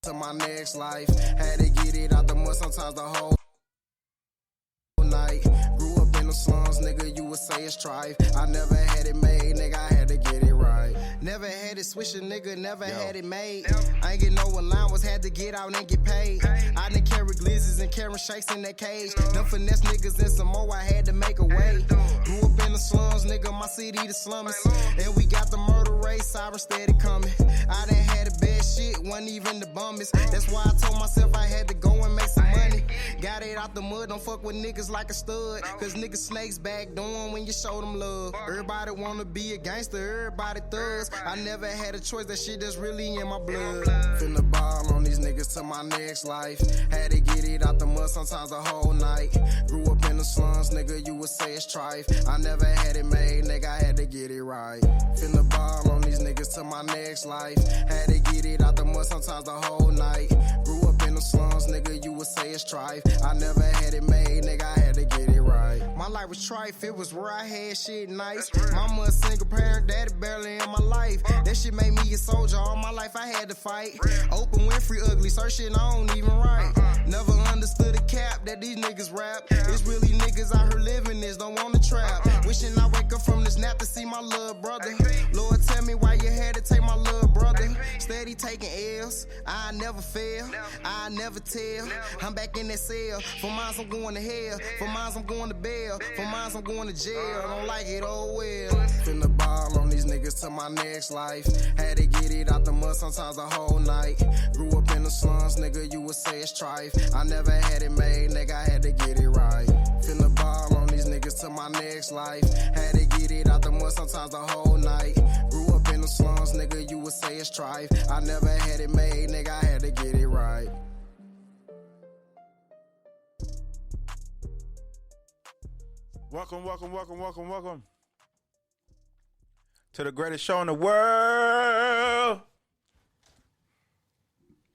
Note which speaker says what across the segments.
Speaker 1: to my next life. Had to get it out the mud, sometimes the whole night. Grew up in the slums, nigga, you would say it's strife. I never had it made, nigga, I had to get it right. Never had it switching, nigga, never had it made. I ain't get no allowance, had to get out and get paid. I done carry glizzes and carry shakes in that cage. Done finesse niggas and some more, I had to make a way. Grew up in the slums, nigga, my city the slummiest. And we got the murder rate, sirens steady coming. I done had the best shit, wasn't even the bummest. That's why I told myself I had to go and make some money. Got it out the mud, don't fuck with niggas like a stud. Cause niggas snakes back doing when you show them love. Everybody wanna be a gangster, everybody thugs. I never had a choice, that shit that's really in my blood. Finna ball on these niggas to my next life. Had to get it out the mud, sometimes the whole night. Grew up in the slums, nigga, you would say it's strife. I never had it made, nigga, I had to get it right. Finna ball on these niggas to my next life. Had to get it out the mud, sometimes the whole night. Grew up in the slums, nigga, you would say it's strife. I never had it made, nigga, I had to get it right. My life was trife, it was where I had shit nice. Mama a single parent, daddy barely in my life. That shit made me a soldier, all my life I had to fight. Open Winfrey ugly, search shit I don't even write. Never understood the cap that these niggas rap. It's really niggas out here living this, don't wanna trap. Wishing I wake up from this nap to see my little brother. Lord, tell me why you had to take my little brother. Steady taking L's, I never fail, I never tell. I'm back in that cell, for mine I'm going to hell. For mine I'm going to bail, for mine I'm going to jail. Don't like it, oh well. Finna ball on these niggas to my next life. Had to get it out the mud, sometimes the whole night. Grew up in the slums, nigga, you would say it's strife. I never had it made, nigga, I had to get it right. Finna ball on these niggas to my next life. Had to get it out the mud, sometimes the whole night. Grew up in the slums, nigga, you would say it's strife. I never had it made, nigga, I had to get it right.
Speaker 2: Welcome to the greatest show in the world,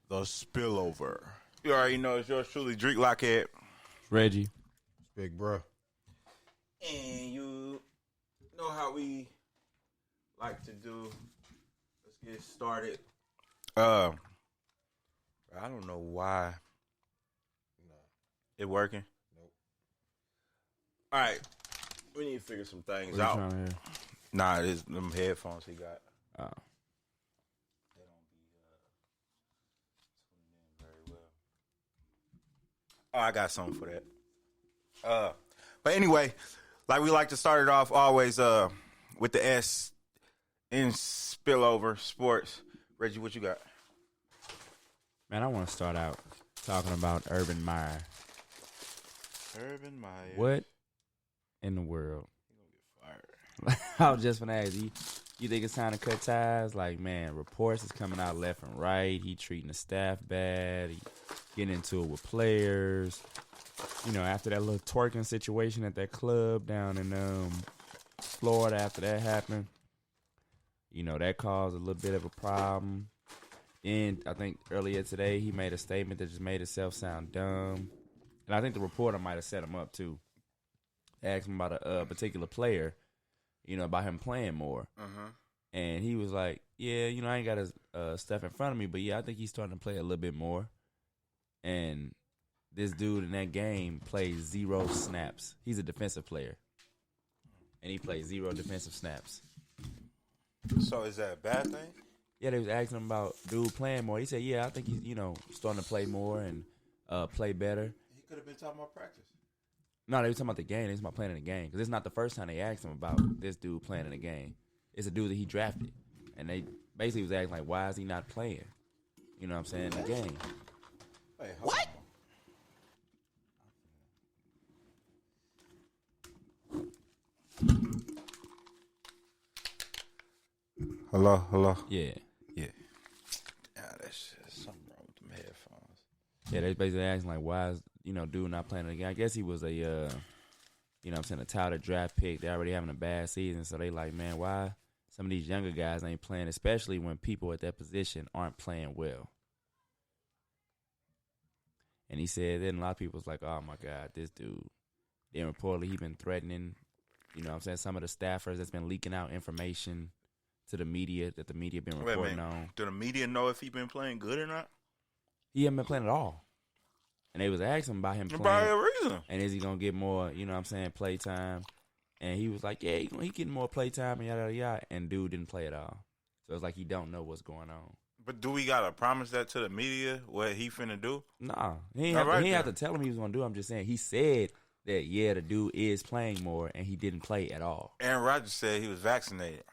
Speaker 2: the S.P.I.L.L Over. You already know it's yours truly, Drake Lockhead.
Speaker 3: Reggie.
Speaker 4: Big bro.
Speaker 2: And you know how we like to do. Let's get started. I don't know why.
Speaker 4: Nah.
Speaker 2: It working?
Speaker 4: Nope.
Speaker 2: All right. We need to figure some things
Speaker 3: What
Speaker 2: out.
Speaker 3: you trying to hear?
Speaker 2: Nah, it's them headphones he got.
Speaker 3: Oh.
Speaker 2: They don't be tuning in very well. Oh, I got something for that. But anyway, like we like to start it off always with the S in spillover sports. Reggie, what you got?
Speaker 3: Man, I want to start out talking about Urban Meyer.
Speaker 2: Urban Meyer.
Speaker 3: What in the world?
Speaker 2: He gonna get fired.
Speaker 3: I was just gonna ask you think it's time to cut ties? Like, man, reports is coming out left and right. He treating the staff bad. He getting into it with players. You know, after that little twerking situation at that club down in Florida, after that happened, you know, that caused a little bit of a problem. And I think earlier today he made a statement that just made itself sound dumb. And I think the reporter might have set him up too. They asked him about a particular player, you know, about him playing more.
Speaker 2: Uh-huh.
Speaker 3: And he was like, yeah, you know, I ain't got his stuff in front of me, but yeah, I think he's starting to play a little bit more. And this dude in that game plays 0 snaps. He's a defensive player. And he plays 0 defensive snaps.
Speaker 2: So is that a bad thing?
Speaker 3: Yeah, they was asking him about dude playing more. He said, yeah, I think he's, you know, starting to play more and play better.
Speaker 2: He could have been talking about practice.
Speaker 3: No, they were talking about the game. They was about playing in the game. Because it's not the first time they asked him about this dude playing in the game. It's a dude that he drafted. And they basically was asking, like, why is he not playing? You know what I'm saying? In the game.
Speaker 2: Wait,
Speaker 3: What?
Speaker 2: Hello?
Speaker 3: Yeah.
Speaker 2: Yeah, that's something wrong with them headphones.
Speaker 3: Yeah, they basically asking, like, why is, you know, dude not playing in the game? I guess he was a, you know what I'm saying, a touted draft pick. They already having a bad season. So they like, man, why some of these younger guys ain't playing, especially when people at that position aren't playing well. And he said, then a lot of people was like, oh, my God, this dude. Then reportedly he been threatening, you know what I'm saying, some of the staffers that's been leaking out information to the media that the media been reporting on.
Speaker 2: Do the media know if he been playing good or not?
Speaker 3: He hadn't been playing at all. And they was asking about him
Speaker 2: By
Speaker 3: playing.
Speaker 2: a reason.
Speaker 3: And is he going to get more, you know what I'm saying, play time? And he was like, yeah, he getting more play time and yada, yada, yada. And dude didn't play at all. So it's like he don't know what's going on.
Speaker 2: But do we got to promise that to the media, what he finna do?
Speaker 3: Nah. He ain't have to tell him he was going to do it. I'm just saying he said that, yeah, the dude is playing more and he didn't play at all.
Speaker 2: Aaron Rodgers said he was vaccinated.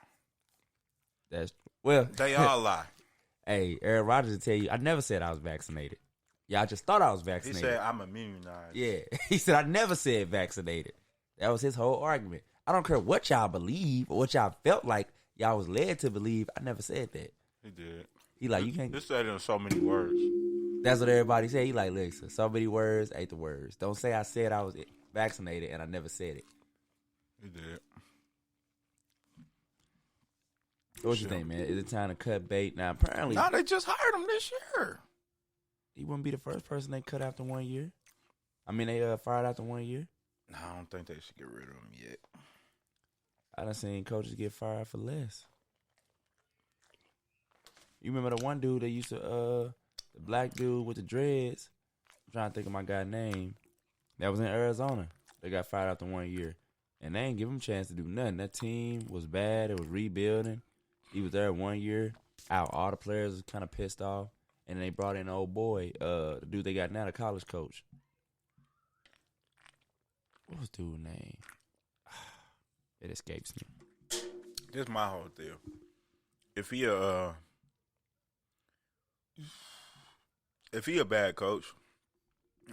Speaker 2: They all lie.
Speaker 3: Hey, Aaron Rodgers will tell you, I never said I was vaccinated. Yeah, I just thought I was vaccinated.
Speaker 2: He said, I'm immunized.
Speaker 3: Yeah. He said, I never said vaccinated. That was his whole argument. I don't care what y'all believe or what y'all felt like y'all was led to believe. I never said that.
Speaker 2: He did.
Speaker 3: He like, you can't.
Speaker 2: He said it in so many words.
Speaker 3: That's what everybody said. He like, listen, so many words ain't the words. Don't say I said I was vaccinated and I never said it.
Speaker 2: He did.
Speaker 3: What you think, man? Is it time to cut bait? Now, apparently.
Speaker 2: No, they just hired him this year.
Speaker 3: He wouldn't be the first person they cut after 1 year. I mean, they fired after 1 year.
Speaker 2: No, I don't think they should get rid of him yet.
Speaker 3: I done seen coaches get fired for less. You remember the one dude that used to, the black dude with the dreads? I'm trying to think of my guy's name. That was in Arizona. They got fired after 1 year. And they ain't give him a chance to do nothing. That team was bad. It was rebuilding. He was there 1 year out. All the players was kind of pissed off. And then they brought in an old boy, the dude they got now, the college coach. What was dude's name? It escapes me.
Speaker 2: This is my whole deal. If he a bad coach,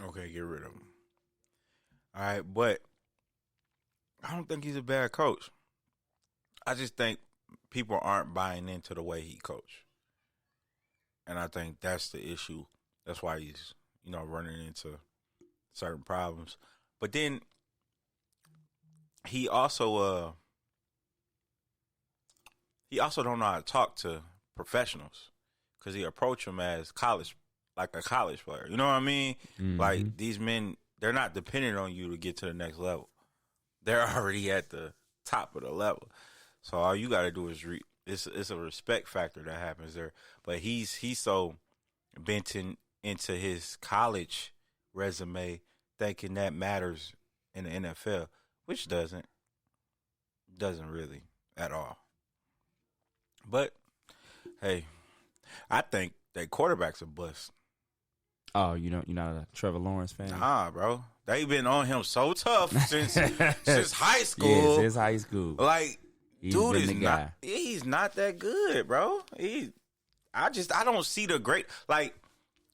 Speaker 2: okay, get rid of him. All right, but I don't think he's a bad coach. I just think people aren't buying into the way he coached. And I think that's the issue. That's why he's, running into certain problems. But then he also don't know how to talk to professionals because he approach them as like a college player. You know what I mean?
Speaker 3: Mm-hmm.
Speaker 2: Like these men, they're not dependent on you to get to the next level. They're already at the top of the level. So all you got to do is it's a respect factor that happens there. But he's so bent into his college resume, thinking that matters in the NFL, which doesn't really at all. But hey, I think that quarterback's a bust.
Speaker 3: Oh, you're not a Trevor Lawrence fan?
Speaker 2: Nah, bro. They've been on him so tough since high school.
Speaker 3: Yeah, since high school.
Speaker 2: Like,
Speaker 3: He's
Speaker 2: dude
Speaker 3: been
Speaker 2: is
Speaker 3: the guy.
Speaker 2: he's not that good, bro. I don't see the great, like,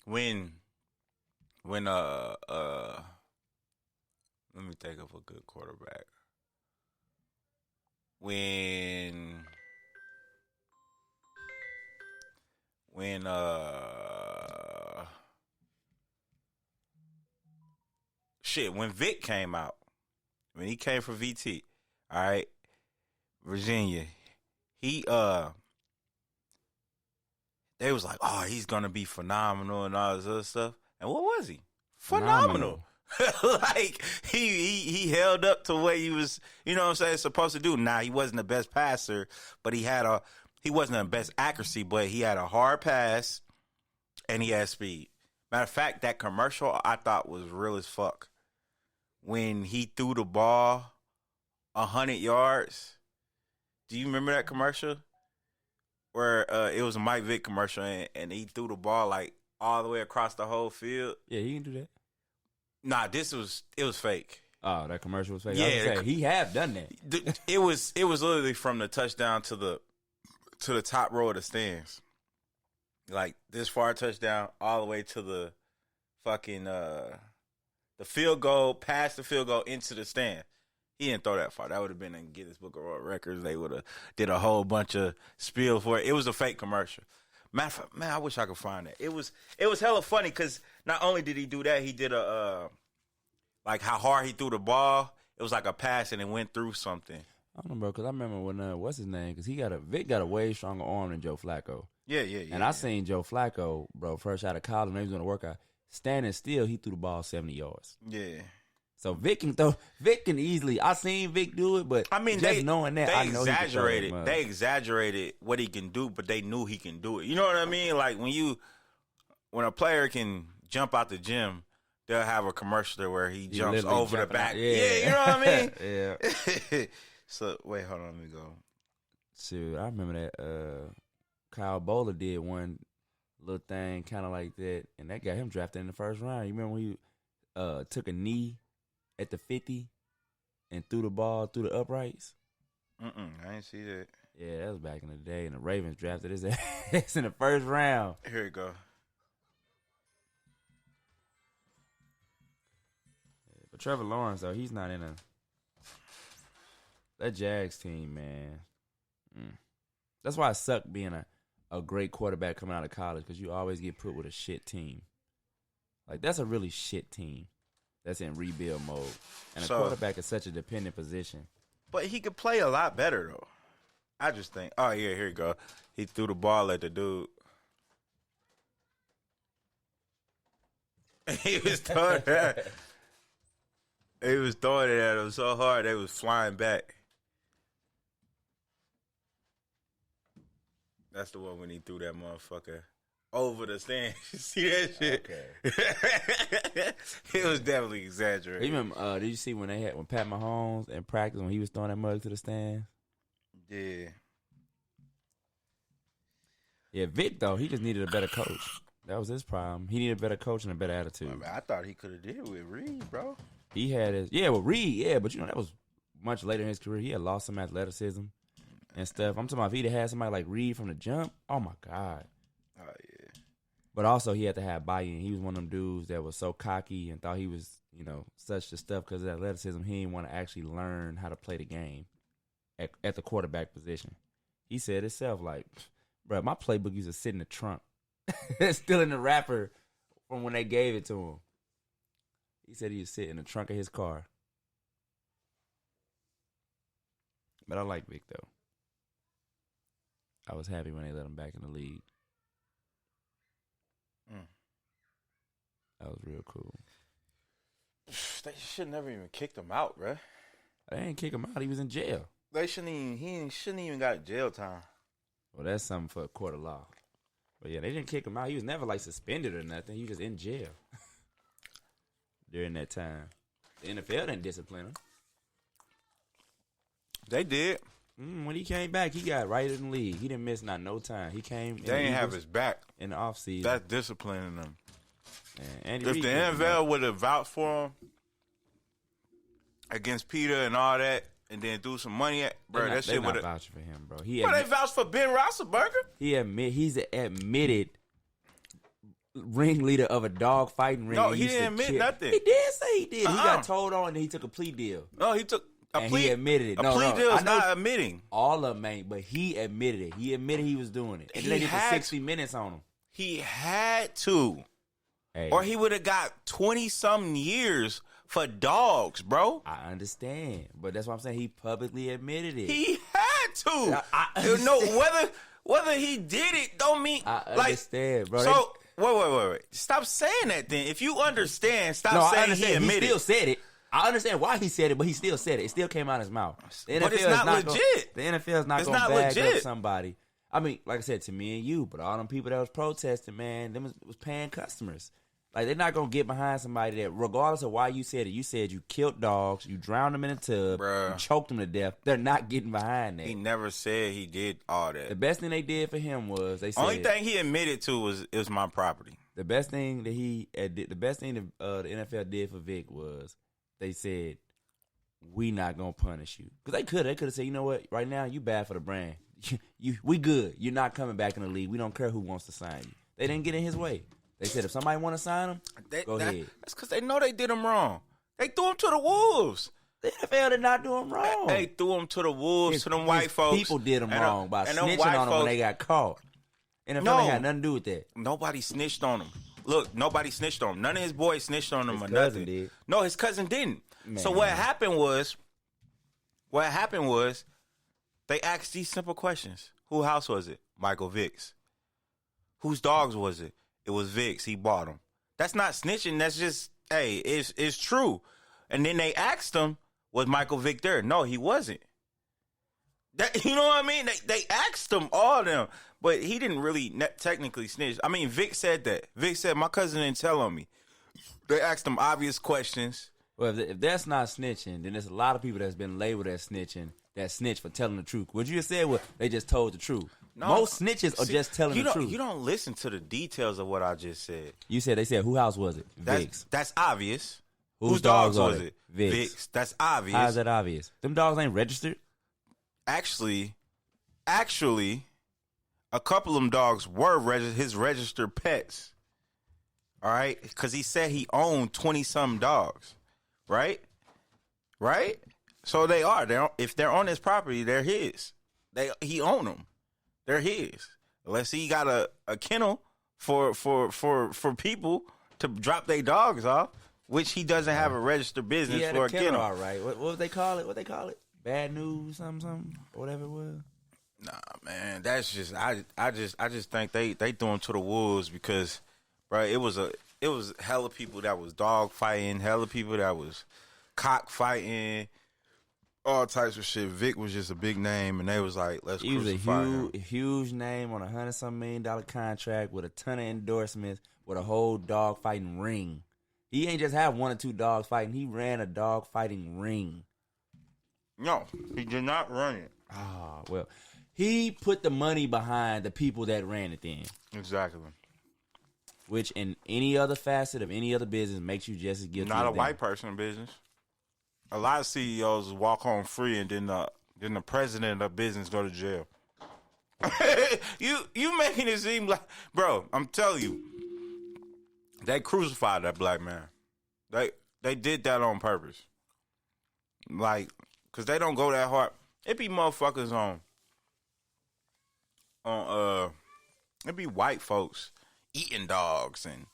Speaker 2: when let me think of a good quarterback. When Vic came out, when he came from VT, all right, Virginia, they was like, oh, he's gonna be phenomenal and all this other stuff. And what was he? Phenomenal. Like he held up to what he was, supposed to do. Now he wasn't the best passer, but he wasn't the best accuracy, but he had a hard pass and he had speed. Matter of fact, that commercial I thought was real as fuck. When he threw the ball 100 yards. Do you remember that commercial? Where it was a Mike Vick commercial and he threw the ball like all the way across the whole field.
Speaker 3: Yeah, he can do that.
Speaker 2: Nah, it was fake.
Speaker 3: Oh, that commercial was fake.
Speaker 2: Yeah,
Speaker 3: he have done that.
Speaker 2: It was literally from the touchdown to the top row of the stands. Like this far touchdown all the way to the fucking the field goal, past the field goal into the stand. He didn't throw that far. That would have been in Guinness Book of World Records. They would have did a whole bunch of spiel for it. It was a fake commercial. Man, I wish I could find that. It was hella funny because not only did he do that, he did a like how hard he threw the ball. It was like a pass and it went through something.
Speaker 3: I don't know, bro, because I remember when what's his name? Because Vic got a way stronger arm than Joe Flacco.
Speaker 2: Yeah.
Speaker 3: And I seen Joe Flacco, bro, first out of college when he was doing a workout, standing still, he threw the ball 70 yards.
Speaker 2: Yeah.
Speaker 3: So Vic can easily. I seen Vic do it, but
Speaker 2: I mean,
Speaker 3: knowing that, I know
Speaker 2: exaggerated.
Speaker 3: He can
Speaker 2: they exaggerated what he can do, but they knew he can do it. You know what I mean? Like when when a player can jump out the gym, they'll have a commercial where he jumps over the back. Yeah, you know what I mean?
Speaker 3: Yeah.
Speaker 2: So wait, hold on, let me go.
Speaker 3: Shoot, I remember that Kyle Bowler did one little thing kind of like that, and that got him drafted in the first round. You remember when he took a knee at the 50 and threw the ball through the uprights?
Speaker 2: I didn't see that.
Speaker 3: Yeah, that was back in the day, and the Ravens drafted his ass in the first round.
Speaker 2: Here we go.
Speaker 3: But Trevor Lawrence, though, he's not in that Jags team, man. That's why it sucked being a great quarterback coming out of college, because you always get put with a shit team. Like, that's a really shit team that's in rebuild mode. And a quarterback is such a dependent position.
Speaker 2: But he could play a lot better, though. I just think, oh, yeah, here you go. He threw the ball at the dude. He was throwing it. He was throwing it at him so hard they was flying back. That's the one when he threw that motherfucker over the stand. You see that shit? Okay. It was definitely exaggerated.
Speaker 3: Even did you see when Pat Mahomes in practice when he was throwing that mug to the stands?
Speaker 2: Yeah.
Speaker 3: Yeah, Vic though, he just needed a better coach. That was his problem. He needed a better coach and a better attitude.
Speaker 2: I mean, I thought he could have did it with Reed, bro.
Speaker 3: He had with Reed, but that was much later in his career. He had lost some athleticism and stuff. I'm talking about if he'd had somebody like Reed from the jump, oh my God.
Speaker 2: Oh yeah.
Speaker 3: But also he had to have buy-in. He was one of them dudes that was so cocky and thought he was, such the stuff because of athleticism. He didn't want to actually learn how to play the game at the quarterback position. He said himself, like, bro, my playbook used to sit in the trunk. It's still in the wrapper from when they gave it to him. He said he would sit in the trunk of his car. But I like Vic, though. I was happy when they let him back in the league. That was real cool.
Speaker 2: They should never even kicked him out, bro.
Speaker 3: They didn't kick him out. He was in jail.
Speaker 2: He shouldn't even got jail time.
Speaker 3: Well, that's something for a court of law. But yeah, they didn't kick him out. He was never like suspended or nothing. He was just in jail during that time. The NFL didn't discipline him.
Speaker 2: They did.
Speaker 3: When he came back, he got right in the league. He didn't miss no time. He came.
Speaker 2: They didn't have his back
Speaker 3: in the offseason.
Speaker 2: That's disciplining them.
Speaker 3: If
Speaker 2: the NFL would have vouched for him against Peter and all that, and then threw some money at, bro, that shit would have
Speaker 3: vouched for him, bro.
Speaker 2: They vouched for Ben Roethlisberger.
Speaker 3: He's an admitted ringleader of a dog fighting ring.
Speaker 2: No, he didn't admit nothing.
Speaker 3: He did say he did. He got told on, and he took a plea deal.
Speaker 2: No, he took a plea.
Speaker 3: He admitted it.
Speaker 2: A plea deal is not admitting.
Speaker 3: All of them ain't, but he admitted it. He admitted he was doing it. And then they put 60 minutes on him.
Speaker 2: He had to.
Speaker 3: Hey.
Speaker 2: Or he would have got 20-something years for dogs, bro.
Speaker 3: I understand, but that's what I'm saying. He publicly admitted it.
Speaker 2: He had to. No, whether he did it don't mean.
Speaker 3: I understand, bro.
Speaker 2: So wait. Stop saying that. Then, if you understand, stop saying he admitted.
Speaker 3: He still said it. I understand why he said it, but he still said it. It still came out of his mouth.
Speaker 2: But it's not legit.
Speaker 3: The NFL is not going to bag up somebody. I mean, like I said, to me and you, but all them people that was protesting, man, them was paying customers. Like, they're not going to get behind somebody that, regardless of why you said it, you said you killed dogs, you drowned them in a tub, you choked them to death. They're not getting behind that.
Speaker 2: He never said he did all that.
Speaker 3: The best thing they did for him was, they said...
Speaker 2: Only thing he admitted to was, it was my property.
Speaker 3: The best thing that the NFL did for Vic was, they said, we not going to punish you. Because they could have said, you know what, right now, you bad for the brand. We good. You're not coming back in the league. We don't care who wants to sign you. They didn't get in his way. They said if somebody want to sign him, go ahead.
Speaker 2: That's because they know they did him wrong. They threw him to the wolves.
Speaker 3: The NFL did not do him wrong.
Speaker 2: They threw him to the wolves, to them white folks.
Speaker 3: People did him wrong by snitching on them when they got caught. NFL ain't had nothing to do with that.
Speaker 2: Nobody snitched on him. Look, nobody snitched on him. None of his boys snitched on him or nothing.
Speaker 3: Did.
Speaker 2: No, his cousin didn't. Man. So what happened was, they asked these simple questions. Whose house was it? Michael Vick's. Whose dogs was it? It was Vick's. He bought them. That's not snitching. That's just, hey, it's true. And then they asked him, was Michael Vick there? No, he wasn't. You know what I mean? They asked him, all of them. But he didn't really technically snitch. I mean, Vic said that. Vic said, my cousin didn't tell on me. They asked him obvious questions.
Speaker 3: Well, if that's not snitching, then there's a lot of people that's been labeled as snitching that snitch for telling the truth. What you just said was they just told the truth.
Speaker 2: No,
Speaker 3: most snitches are just telling the truth.
Speaker 2: You don't listen to the details of what I just said.
Speaker 3: You said they said, whose house was it? Vic's.
Speaker 2: That's obvious.
Speaker 3: Whose dogs was
Speaker 2: it?
Speaker 3: Vic's.
Speaker 2: That's obvious.
Speaker 3: How's that obvious? Them dogs ain't registered.
Speaker 2: Actually, a couple of them dogs were his registered pets. All right? Because he said he owned 20-some dogs. Right? So they are. If they're on his property, they're his. He own them. They're his. Unless he got a kennel for people to drop their dogs off, which he doesn't have a registered business for a kennel.
Speaker 3: All right. What would they call it? What they call it? Bad news, something, or whatever it was.
Speaker 2: Nah, man, that's just I just think they threw him to the wolves because, bro, it was hella people that was dog fighting, hella people that was cock fighting, all types of shit. Vic was just a big name, and they was like, let's crucify him.
Speaker 3: He was a huge name on $100-some million contract with a ton of endorsements with a whole dog fighting ring. He ain't just have one or two dogs fighting. He ran a dog fighting ring.
Speaker 2: No, he did not run it.
Speaker 3: Ah, well, he put the money behind the people that ran it then.
Speaker 2: Exactly.
Speaker 3: Which in any other facet of any other business makes you just as guilty.
Speaker 2: Not
Speaker 3: as
Speaker 2: a
Speaker 3: them.
Speaker 2: white person business. A lot of CEOs walk home free, and then the president of the business go to jail. you making it seem like, bro, I'm telling you, they crucified that black man. They did that on purpose. Like, cause they don't go that hard. It be motherfuckers it be white folks eating dogs and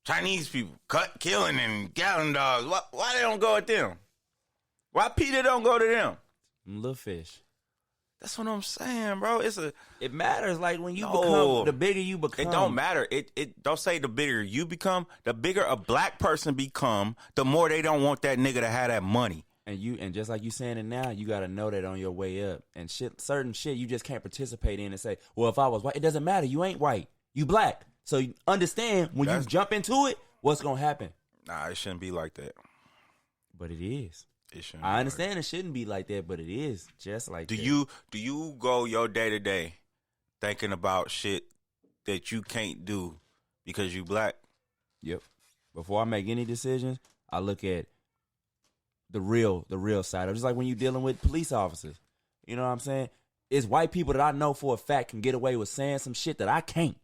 Speaker 2: Chinese people killing and killing dogs. Why they don't go at them? Why Peter don't go to them?
Speaker 3: Little fish.
Speaker 2: That's what I'm saying, bro.
Speaker 3: It matters. Like when you become, the bigger you become.
Speaker 2: It don't matter. It don't say the bigger you become. The bigger a black person become, the more they don't want that nigga to have that money.
Speaker 3: And just like you saying it now, you got to know that on your way up. And certain shit you just can't participate in and say, well, if I was white, it doesn't matter. You ain't white. You black. So you understand when you jump into it, what's going to happen.
Speaker 2: Nah, it shouldn't be like that.
Speaker 3: But it is.
Speaker 2: It shouldn't.
Speaker 3: I understand it shouldn't be like that, but it is just like that.
Speaker 2: Do you go your day to day thinking about shit that you can't do because you black?
Speaker 3: Yep. Before I make any decisions, I look at the real side of it. Just like when you're dealing with police officers. You know what I'm saying? It's white people that I know for a fact can get away with saying some shit that I can't.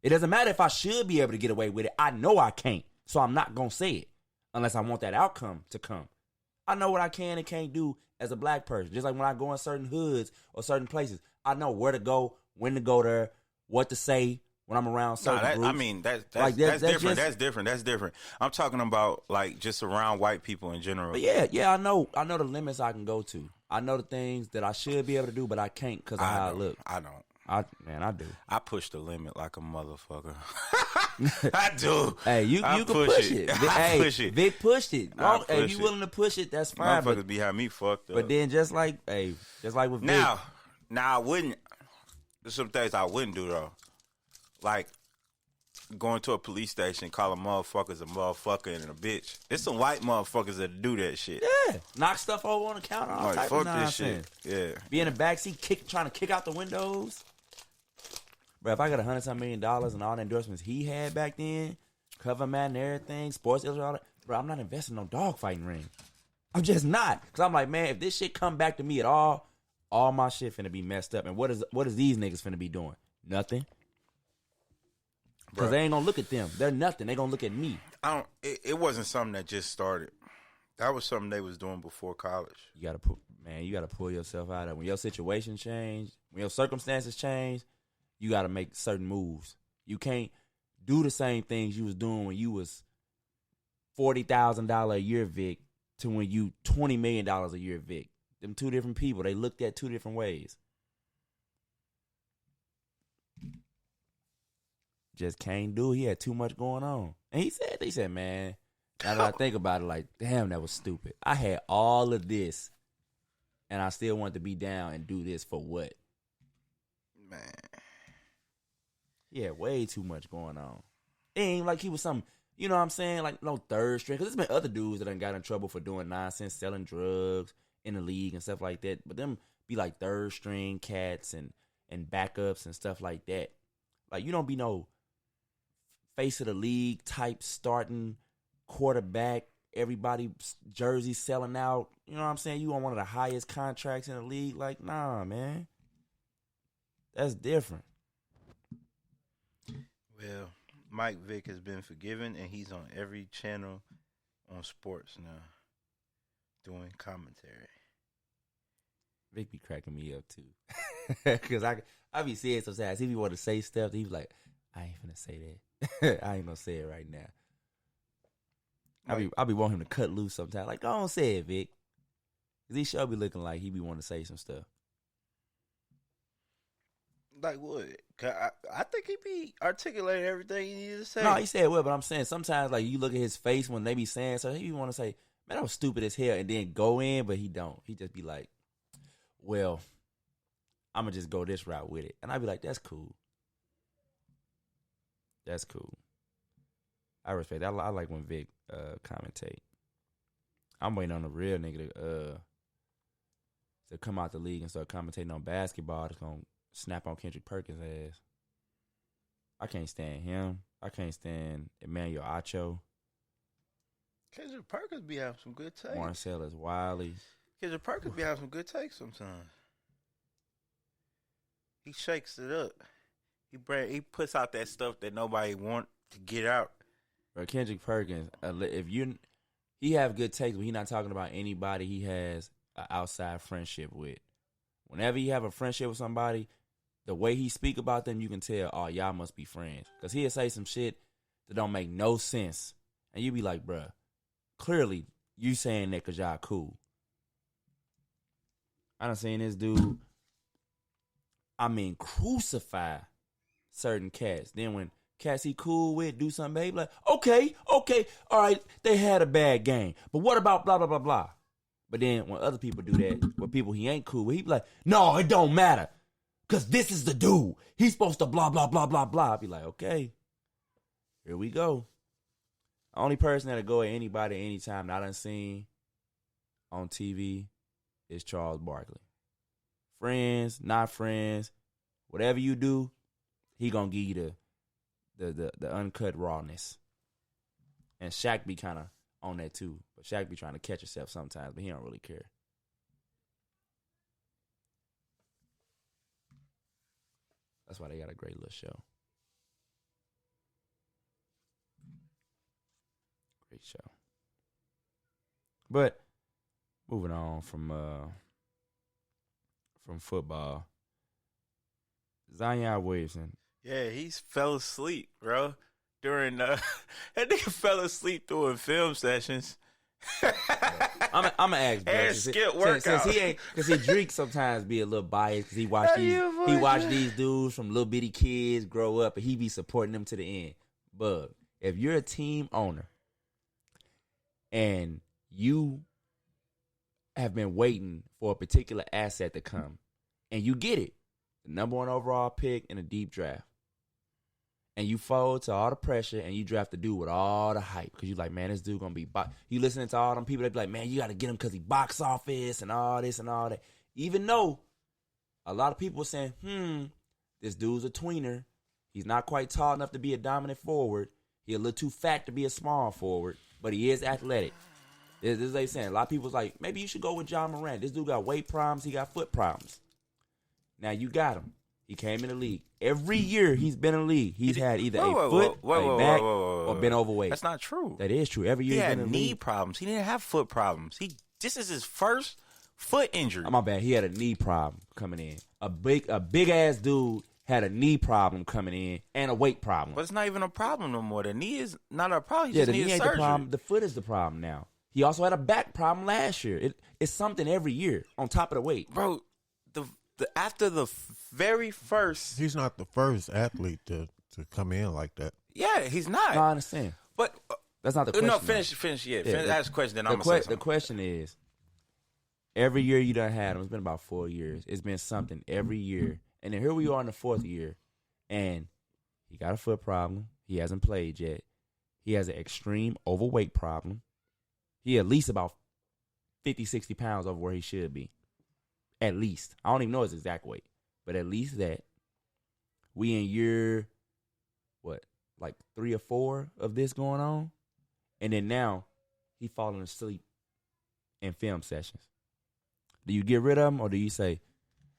Speaker 3: It doesn't matter if I should be able to get away with it. I know I can't. So I'm not going to say it unless I want that outcome to come. I know what I can and can't do as a black person. Just like when I go in certain hoods or certain places, I know where to go, when to go there, what to say when I'm around certain groups.
Speaker 2: I mean, that's different. That's different. I'm talking about like just around white people in general.
Speaker 3: But yeah, I know the limits I can go to. I know the things that I should be able to do, but I can't because of how I look.
Speaker 2: I don't.
Speaker 3: I do.
Speaker 2: I push the limit like a motherfucker. I do.
Speaker 3: Hey, you can push it.
Speaker 2: I push it.
Speaker 3: Vic pushed it. If you willing to push it, that's fine.
Speaker 2: Motherfuckers be having me fucked up.
Speaker 3: But then just like with Vic.
Speaker 2: Now I wouldn't. There's some things I wouldn't do though. Like going to a police station, calling motherfuckers a motherfucker and a bitch. There's some white motherfuckers that do that shit.
Speaker 3: Yeah, knock stuff over on the counter. All type
Speaker 2: fuck
Speaker 3: of nonsense.
Speaker 2: this shit. Yeah,
Speaker 3: be in the backseat, trying to kick out the windows. Bro, if I got $100-some million and all the endorsements he had back then, Cover Man and everything, Sports Illustrated, all that, bro, I'm not investing in no dog fighting ring. I'm just not. Because I'm like, man, if this shit come back to me at all my shit finna be messed up. And what is these niggas finna be doing? Nothing. Because they ain't gonna look at them. They're nothing. They gonna look at me.
Speaker 2: It wasn't something that just started. That was something they was doing before college.
Speaker 3: You gotta pull yourself out of it. When your situation change, when your circumstances change, you gotta make certain moves. You can't do the same things you was doing when you was $40,000 a year Vic to when you $20 million a year Vic. Them two different people. They looked at two different ways. Just can't do it. He had too much going on. And he said, man, now that I think about it, like, damn, that was stupid. I had all of this, and I still wanted to be down and do this for what?
Speaker 2: Man.
Speaker 3: He had way too much going on. It ain't like he was some, you know what I'm saying, like no third string. Because there's been other dudes that done got in trouble for doing nonsense, selling drugs in the league and stuff like that. But them be like third string cats and backups and stuff like that. Like, you don't be no face of the league type starting quarterback, everybody jersey selling out. You know what I'm saying? You want one of the highest contracts in the league. Like, nah, man. That's different.
Speaker 2: Well, Mike Vick has been forgiven, and he's on every channel on sports now doing commentary.
Speaker 3: Vic be cracking me up, too. Because I be seeing sometimes, if he want to say stuff, he be like, I ain't finna say that. I ain't gonna say it right now. I be wanting him to cut loose sometimes. Like, go on, say it, Vic. Because he sure be looking like he be wanting to say some stuff.
Speaker 2: Like what? I think he be articulating everything he needs to say.
Speaker 3: No, he said well, but I'm saying sometimes, like, you look at his face when they be saying so, he be want to say, man, that was stupid as hell, and then go in, but he don't. He just be like, well, I'm going to just go this route with it. And I be like, that's cool. That's cool. I respect that. I like when Vic commentate. I'm waiting on a real nigga to come out the league and start commentating on basketball that's going to snap on Kendrick Perkins' ass. I can't stand him. I can't stand Emmanuel Acho.
Speaker 2: Kendrick Perkins be having some good takes.
Speaker 3: Marcellus Wiley.
Speaker 2: Kendrick Perkins be having some good takes sometimes. He shakes it up. He puts out that stuff that nobody want to get out.
Speaker 3: But Kendrick Perkins, he have good takes, but he not talking about anybody he has an outside friendship with. Whenever you have a friendship with somebody, the way he speak about them, you can tell, oh, y'all must be friends. Because he'll say some shit that don't make no sense. And you be like, bruh, clearly you saying that because y'all cool. I done seen this dude, crucify certain cats. Then when cats he cool with do something, he be like, okay, all right, they had a bad game. But what about blah, blah, blah, blah? But then when other people do that, with people he ain't cool with, he be like, no, it don't matter. Because this is the dude. He's supposed to blah, blah, blah, blah, blah. I be like, okay, here we go. The only person that'll go at anybody anytime that I done seen on TV is Charles Barkley. Friends, not friends, whatever you do, he gonna give you the uncut rawness. And Shaq be kind of on that too. But Shaq be trying to catch himself sometimes, but he don't really care. That's why they got a great little show. Great show. But moving on from football, Zion Williamson.
Speaker 2: Yeah, he fell asleep, bro. During that nigga fell asleep during film sessions.
Speaker 3: I'm gonna ask, bro.
Speaker 2: And skip workout.
Speaker 3: Since he ain't, because he Drake sometimes be a little biased because he watch these dudes from little bitty kids grow up and he be supporting them to the end. But if you're a team owner and you have been waiting for a particular asset to come and you get it, the number 1 overall pick in a deep draft, and you fold to all the pressure and you draft the dude with all the hype because you like, man, this dude gonna be you listening to all them people that be like, man, you gotta get him because he box office and all this and all that. Even though a lot of people were saying, this dude's a tweener. He's not quite tall enough to be a dominant forward. He a little too fat to be a small forward, but he is athletic. This is what they saying. A lot of people was like, maybe you should go with John Morant. This dude got weight problems. He got foot problems. Now you got him. He came in the league. Every year he's been in the league, he's had either a foot, a back, or been overweight.
Speaker 2: That's not true.
Speaker 3: That is true. Every year
Speaker 2: he
Speaker 3: he's
Speaker 2: had
Speaker 3: been in the
Speaker 2: knee
Speaker 3: league.
Speaker 2: problems. He didn't have foot problems. This is his first foot injury.
Speaker 3: Oh, my bad. He had a knee problem coming in. A big ass dude had a knee problem coming in and a weight problem.
Speaker 2: But it's not even a problem no more. The knee is not a problem. He
Speaker 3: Yeah,
Speaker 2: just
Speaker 3: the knee
Speaker 2: needs
Speaker 3: ain't
Speaker 2: surgery.
Speaker 3: the problem. The foot is the problem now. He also had a back problem last year. It's something every year on top of the weight.
Speaker 2: Bro, after the very first...
Speaker 4: He's not the first athlete to come in like that.
Speaker 2: Yeah, he's not.
Speaker 3: No, I understand.
Speaker 2: But...
Speaker 3: That's not the question.
Speaker 2: No, finish. Yeah, ask the question, then I'm going to say something.
Speaker 3: The question is, every year you done had him, it's been about 4 years. It's been something every year. And then here we are in the 4th year, and He got a foot problem. He hasn't played yet. He has an extreme overweight problem. He at least about 50, 60 pounds over where he should be. At least. I don't even know his exact weight, but at least that. We in year, like 3 or 4 of this going on? And then now, he falling asleep in film sessions. Do you get rid of him, or do you say,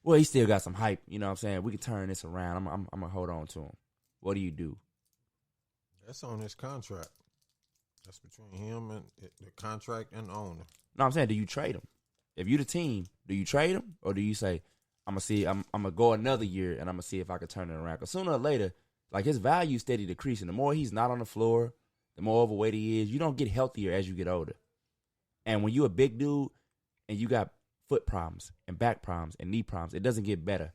Speaker 3: well, he still got some hype, you know what I'm saying? We can turn this around. I'm going to hold on to him. What do you do?
Speaker 4: That's on his contract. That's between him and the contract and the owner.
Speaker 3: No, I'm saying, do you trade him? If you the team, do you trade him, or do you say, I'm gonna go another year and I'm gonna see if I can turn it around? Because sooner or later, like, his value steady decreasing. The more he's not on the floor, the more overweight he is. You don't get healthier as you get older. And when you a big dude and you got foot problems and back problems and knee problems, it doesn't get better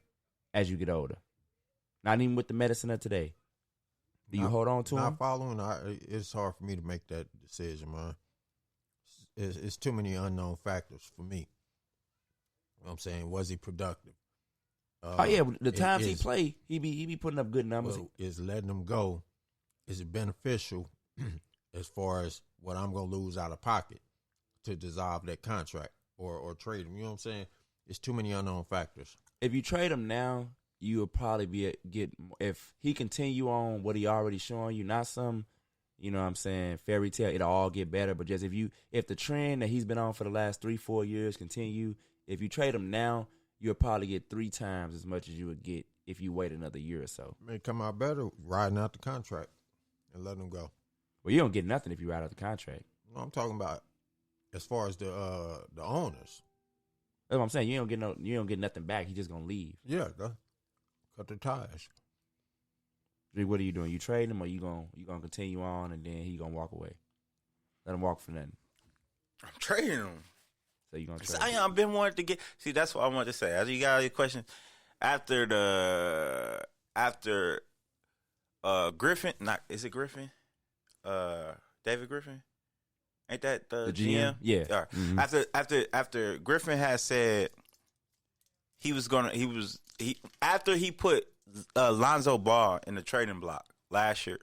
Speaker 3: as you get older. Not even with the medicine of today. Do you hold on to him?
Speaker 4: Not following, it's hard for me to make that decision, man. It's too many unknown factors for me. You know what I'm saying? Was he productive?
Speaker 3: The times he play, he be putting up good numbers.
Speaker 4: Well, is letting him go, is it beneficial as far as what I'm going to lose out of pocket to dissolve that contract or trade him? You know what I'm saying? It's too many unknown factors.
Speaker 3: If you trade him now, you will probably if he continue on what he already showing you, not some, you know what I'm saying, fairy tale, it'll all get better. But just if the trend that he's been on for the last 3-4 years continue, if you trade him now, you'll probably get 3 times as much as you would get if you wait another year or so.
Speaker 4: May come out better riding out the contract and letting him go.
Speaker 3: Well, you don't get nothing if you ride out the contract.
Speaker 4: No, I'm talking about as far as the owners.
Speaker 3: That's what I'm saying. You don't get nothing back. He's just gonna leave.
Speaker 4: Yeah, cut the ties.
Speaker 3: What are you doing? You trading him, or you gonna continue on and then he gonna walk away? Let him walk for nothing.
Speaker 2: I'm trading him.
Speaker 3: So you gonna trade?
Speaker 2: I've been wanting to get. See, that's what I wanted to say. As you got your question after Griffin. Not is it Griffin? David Griffin. Ain't that the GM?
Speaker 3: Yeah.
Speaker 2: Right.
Speaker 3: Mm-hmm.
Speaker 2: After Griffin had said after he put Lonzo Ball in the trading block last year,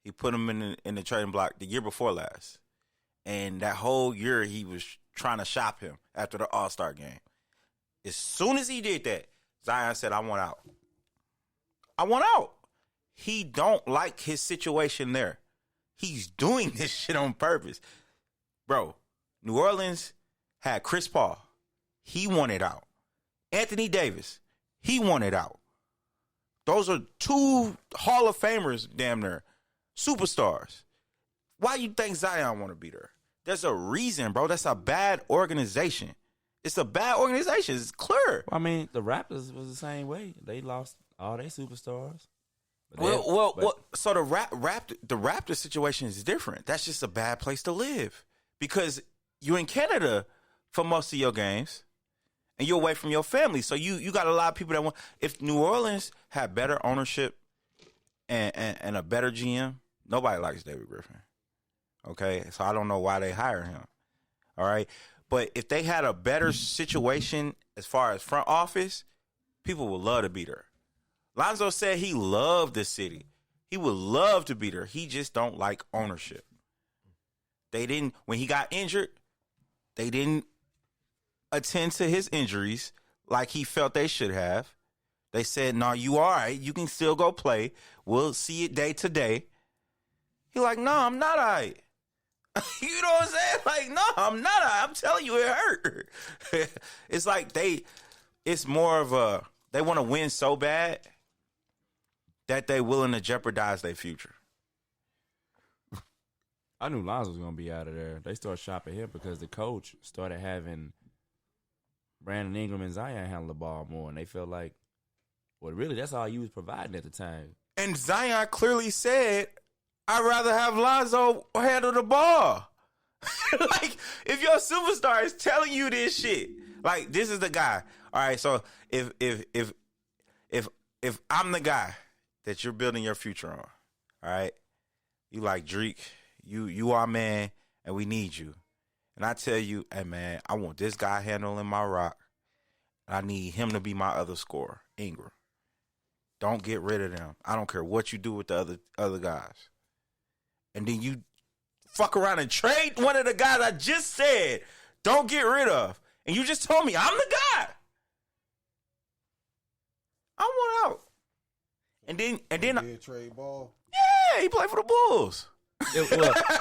Speaker 2: he put him in the trading block the year before last, and that whole year he was trying to shop him after the All-Star game. As soon as he did that, Zion said, "I want out. I want out." He don't like his situation there. He's doing this shit on purpose. Bro, New Orleans had Chris Paul. He wanted out. Anthony Davis. He wanted out. Those are 2 Hall of Famers, damn near. Superstars. Why you think Zion want to be there? There's a reason, bro. That's a bad organization. It's a bad organization. It's clear.
Speaker 3: Well, I mean, the Raptors was the same way. They lost all their superstars.
Speaker 2: So the Raptor situation is different. That's just a bad place to live because you're in Canada for most of your games, and you're away from your family. So you got a lot of people that want. If New Orleans had better ownership and a better GM, nobody likes David Griffin. Okay, so I don't know why they hire him. All right, but if they had a better situation as far as front office, people would love to be there. Lonzo said he loved the city. He would love to be there. He just don't like ownership. When he got injured, they didn't attend to his injuries like he felt they should have. They said, "No, you all right. You can still go play. We'll see it day to day." He like, "No, I'm not all right." You know what I'm saying? Like, "No, I'm not all right. I'm telling you it hurt." It's like it's more of they want to win so bad that they willing to jeopardize their future.
Speaker 3: I knew Lonzo was gonna be out of there. They started shopping him because the coach started having Brandon Ingram and Zion handle the ball more, and they felt like, well, really, that's all you was providing at the time.
Speaker 2: And Zion clearly said, "I'd rather have Lonzo handle the ball." Like, if your superstar is telling you this shit, like, this is the guy. All right, so if I'm the guy that you're building your future on, all right, you like Drake, you our man, and we need you. And I tell you, hey man, I want this guy handling my rock, and I need him to be my other scorer, Ingram. don't get rid of them. I don't care what you do with the other guys. And then you fuck around and trade one of the guys I just said don't get rid of. And you just told me I'm the guy. I want out. And then
Speaker 4: Did trade Ball?
Speaker 2: yeah, he played for the Bulls.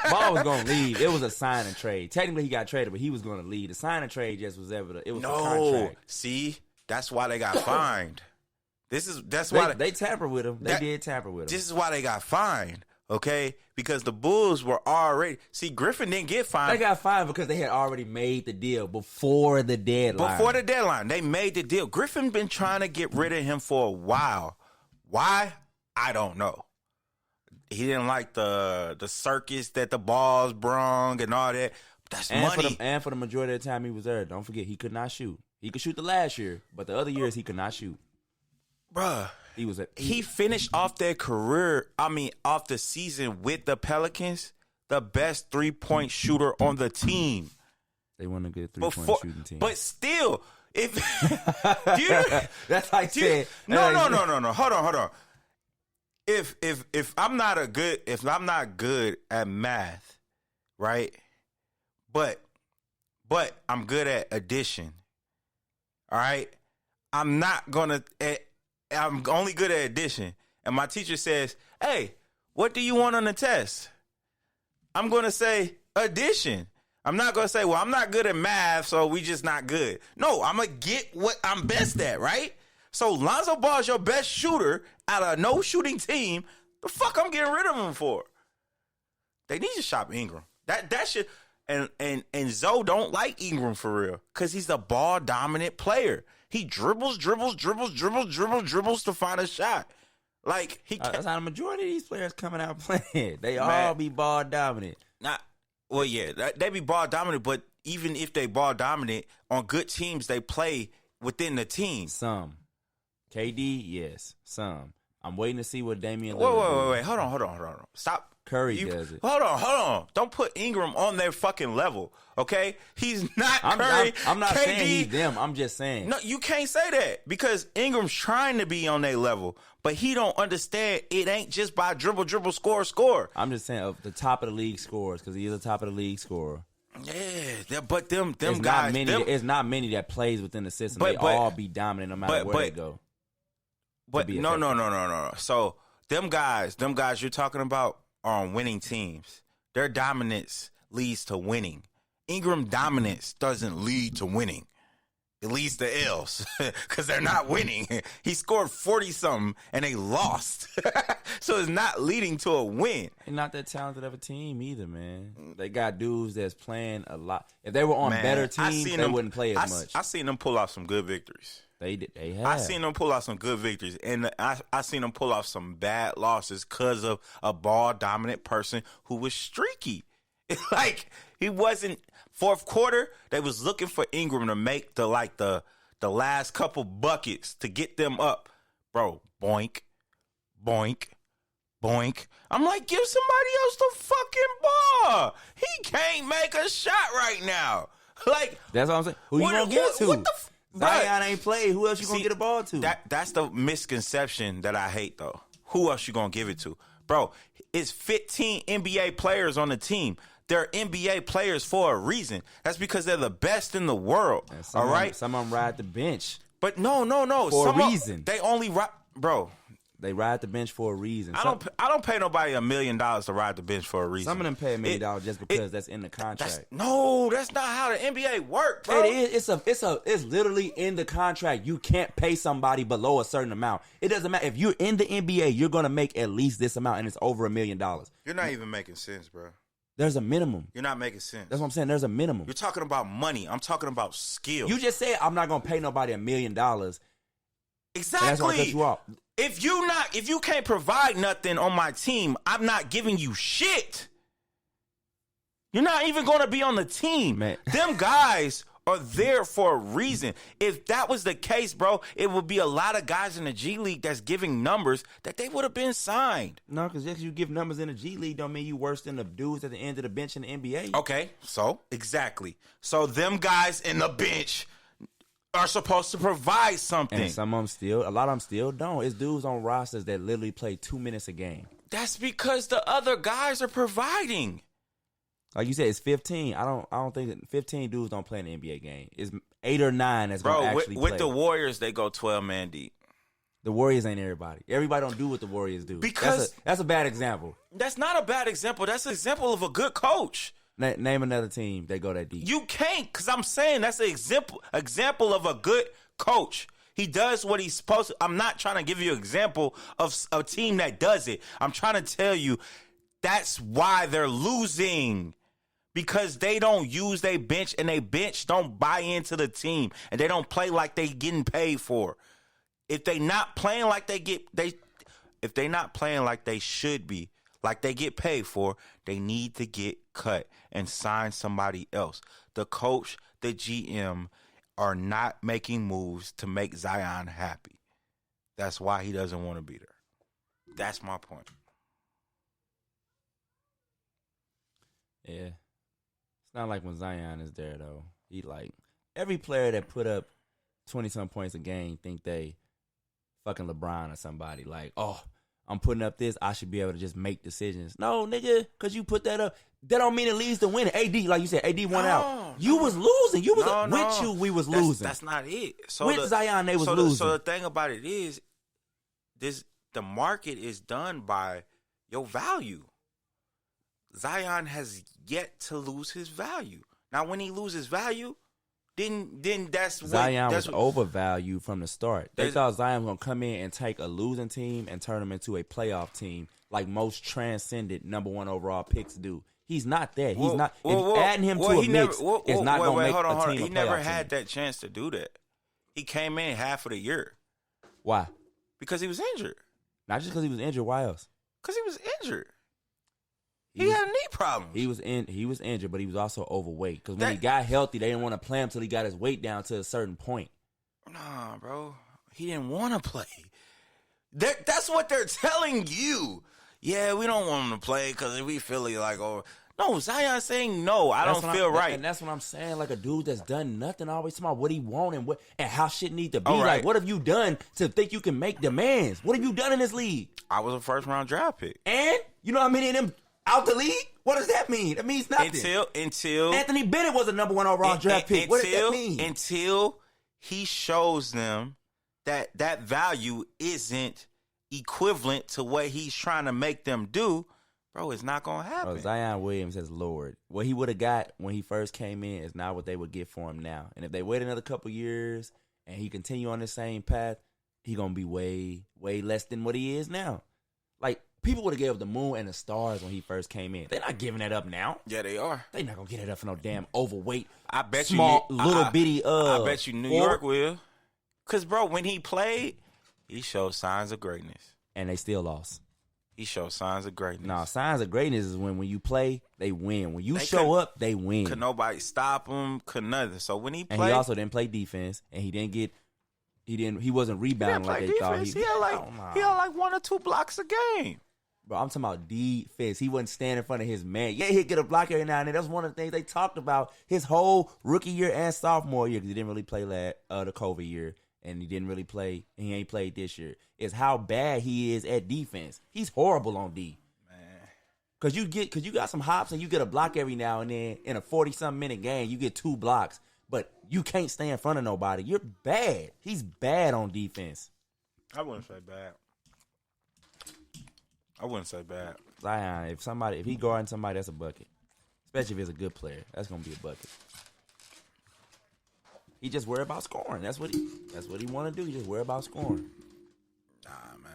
Speaker 3: Ball was going to leave. It was a sign and trade. Technically, he got traded, but he was going to leave. The sign and trade just was ever. It was a contract.
Speaker 2: See, that's why they got fined. That's why
Speaker 3: they tampered with him. They did tamper with him.
Speaker 2: This is why they got fined. Okay, because the Bulls were already. See, Griffin didn't get fined.
Speaker 3: They got fined because they had already made the deal before the deadline.
Speaker 2: Before the deadline, they made the deal. Griffin been trying to get rid of him for a while. Why? I don't know. He didn't like the circus that the balls brung and all that. That's money.
Speaker 3: For the majority of the time he was there, don't forget, he could not shoot. He could shoot the last year, but the other years he could not shoot.
Speaker 2: Bruh. He finished off their career, off the season with the Pelicans, the best 3-point shooter on the team.
Speaker 3: They won a good 3-point shooting team.
Speaker 2: But still, if
Speaker 3: that's like saying
Speaker 2: no. Hold on. If I'm not good at math, right? But I'm good at addition. All right? I'm only good at addition. And my teacher says, "Hey, what do you want on the test?" I'm going to say addition. I'm not going to say, "Well, I'm not good at math, so we just not good." No, I'm going to get what I'm best at, right? So Lonzo Ball is your best shooter out of no shooting team. The fuck I'm getting rid of him for? They need to shop Ingram. That shit. And Zoe don't like Ingram for real because he's a ball dominant player. He dribbles to find a shot. Like he.
Speaker 3: That's how the majority of these players coming out playing. They all be ball dominant.
Speaker 2: They be ball dominant, but even if they ball dominant on good teams, they play within the team.
Speaker 3: Some. KD, yes. Some. I'm waiting to see what Damian Lillard
Speaker 2: Wait. Hold on. Stop.
Speaker 3: Curry does it.
Speaker 2: Hold on. Don't put Ingram on their fucking level, okay? He's not Curry.
Speaker 3: I'm not
Speaker 2: KD.
Speaker 3: saying he's them. I'm just saying.
Speaker 2: No, you can't say that because Ingram's trying to be on their level, but he don't understand it ain't just by dribble, score.
Speaker 3: I'm just saying of the top of the league scorers because he's the top of the league scorer.
Speaker 2: Yeah, but them
Speaker 3: it's
Speaker 2: guys.
Speaker 3: It's not many that plays within the system. They all be dominant no matter where they go.
Speaker 2: But no. So them guys you're talking about are on winning teams. Their dominance leads to winning. Ingram dominance doesn't lead to winning. It leads to L's because they're not winning. He scored 40-something and they lost. So it's not leading to a win.
Speaker 3: And not that talented of a team either, man. They got dudes that's playing a lot. If they were on better teams, they wouldn't play as much.
Speaker 2: I seen them pull off some good victories.
Speaker 3: They have.
Speaker 2: I seen them pull off some good victories, and I seen them pull off some bad losses because of a ball-dominant person who was streaky. Like, he wasn't – fourth quarter, they was looking for Ingram to make the last couple buckets to get them up. Bro, boink, boink, boink. I'm like, give somebody else the fucking ball. He can't make a shot right now. Like –
Speaker 3: that's what I'm saying. Who you going to get to?
Speaker 2: What the
Speaker 3: Zion ain't played. Who else you gonna get a ball to?
Speaker 2: That's the misconception that I hate, though. Who else you gonna give it to? Bro, it's 15 NBA players on the team. They're NBA players for a reason. That's because they're the best in the world. All right?
Speaker 3: Some of them ride the bench.
Speaker 2: But no.
Speaker 3: For a reason.
Speaker 2: They only ride... Bro...
Speaker 3: They ride the bench for a reason.
Speaker 2: I don't pay nobody $1 million to ride the bench for a reason.
Speaker 3: Some of them pay $1 million just because that's in the contract.
Speaker 2: That's not how the NBA works, bro.
Speaker 3: It is. It's literally in the contract. You can't pay somebody below a certain amount. It doesn't matter if you're in the NBA. You're gonna make at least this amount, and it's over $1 million.
Speaker 2: You're not even making sense, bro.
Speaker 3: There's a minimum.
Speaker 2: You're not making sense.
Speaker 3: That's what I'm saying. There's a minimum.
Speaker 2: You're talking about money. I'm talking about skill.
Speaker 3: You just said I'm not gonna pay nobody $1 million.
Speaker 2: Exactly.
Speaker 3: That's why I cut you off.
Speaker 2: If you can't provide nothing on my team, I'm not giving you shit. You're not even going to be on the team.
Speaker 3: Man.
Speaker 2: Them guys are there for a reason. If that was the case, bro, it would be a lot of guys in the G League that's giving numbers that they would have been signed.
Speaker 3: No, because just you give numbers in the G League don't mean you worse than the dudes at the end of the bench in the NBA.
Speaker 2: Okay, so exactly. So them guys in the bench are supposed to provide something.
Speaker 3: And a lot of them still don't. It's dudes on rosters that literally play 2 minutes a game.
Speaker 2: That's because the other guys are providing.
Speaker 3: Like you said, it's 15. I don't think 15 dudes don't play in the NBA game. It's 8 or 9 that's going to actually play.
Speaker 2: With the Warriors, they go 12-man deep.
Speaker 3: The Warriors ain't everybody. Everybody don't do what the Warriors do.
Speaker 2: Because
Speaker 3: that's a bad example.
Speaker 2: That's not a bad example. That's an example of a good coach.
Speaker 3: Name another team that go that deep.
Speaker 2: You can't, because I'm saying that's an example of a good coach. He does what he's supposed to. I'm not trying to give you an example of a team that does it. I'm trying to tell you that's why they're losing. Because they don't use their bench, and their bench don't buy into the team, and they don't play like they getting paid for. If they not playing like if they not playing like they should be, like they get paid for, they need to get cut and sign somebody else. The coach, the GM are not making moves to make Zion happy. That's why he doesn't want to be there. That's my point.
Speaker 3: Yeah. It's not like when Zion is there, though. He like every player that put up 20-some points a game think they fucking LeBron or somebody. Like, oh, I'm putting up this, I should be able to just make decisions. No, nigga, because you put that up. That don't mean it leads to winning. AD, like you said, AD won out. You was losing. You was with you, we was losing.
Speaker 2: That's not it. So
Speaker 3: with Zion, they was losing.
Speaker 2: So the thing about it is, the market is done by your value. Zion has yet to lose his value. Now, when he loses value, then that's what
Speaker 3: Zion was overvalued from the start. They thought Zion was gonna come in and take a losing team and turn them into a playoff team, like most transcendent number 1 overall picks do. He's not that. He's not. Adding him to a mix is not going to make a team.
Speaker 2: He never had that chance to do that. He came in half of the year.
Speaker 3: Why?
Speaker 2: Because he was injured.
Speaker 3: Not just because he was injured. Why else?
Speaker 2: Because he was injured. He had knee problems.
Speaker 3: He was injured, but he was also overweight. Because when he got healthy, they didn't want to play him until he got his weight down to a certain point.
Speaker 2: Nah, bro. He didn't want to play. That's what they're telling you. Yeah, we don't want him to play because we feel like, oh. No, Zion's saying no, I don't feel right.
Speaker 3: And that's what I'm saying. Like a dude that's done nothing, always talking about what he want and how shit need to be.
Speaker 2: Right.
Speaker 3: Like, what have you done to think you can make demands? What have you done in this league?
Speaker 2: I was a first-round draft pick.
Speaker 3: And you know how many of them out the league? What does that mean? That means nothing.
Speaker 2: Until
Speaker 3: Anthony Bennett was a number 1 overall draft pick. What does that mean?
Speaker 2: Until he shows them that value isn't equivalent to what he's trying to make them do, bro, it's not going to happen.
Speaker 3: Bro, Zion Williams has lowered. What he would have got when he first came in is not what they would get for him now. And if they wait another couple years and he continue on the same path, he going to be way, way less than what he is now. Like, people would have gave up the moon and the stars when he first came in. They're not giving that up now.
Speaker 2: Yeah, they are.
Speaker 3: They're not going to get it up for no damn overweight,
Speaker 2: I bet
Speaker 3: little bitty.
Speaker 2: I bet you New York will. Because, bro, when he played, he showed signs of greatness.
Speaker 3: And they still lost.
Speaker 2: He showed signs of greatness.
Speaker 3: No, signs of greatness is when you play, they win. When you show up, they win.
Speaker 2: Could nobody stop him? Could nothing. So when he played,
Speaker 3: and he also didn't play defense, and he wasn't rebounding like they thought.
Speaker 2: He had like 1 or 2 blocks a game.
Speaker 3: Bro, I'm talking about defense. He wasn't standing in front of his man. Yeah, he'd get a block every now and then. That's one of the things they talked about his whole rookie year and sophomore year, because he didn't really play the COVID year, and he didn't really play, and he ain't played this year, is how bad he is at defense. He's horrible on D. Man. Because you got some hops and you get a block every now and then. In a 40-something minute game, you get 2 blocks, but you can't stay in front of nobody. You're bad. He's bad on defense.
Speaker 2: I wouldn't say bad.
Speaker 3: Zion, if he guarding somebody, that's a bucket. Especially if it's a good player. That's gonna be a bucket. He just worry about scoring. That's what he wanna do. He just worry about scoring.
Speaker 2: Nah, man.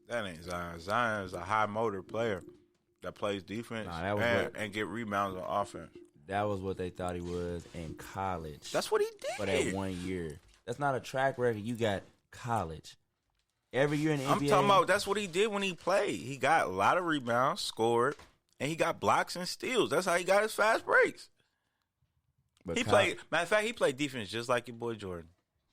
Speaker 2: That ain't Zion. Zion is a high motor player that plays defense and get rebounds on offense.
Speaker 3: That was what they thought he was in college.
Speaker 2: That's what he did.
Speaker 3: For that 1 year. That's not a track record. You got college. Every year in the NBA.
Speaker 2: I'm talking about that's what he did when he played. He got a lot of rebounds, scored, and he got blocks and steals. That's how he got his fast breaks. But matter of fact, he played defense just like your boy Jordan.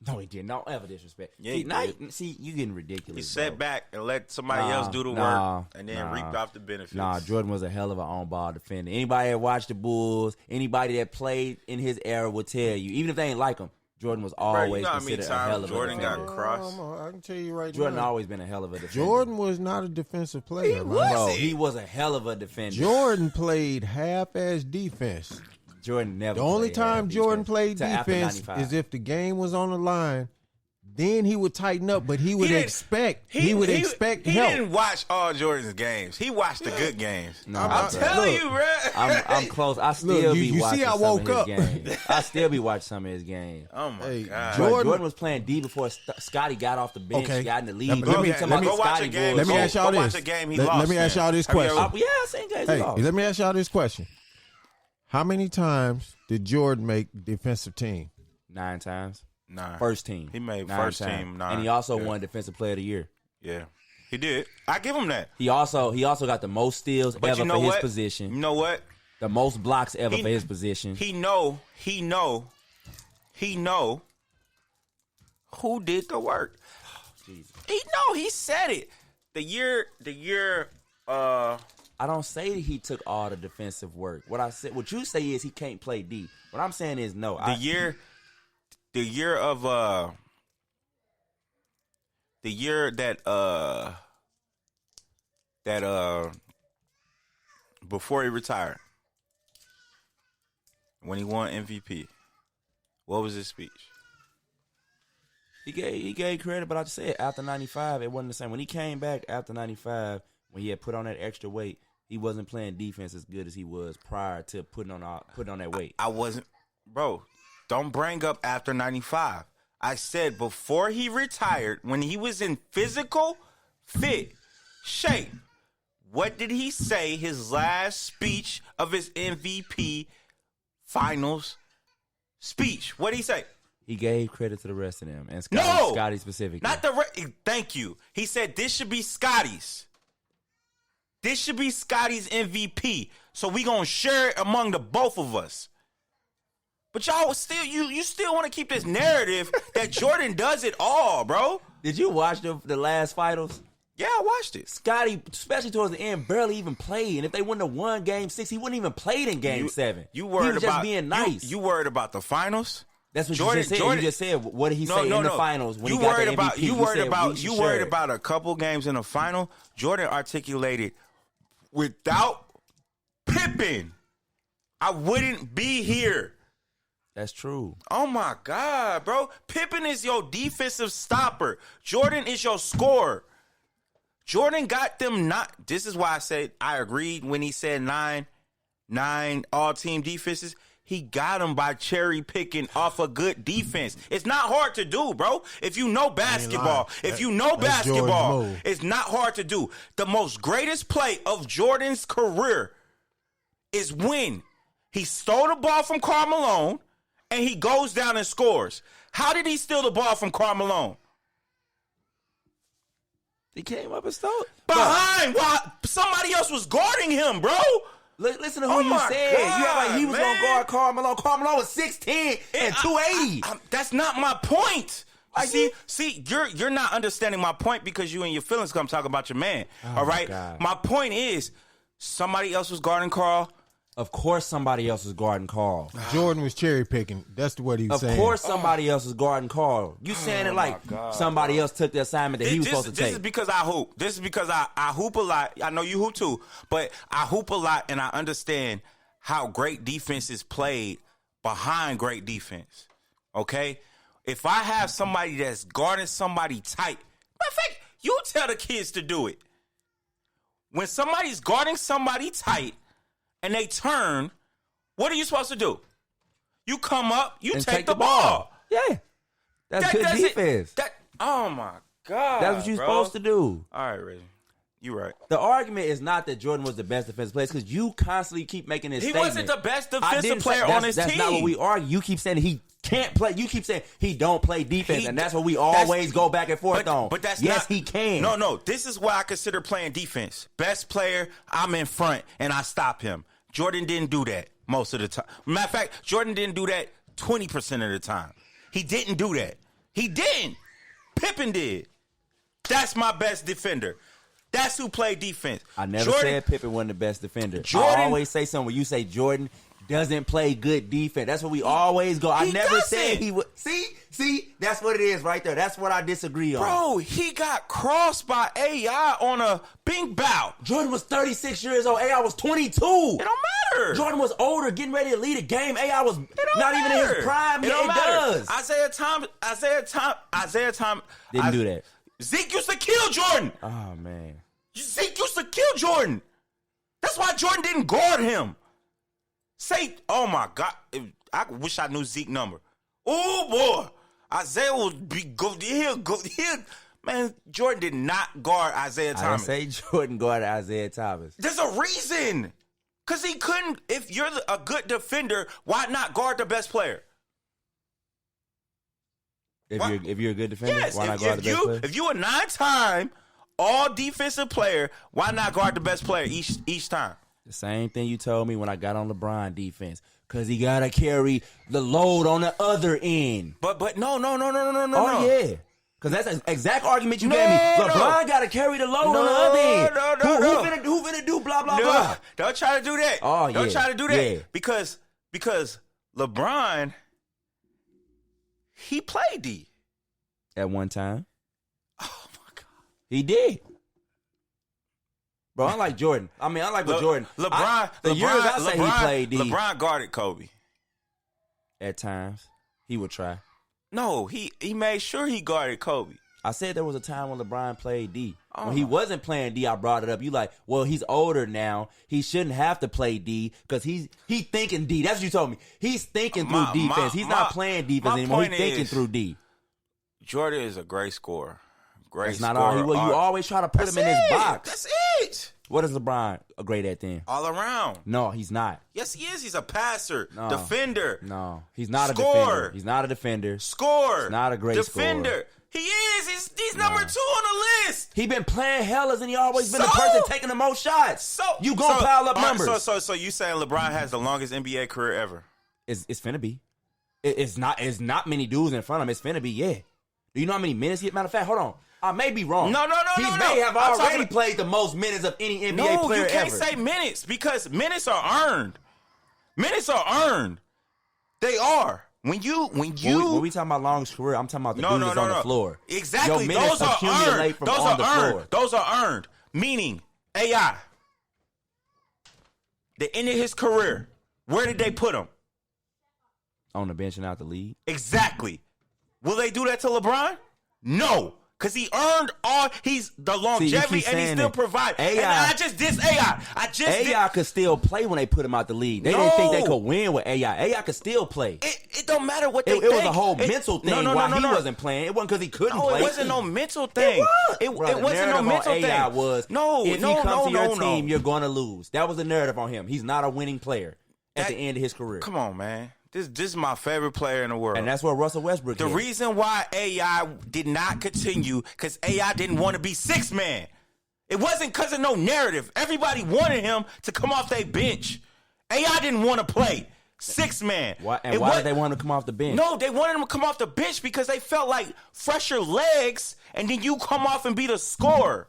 Speaker 3: No, he didn't. Don't ever disrespect.
Speaker 2: Yeah,
Speaker 3: you getting ridiculous.
Speaker 2: He sat back and let somebody else do the work and then reaped off the benefits.
Speaker 3: Nah, Jordan was a hell of an on-ball defender. Anybody that watched the Bulls, anybody that played in his era will tell you, even if they ain't like him, Jordan was
Speaker 2: Bro,
Speaker 3: always
Speaker 2: you know how many
Speaker 3: considered a hell
Speaker 2: times
Speaker 3: of
Speaker 2: Jordan
Speaker 3: a
Speaker 2: got
Speaker 3: defender.
Speaker 2: crossed?
Speaker 4: I can tell you right
Speaker 3: Jordan
Speaker 4: now.
Speaker 3: always been a hell of a defender.
Speaker 4: Jordan was not a defensive player, man.
Speaker 3: Bro, he was a hell of a defender.
Speaker 4: Jordan played half-ass defense.
Speaker 3: Jordan never.
Speaker 4: The only
Speaker 3: played
Speaker 4: time
Speaker 3: half
Speaker 4: Jordan
Speaker 3: defense
Speaker 4: played
Speaker 3: till after
Speaker 4: defense
Speaker 3: 95.
Speaker 4: is if the game was on the line. Then he would tighten up, but he would
Speaker 2: didn't-
Speaker 4: expect
Speaker 2: He
Speaker 4: expect
Speaker 2: He
Speaker 4: help.
Speaker 2: didn't watch all Jordan's games. He watched the good games.
Speaker 3: No,
Speaker 2: I'm
Speaker 3: bro.
Speaker 2: telling
Speaker 4: Look,
Speaker 2: you, bro.
Speaker 3: I'm close. I still
Speaker 4: you
Speaker 3: be watching
Speaker 4: see I
Speaker 3: some
Speaker 4: woke
Speaker 3: of
Speaker 4: up.
Speaker 3: his games. I still be watching some of his games.
Speaker 2: Oh my
Speaker 4: Hey,
Speaker 2: god.
Speaker 3: Jordan was playing D before Scotty got off the bench,
Speaker 4: Okay.
Speaker 3: got in the league.
Speaker 4: Let me-
Speaker 3: You
Speaker 4: let me-
Speaker 3: talking
Speaker 4: let
Speaker 3: about
Speaker 4: me-
Speaker 2: Go watch
Speaker 3: Scotty
Speaker 2: a game.
Speaker 3: boys.
Speaker 4: Let me
Speaker 2: Go-
Speaker 4: ask y'all
Speaker 2: go
Speaker 4: this.
Speaker 2: watch a game he
Speaker 4: Let
Speaker 2: lost
Speaker 4: me ask
Speaker 2: in.
Speaker 4: y'all this
Speaker 2: Have you ever-
Speaker 4: question.
Speaker 3: Yeah, same guys.
Speaker 4: Hey, let me ask y'all this question. How many times did Jordan make defensive team?
Speaker 3: 9 times.
Speaker 2: Nah.
Speaker 3: First team.
Speaker 2: He made
Speaker 3: 9
Speaker 2: first
Speaker 3: times.
Speaker 2: team 9.
Speaker 3: And he also
Speaker 2: Yeah.
Speaker 3: won Defensive Player of the Year.
Speaker 2: Yeah. He did. I give him that.
Speaker 3: He also got the most steals
Speaker 2: But
Speaker 3: ever
Speaker 2: you know
Speaker 3: for his
Speaker 2: what?
Speaker 3: position.
Speaker 2: You know what?
Speaker 3: The most blocks ever
Speaker 2: He-
Speaker 3: for his position.
Speaker 2: He know who did the work.
Speaker 3: Jesus.
Speaker 2: He know, he said it. The year
Speaker 3: I don't say that he took all the defensive work. What you say is he can't play D. What I'm saying is no.
Speaker 2: the year that before he retired, when he won MVP, what was his speech?
Speaker 3: He gave credit, but I just said after 95, it wasn't the same. When he came back after 95, when he had put on that extra weight, he wasn't playing defense as good as he was prior to putting on that weight.
Speaker 2: I wasn't, bro. Don't bring up after 95. I said before he retired, when he was in physical, fit shape. What did he say his last speech of his MVP finals speech? What did he say?
Speaker 3: He gave credit to the rest of them, and
Speaker 2: No!
Speaker 3: Scotty specifically.
Speaker 2: Not the thank you. He said this should be Scotty's. This should be Scotty's MVP. So we gonna share it among the both of us. But y'all still you still want to keep this narrative that Jordan does it all, bro.
Speaker 3: Did you watch the last finals?
Speaker 2: Yeah, I watched it.
Speaker 3: Scotty, especially towards the end, barely even played. And if they wouldn't have won Game 6, he wouldn't even played in Game 7.
Speaker 2: You worried
Speaker 3: he was
Speaker 2: about
Speaker 3: just being nice.
Speaker 2: You worried about the finals?
Speaker 3: That's what
Speaker 2: Jordan-
Speaker 3: you just said.
Speaker 2: Jordan-
Speaker 3: You just said what did he say in the finals when
Speaker 2: you
Speaker 3: he got
Speaker 2: worried
Speaker 3: the
Speaker 2: about
Speaker 3: MVP?
Speaker 2: you worried
Speaker 3: said
Speaker 2: about
Speaker 3: we should
Speaker 2: you
Speaker 3: share
Speaker 2: worried
Speaker 3: it.
Speaker 2: about a couple games in the final. Jordan articulated without Pippen, I wouldn't be here.
Speaker 3: That's true.
Speaker 2: Oh my God, bro. Pippen is your defensive stopper. Jordan is your scorer. Jordan got them not. This is why I said I agreed when he said nine all-team defenses. He got them by cherry picking off a good defense. It's not hard to do, bro. If you know basketball,
Speaker 4: that's Jordan's move.
Speaker 2: it's not hard to do. The most greatest play of Jordan's career is when he stole the ball from Karl Malone and he goes down and scores. How did he steal the ball from Karl Malone?
Speaker 3: He came up and stole it.
Speaker 2: Behind while somebody else was guarding him, bro.
Speaker 3: Listen to who
Speaker 2: Oh
Speaker 3: you
Speaker 2: my
Speaker 3: said. You act like he was
Speaker 2: God,
Speaker 3: going to
Speaker 2: man.
Speaker 3: guard Karl Malone. Karl Malone was 6'10" and 280.
Speaker 2: That's not my point. See, you're not understanding my point because you and your feelings come talk about your man. All right?
Speaker 3: God.
Speaker 2: My point is somebody else was guarding Karl.
Speaker 3: Of course somebody else was guarding Karl.
Speaker 4: Jordan was cherry picking. That's what he was
Speaker 3: Of
Speaker 4: saying.
Speaker 3: course somebody else was guarding Karl. You saying it like somebody else took the assignment that he was supposed to
Speaker 2: This
Speaker 3: take.
Speaker 2: is because I hoop. This is because I hoop a lot. I know you hoop too, but I hoop a lot and I understand how great defense is played behind great defense. Okay? If I have somebody that's guarding somebody tight, matter of fact, you tell the kids to do it. When somebody's guarding somebody tight and they turn, what are you supposed to do? You come up, you
Speaker 3: And
Speaker 2: take the ball.
Speaker 3: Yeah. That's good
Speaker 2: That's it.
Speaker 3: defense.
Speaker 2: Oh my God.
Speaker 3: That's what you're
Speaker 2: bro.
Speaker 3: supposed to do.
Speaker 2: All right, Reggie. You right.
Speaker 3: The argument is not that Jordan was the best defensive player because you constantly keep making this
Speaker 2: He
Speaker 3: statement.
Speaker 2: wasn't the best
Speaker 3: I
Speaker 2: defensive
Speaker 3: didn't say-
Speaker 2: player on his
Speaker 3: That's
Speaker 2: team.
Speaker 3: not what we argue. You keep saying he can't play. You keep saying he don't play defense, and that's what we
Speaker 2: That's-
Speaker 3: always go back and forth on.
Speaker 2: But that's
Speaker 3: yes,
Speaker 2: not,
Speaker 3: he can.
Speaker 2: No. This is why I consider playing defense. Best player, I'm in front and I stop him. Jordan didn't do that most of the time. Matter of fact, Jordan didn't do that 20% of the time. He didn't do that. He didn't. Pippen did. That's my best defender. That's who played defense.
Speaker 3: I never said Pippen wasn't the best defender.
Speaker 2: Jordan-
Speaker 3: I always say something when you say Jordan doesn't play good defense. That's what we always go. I
Speaker 2: he
Speaker 3: never said
Speaker 2: doesn't.
Speaker 3: he would. See, that's what it is right there. That's what I disagree on.
Speaker 2: Bro, he got crossed by AI on a bing bow.
Speaker 3: Jordan was 36 years old. AI was 22.
Speaker 2: It don't matter.
Speaker 3: Jordan was older, getting ready to lead a game. AI was not even in his prime.
Speaker 2: It don't matter.
Speaker 3: does.
Speaker 2: Isaiah Thomas
Speaker 3: Didn't do that.
Speaker 2: Zeke used to kill Jordan.
Speaker 3: Oh, man.
Speaker 2: Zeke used to kill Jordan. That's why Jordan didn't guard him. Oh my God. I wish I knew Zeke's number. Oh boy. Isaiah would be man, Jordan did not guard Isaiah Thomas.
Speaker 3: I didn't say Jordan guarded Isaiah Thomas.
Speaker 2: There's a reason. Because he couldn't. If you're a good defender, why not guard the best player?
Speaker 3: If you're a good defender,
Speaker 2: Yes.
Speaker 3: why not guard the best player?
Speaker 2: If you're a 9-time all defensive player, why not guard the best player each time?
Speaker 3: The same thing you told me when I got on LeBron defense. Because he got to carry the load on the other end.
Speaker 2: But no.
Speaker 3: Oh, yeah. Because that's the exact argument you
Speaker 2: No,
Speaker 3: gave me.
Speaker 2: no.
Speaker 3: LeBron got to carry the load on the other end. Who finna do blah, blah, blah?
Speaker 2: Don't try to do that.
Speaker 3: Oh,
Speaker 2: Don't
Speaker 3: yeah.
Speaker 2: try to do that.
Speaker 3: Yeah.
Speaker 2: Because LeBron, he played D.
Speaker 3: At one time.
Speaker 2: Oh, my God.
Speaker 3: He did. Bro, I like Jordan. I like with Jordan.
Speaker 2: Years
Speaker 3: I say he played D.
Speaker 2: LeBron guarded Kobe.
Speaker 3: At times. He would try.
Speaker 2: No, he made sure he guarded Kobe.
Speaker 3: I said there was a time when LeBron played D. When he wasn't playing D, I brought it up. You like, well, he's older now. He shouldn't have to play D because he thinking D. That's what you told me. He's thinking through defense. He's not playing defense anymore. He's thinking through D.
Speaker 2: Jordan is a great scorer.
Speaker 3: That's not all. You always try to put him in his box.
Speaker 2: That's it.
Speaker 3: What is LeBron great at then?
Speaker 2: All around.
Speaker 3: No, he's not.
Speaker 2: Yes, he is. He's a passer,
Speaker 3: No.
Speaker 2: defender.
Speaker 3: No, he's not
Speaker 2: Score.
Speaker 3: a defender. He's not a defender.
Speaker 2: Score.
Speaker 3: He's not a great
Speaker 2: defender.
Speaker 3: scorer.
Speaker 2: He is. He's number 2 on the list.
Speaker 3: He been playing hellas and he always been the person taking the most shots.
Speaker 2: So
Speaker 3: you gonna pile up numbers.
Speaker 2: So you saying LeBron has the longest NBA career ever?
Speaker 3: It's finna be. It's not many dudes in front of him. It's finna be. Yeah. Do you know how many minutes he? Matter of fact, hold on. I may be wrong.
Speaker 2: No.
Speaker 3: He may have already played the most minutes of any NBA player ever.
Speaker 2: No, you can't say minutes because minutes are earned. Minutes are earned. They are. When we
Speaker 3: talking about longest career, I'm talking about the dudes on the floor.
Speaker 2: Exactly.
Speaker 3: Your minutes
Speaker 2: Those are
Speaker 3: accumulate
Speaker 2: earned.
Speaker 3: from
Speaker 2: Those
Speaker 3: on
Speaker 2: are
Speaker 3: the
Speaker 2: earned.
Speaker 3: floor.
Speaker 2: Those are earned. Meaning AI. The end of his career. Where did they put him?
Speaker 3: On the bench and out the league.
Speaker 2: Exactly. Will they do that to LeBron? No. Because he earned he's the longevity and he still provides. And I just diss AI.
Speaker 3: AI could still play when they put him out the league. They didn't think they could win with AI. AI could still play.
Speaker 2: It don't matter what they think.
Speaker 3: It was a whole mental thing why he wasn't playing. It wasn't because he couldn't play.
Speaker 2: No, it wasn't no mental thing. It wasn't no mental thing.
Speaker 3: AI was, if he comes to your team,
Speaker 2: no.
Speaker 3: you're going to lose. That was the narrative on him. He's not a winning player at the end of his career.
Speaker 2: Come on, man. This is my favorite player in the world.
Speaker 3: And that's what Russell Westbrook
Speaker 2: The
Speaker 3: did.
Speaker 2: reason why AI did not continue, because AI didn't want to be 6-man. It wasn't because of no narrative. Everybody wanted him to come off their bench. AI didn't want to play 6-man.
Speaker 3: Why did they want him to come off the bench?
Speaker 2: No, they wanted him to come off the bench because they felt like fresher legs, and then you come off and be the scorer.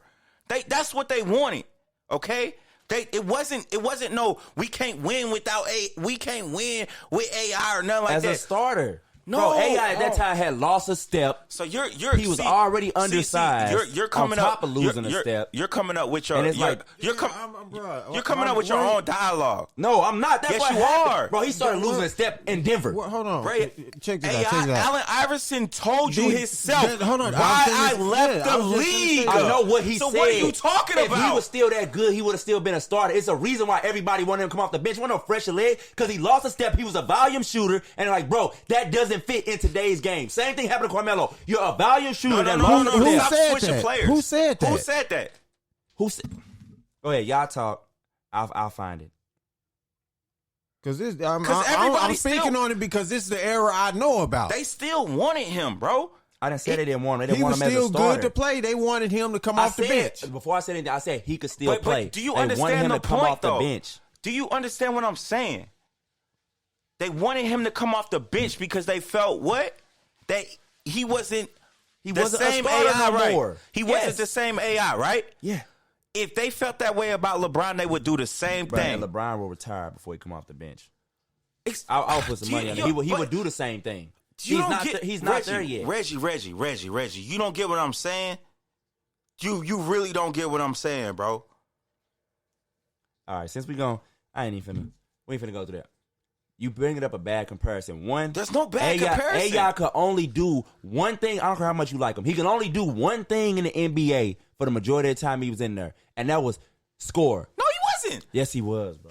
Speaker 2: That's what they wanted, okay? It wasn't no, we can't win with AI or nothing like that.
Speaker 3: As a starter.
Speaker 2: No,
Speaker 3: bro, AI at that time had lost a step.
Speaker 2: So he
Speaker 3: was already undersized.
Speaker 2: You're coming
Speaker 3: on
Speaker 2: up,
Speaker 3: top of losing a step.
Speaker 2: You're coming up with your
Speaker 3: And it's
Speaker 2: you're coming up with your own dialogue.
Speaker 3: No, I'm not. That's
Speaker 2: Yes,
Speaker 3: what
Speaker 2: you
Speaker 3: happened.
Speaker 2: are.
Speaker 3: Bro, he started losing a step in Denver.
Speaker 4: Hold on.
Speaker 2: Right.
Speaker 4: Check this
Speaker 2: AI,
Speaker 4: out. Check this out.
Speaker 2: Allen Iverson told you himself
Speaker 4: Hold on.
Speaker 2: why I left the league.
Speaker 3: I know what he said.
Speaker 2: So what are you talking
Speaker 3: If
Speaker 2: about?
Speaker 3: he was still that good, he would have still been a starter. It's a reason why everybody wanted him to come off the bench. Wasn't no fresher leg because he lost a step. He was a volume shooter, and like, bro, that doesn't fit in today's game. Same thing happened to Carmelo. You're a volume shooter that lost a step.
Speaker 2: Stop switching players.
Speaker 4: Who said that?
Speaker 2: Who said that?
Speaker 3: Who said? Go ahead, y'all talk. I'll find it.
Speaker 4: Because I'm
Speaker 2: everybody
Speaker 4: speaking
Speaker 2: still-
Speaker 4: on it because this is the era I know about.
Speaker 2: They still wanted him, bro.
Speaker 3: I didn't say they didn't want him. They didn't
Speaker 4: He
Speaker 3: want
Speaker 4: was
Speaker 3: him as a
Speaker 4: still
Speaker 3: starter.
Speaker 4: good to play. They wanted him to come off the bench.
Speaker 3: Before I said anything, I said he could still play.
Speaker 2: But do you
Speaker 3: They wanted
Speaker 2: understand
Speaker 3: him
Speaker 2: the
Speaker 3: to come
Speaker 2: point,
Speaker 3: off
Speaker 2: though?
Speaker 3: the bench.
Speaker 2: Do you understand what I'm saying? They wanted him to come off the bench because they felt what? That he wasn't
Speaker 3: He
Speaker 2: the
Speaker 3: wasn't
Speaker 2: same
Speaker 3: a starter
Speaker 2: AI,
Speaker 3: no
Speaker 2: right?
Speaker 3: more.
Speaker 2: He
Speaker 3: Yes.
Speaker 2: wasn't the same AI, right?
Speaker 3: Yeah.
Speaker 2: If they felt that way about LeBron, they would do the same
Speaker 3: Bro,
Speaker 2: thing.
Speaker 3: and LeBron will retire before he come off the bench. I'll put some money on it. He would do the same thing. He's not there yet.
Speaker 2: Reggie. You don't get what I'm saying? You really don't get what I'm saying, bro.
Speaker 3: All right, since we ain't finna go through that. You bringing up a bad comparison.
Speaker 2: There's no bad comparison.
Speaker 3: AI could only do one thing. I don't care how much you like him. He can only do one thing in the NBA for the majority of the time he was in there, and that was score.
Speaker 2: No, he wasn't.
Speaker 3: Yes, he was, bro.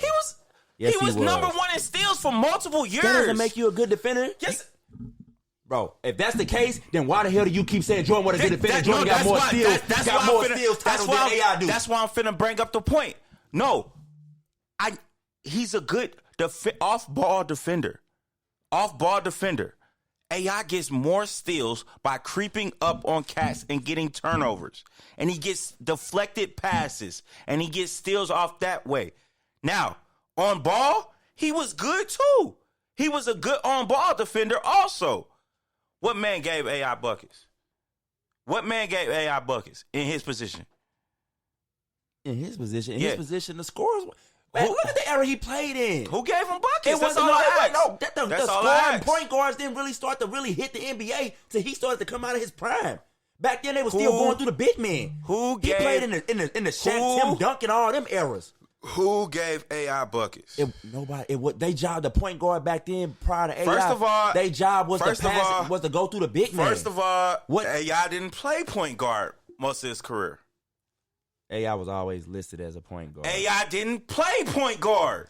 Speaker 2: He was number one in steals for multiple years.
Speaker 3: That doesn't make you a good defender.
Speaker 2: Yes.
Speaker 3: Bro, if that's the case, then why the hell do you keep saying Jordan was a good defender? Jordan got more steals. Got more steals titles than AI do.
Speaker 2: That's why I'm finna bring up the point. No, he's a good off-ball defender. Off-ball defender. AI gets more steals by creeping up on cats and getting turnovers. And he gets deflected passes. And he gets steals off that way. Now, on ball, he was good too. He was a good on-ball defender also. What man gave AI buckets? What man gave AI buckets in his position?
Speaker 3: In his position? In his position, the scores... Man, look at the era he played in.
Speaker 2: Who gave him buckets?
Speaker 3: It wasn't the scoring point guards didn't really start to hit the NBA till he started to come out of his prime. Back then they were still going through the big men. He played in the Shaq, Tim Duncan, all them eras.
Speaker 2: Who gave AI buckets?
Speaker 3: They job the point guard back then prior to AI.
Speaker 2: First of all,
Speaker 3: their job was to go through the big man.
Speaker 2: First of all, AI didn't play point guard most of his career.
Speaker 3: AI was always listed as a point guard.
Speaker 2: AI didn't play point guard.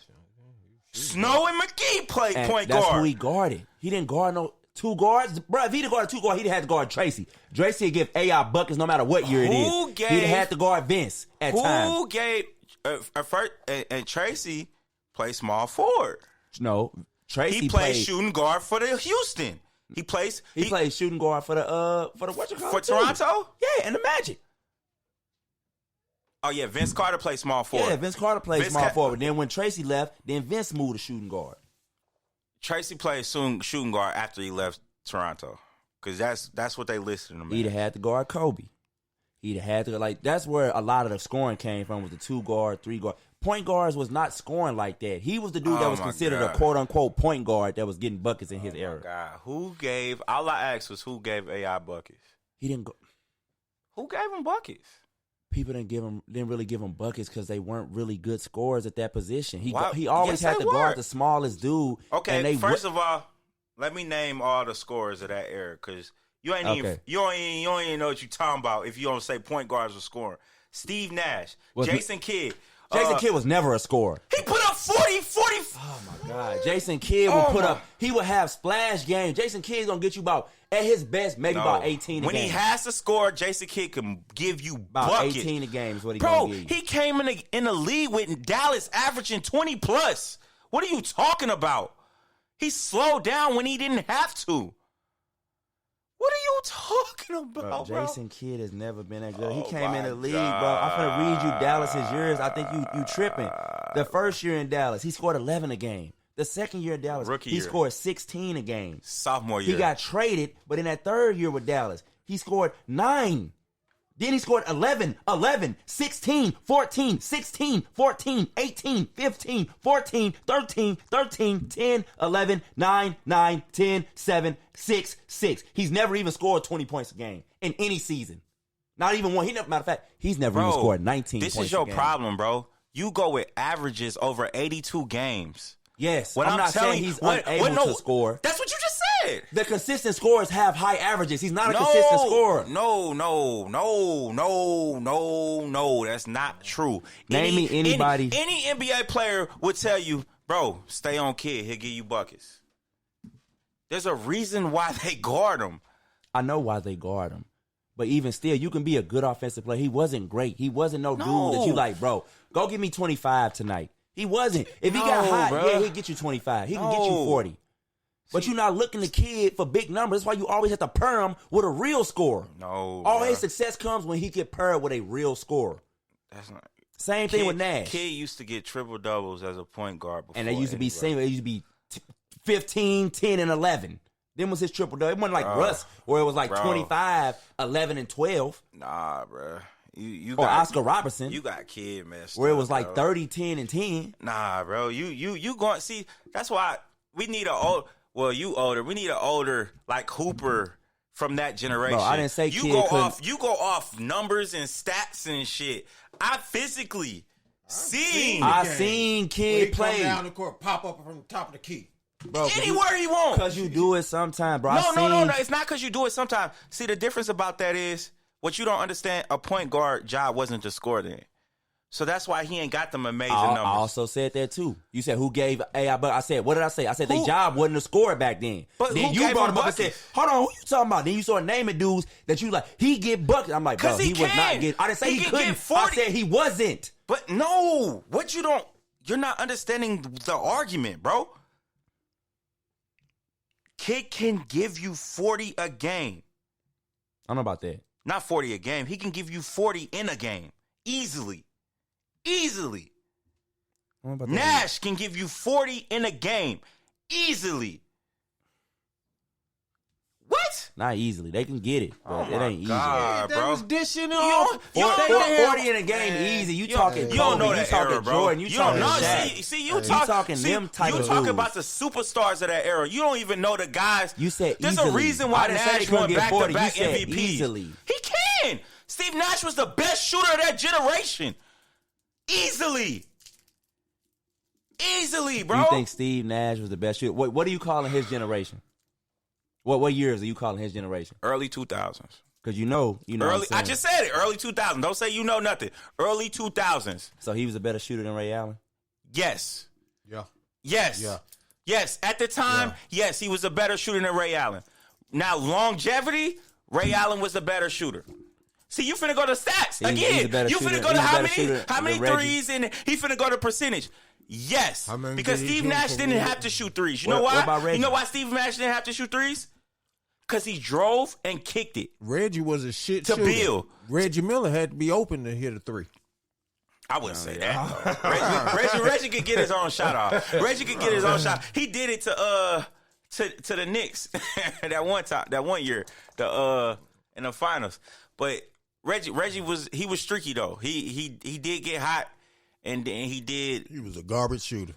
Speaker 2: Snow and McGee played point guard.
Speaker 3: That's who he guarded. He didn't guard no two guards. Bro, if he'd have guarded two guards, he'd have had to guard Tracy. Tracy would give AI buckets no matter what year it is. He'd have had to guard Vince at times.
Speaker 2: Who gave first and Tracy played small forward.
Speaker 3: No, Tracy
Speaker 2: he played shooting guard for the Houston. He played
Speaker 3: shooting guard for the
Speaker 2: for Toronto?
Speaker 3: Yeah, and the Magic.
Speaker 2: Oh, yeah, Vince Carter played small forward.
Speaker 3: Yeah, Vince Carter played small forward. Then when Tracy left, then Vince moved to shooting guard.
Speaker 2: Tracy played shooting guard after he left Toronto because that's what they listed him as.
Speaker 3: He'd have had to guard Kobe. He'd have had to, that's where a lot of the scoring came from, was the 2 guard, 3 guard. Point guards was not scoring like that. He was the dude that was considered a quote-unquote point guard that was getting buckets in his era.
Speaker 2: God. All I asked was who gave AI buckets?
Speaker 3: He didn't go.
Speaker 2: Who gave him buckets?
Speaker 3: People didn't really give him buckets because they weren't really good scorers at that position. He always had to guard the smallest dude.
Speaker 2: Okay, first of all, let me name all the scorers of that era because you ain't even know what you're talking about if you don't say point guards were scoring. Steve Nash, Jason Kidd.
Speaker 3: Jason Kidd was never a scorer.
Speaker 2: He put up 40.
Speaker 3: Oh my God, Jason Kidd he would have splash games. Jason Kidd's gonna get you about, at his best, about 18 a game.
Speaker 2: When he has to score, Jason Kidd can give you
Speaker 3: about
Speaker 2: buckets.
Speaker 3: 18 a game is what he gonna give you.
Speaker 2: He came in the league with Dallas averaging 20 plus. What are you talking about? He slowed down when he didn't have to. What are you talking about, bro?
Speaker 3: Jason Kidd has never been that good. He came in the league, bro. I'm finna read you Dallas's years. I think you tripping. The first year in Dallas, he scored 11 a game. The second year in Dallas, he scored 16 a game.
Speaker 2: Sophomore year.
Speaker 3: He got traded, but in that third year with Dallas, he scored 9. Then he scored 11, 16, 14, 16, 14, 18, 15, 14, 13, 10, 11, 9, 10, 7, 6, 6. He's never even scored 20 points a game in any season. Not even one. Matter of fact, he's never even scored 19 points a game.
Speaker 2: This is your problem, bro. You go with averages over 82 games.
Speaker 3: Yes, I'm not saying he's unable to score.
Speaker 2: That's what you just said.
Speaker 3: The consistent scorers have high averages. He's not a consistent scorer.
Speaker 2: No. That's not true.
Speaker 3: Name me anybody.
Speaker 2: Any NBA player would tell you, bro, stay on Kid. He'll give you buckets. There's a reason why they guard him.
Speaker 3: I know why they guard him. But even still, you can be a good offensive player. He wasn't great. He wasn't no dude that you like, bro, go give me 25 tonight. He wasn't. If he got hot, bro, he'd get you 25. He can get you 40. But you're not looking the kid for big numbers. That's why you always have to pair him with a real scorer.
Speaker 2: No.
Speaker 3: All his success comes when he get paired with a real scorer.
Speaker 2: That's not.
Speaker 3: Same thing with Nash.
Speaker 2: Kid used to get triple doubles as a point guard before.
Speaker 3: And they used to be same. They used to be 15, 10, and 11. Then was his triple double. It wasn't like Russ, where it was like 25, 11, and 12.
Speaker 2: Nah, bro. You
Speaker 3: or
Speaker 2: got,
Speaker 3: Oscar Robertson.
Speaker 2: You got Kid messed
Speaker 3: where
Speaker 2: up,
Speaker 3: it was like
Speaker 2: bro.
Speaker 3: 30, 10, and 10.
Speaker 2: Nah, bro. You going see, that's why we need a old. Well, you older. We need an older like Hooper from that generation.
Speaker 3: Bro, I didn't say
Speaker 2: you
Speaker 3: kid
Speaker 2: go
Speaker 3: couldn't-
Speaker 2: off. You go off numbers and stats and shit. I physically seen
Speaker 3: I seen
Speaker 4: When
Speaker 3: kid
Speaker 4: he come
Speaker 3: play.
Speaker 4: down the court, pop up from the top of the key.
Speaker 3: Bro,
Speaker 2: anywhere he wants.
Speaker 3: Because you do it sometimes, bro.
Speaker 2: No. It's not because you do it sometimes. See, the difference about that is what you don't understand. A point guard job wasn't to score then. So that's why he ain't got them amazing
Speaker 3: I
Speaker 2: numbers.
Speaker 3: also said that too. You said who gave AI buckets? I said, what did I say? I said their
Speaker 2: Who-
Speaker 3: job wasn't to score back then.
Speaker 2: But
Speaker 3: then
Speaker 2: who
Speaker 3: you
Speaker 2: gave
Speaker 3: brought
Speaker 2: him
Speaker 3: him up and said,
Speaker 2: buckets?
Speaker 3: hold on, who you talking about? Then you started naming dudes that you like, he get buckets. I'm like, bro,
Speaker 2: 'Cause
Speaker 3: he
Speaker 2: he
Speaker 3: was not
Speaker 2: can.
Speaker 3: getting. I didn't say
Speaker 2: He
Speaker 3: he
Speaker 2: can
Speaker 3: couldn't.
Speaker 2: get 40.
Speaker 3: I said he wasn't.
Speaker 2: But no, you're not understanding the argument, bro. Kid can give you 40 a game.
Speaker 3: I don't know about that.
Speaker 2: Not 40 a game. He can give you 40 in a game. Easily. Easily.
Speaker 3: I don't know about that.
Speaker 2: Nash can give you 40 in a game. Easily. What?
Speaker 3: Not easily. They can get it, but
Speaker 2: Oh
Speaker 3: it
Speaker 2: my
Speaker 3: ain't easy.
Speaker 2: God,
Speaker 4: That
Speaker 2: bro.
Speaker 4: was dishing
Speaker 2: You
Speaker 4: off.
Speaker 2: don't- you don't-
Speaker 3: 40 in a game easy. You talking
Speaker 2: You don't know
Speaker 3: Kobe,
Speaker 2: that
Speaker 3: you talking
Speaker 2: era, bro.
Speaker 3: Jordan, you talking
Speaker 2: don't know.
Speaker 3: Shaq.
Speaker 2: See,
Speaker 3: You talking them type
Speaker 2: you
Speaker 3: of
Speaker 2: talking
Speaker 3: dudes.
Speaker 2: about the superstars of that era. You don't even know the guys.
Speaker 3: You said
Speaker 2: there's
Speaker 3: easily.
Speaker 2: a reason
Speaker 3: I
Speaker 2: why
Speaker 3: didn't say they
Speaker 2: Nash
Speaker 3: couldn't
Speaker 2: won
Speaker 3: get 40.
Speaker 2: back-to-back
Speaker 3: You said
Speaker 2: MVP.
Speaker 3: easily.
Speaker 2: He can. Steve Nash was the best shooter of that generation. Easily. Easily, bro.
Speaker 3: You think Steve Nash was the best shooter? What are you calling his generation? What years are you calling his generation?
Speaker 2: Early 2000s.
Speaker 3: Because you know. What
Speaker 2: Early.
Speaker 3: I'm saying.
Speaker 2: I just said it. Early 2000s. Don't say you know nothing. Early 2000s.
Speaker 3: So he was a better shooter than Ray Allen?
Speaker 2: Yes.
Speaker 4: Yeah.
Speaker 2: Yes.
Speaker 4: Yeah.
Speaker 2: Yes. At the time, yes, he was a better shooter than Ray Allen. Now, longevity, Ray Allen was a better shooter. See, you finna go to stats
Speaker 3: He's a
Speaker 2: again.
Speaker 3: better
Speaker 2: You
Speaker 3: shooter.
Speaker 2: finna go
Speaker 3: He's
Speaker 2: to
Speaker 3: a better shooter
Speaker 2: how many
Speaker 3: than Reggie.
Speaker 2: threes, and he finna go to percentage. Yes,
Speaker 4: How many
Speaker 2: because
Speaker 4: did he
Speaker 2: Steve
Speaker 4: shoot
Speaker 2: Nash
Speaker 4: for
Speaker 2: didn't
Speaker 4: real?
Speaker 2: have to shoot threes. You know
Speaker 3: What
Speaker 2: why?
Speaker 3: about Reggie?
Speaker 2: You know why Steve Nash didn't have to shoot threes? Because he drove and kicked it.
Speaker 4: Reggie was a shit
Speaker 2: To
Speaker 4: shooter.
Speaker 2: Bill.
Speaker 4: Reggie Miller had to be open to hit a three.
Speaker 2: I wouldn't say that. Reggie could get his own shot off. Reggie could get his own shot. He did it to the Knicks that one year, in the finals. But Reggie was streaky though. He did get hot, and then he did.
Speaker 4: He was a garbage shooter.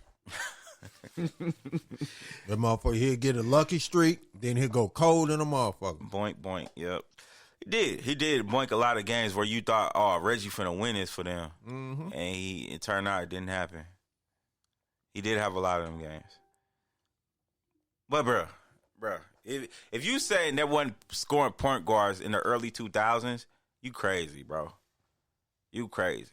Speaker 4: That motherfucker, he'd get a lucky streak, then he'd go cold in a motherfucker.
Speaker 2: Boink, boink. Yep. He did boink a lot of games where you thought, oh, Reggie finna win this for them. Mm-hmm. And it turned out it didn't happen. He did have a lot of them games. But, bro, if you saying there wasn't scoring point guards in the early 2000s, you crazy, bro. You crazy.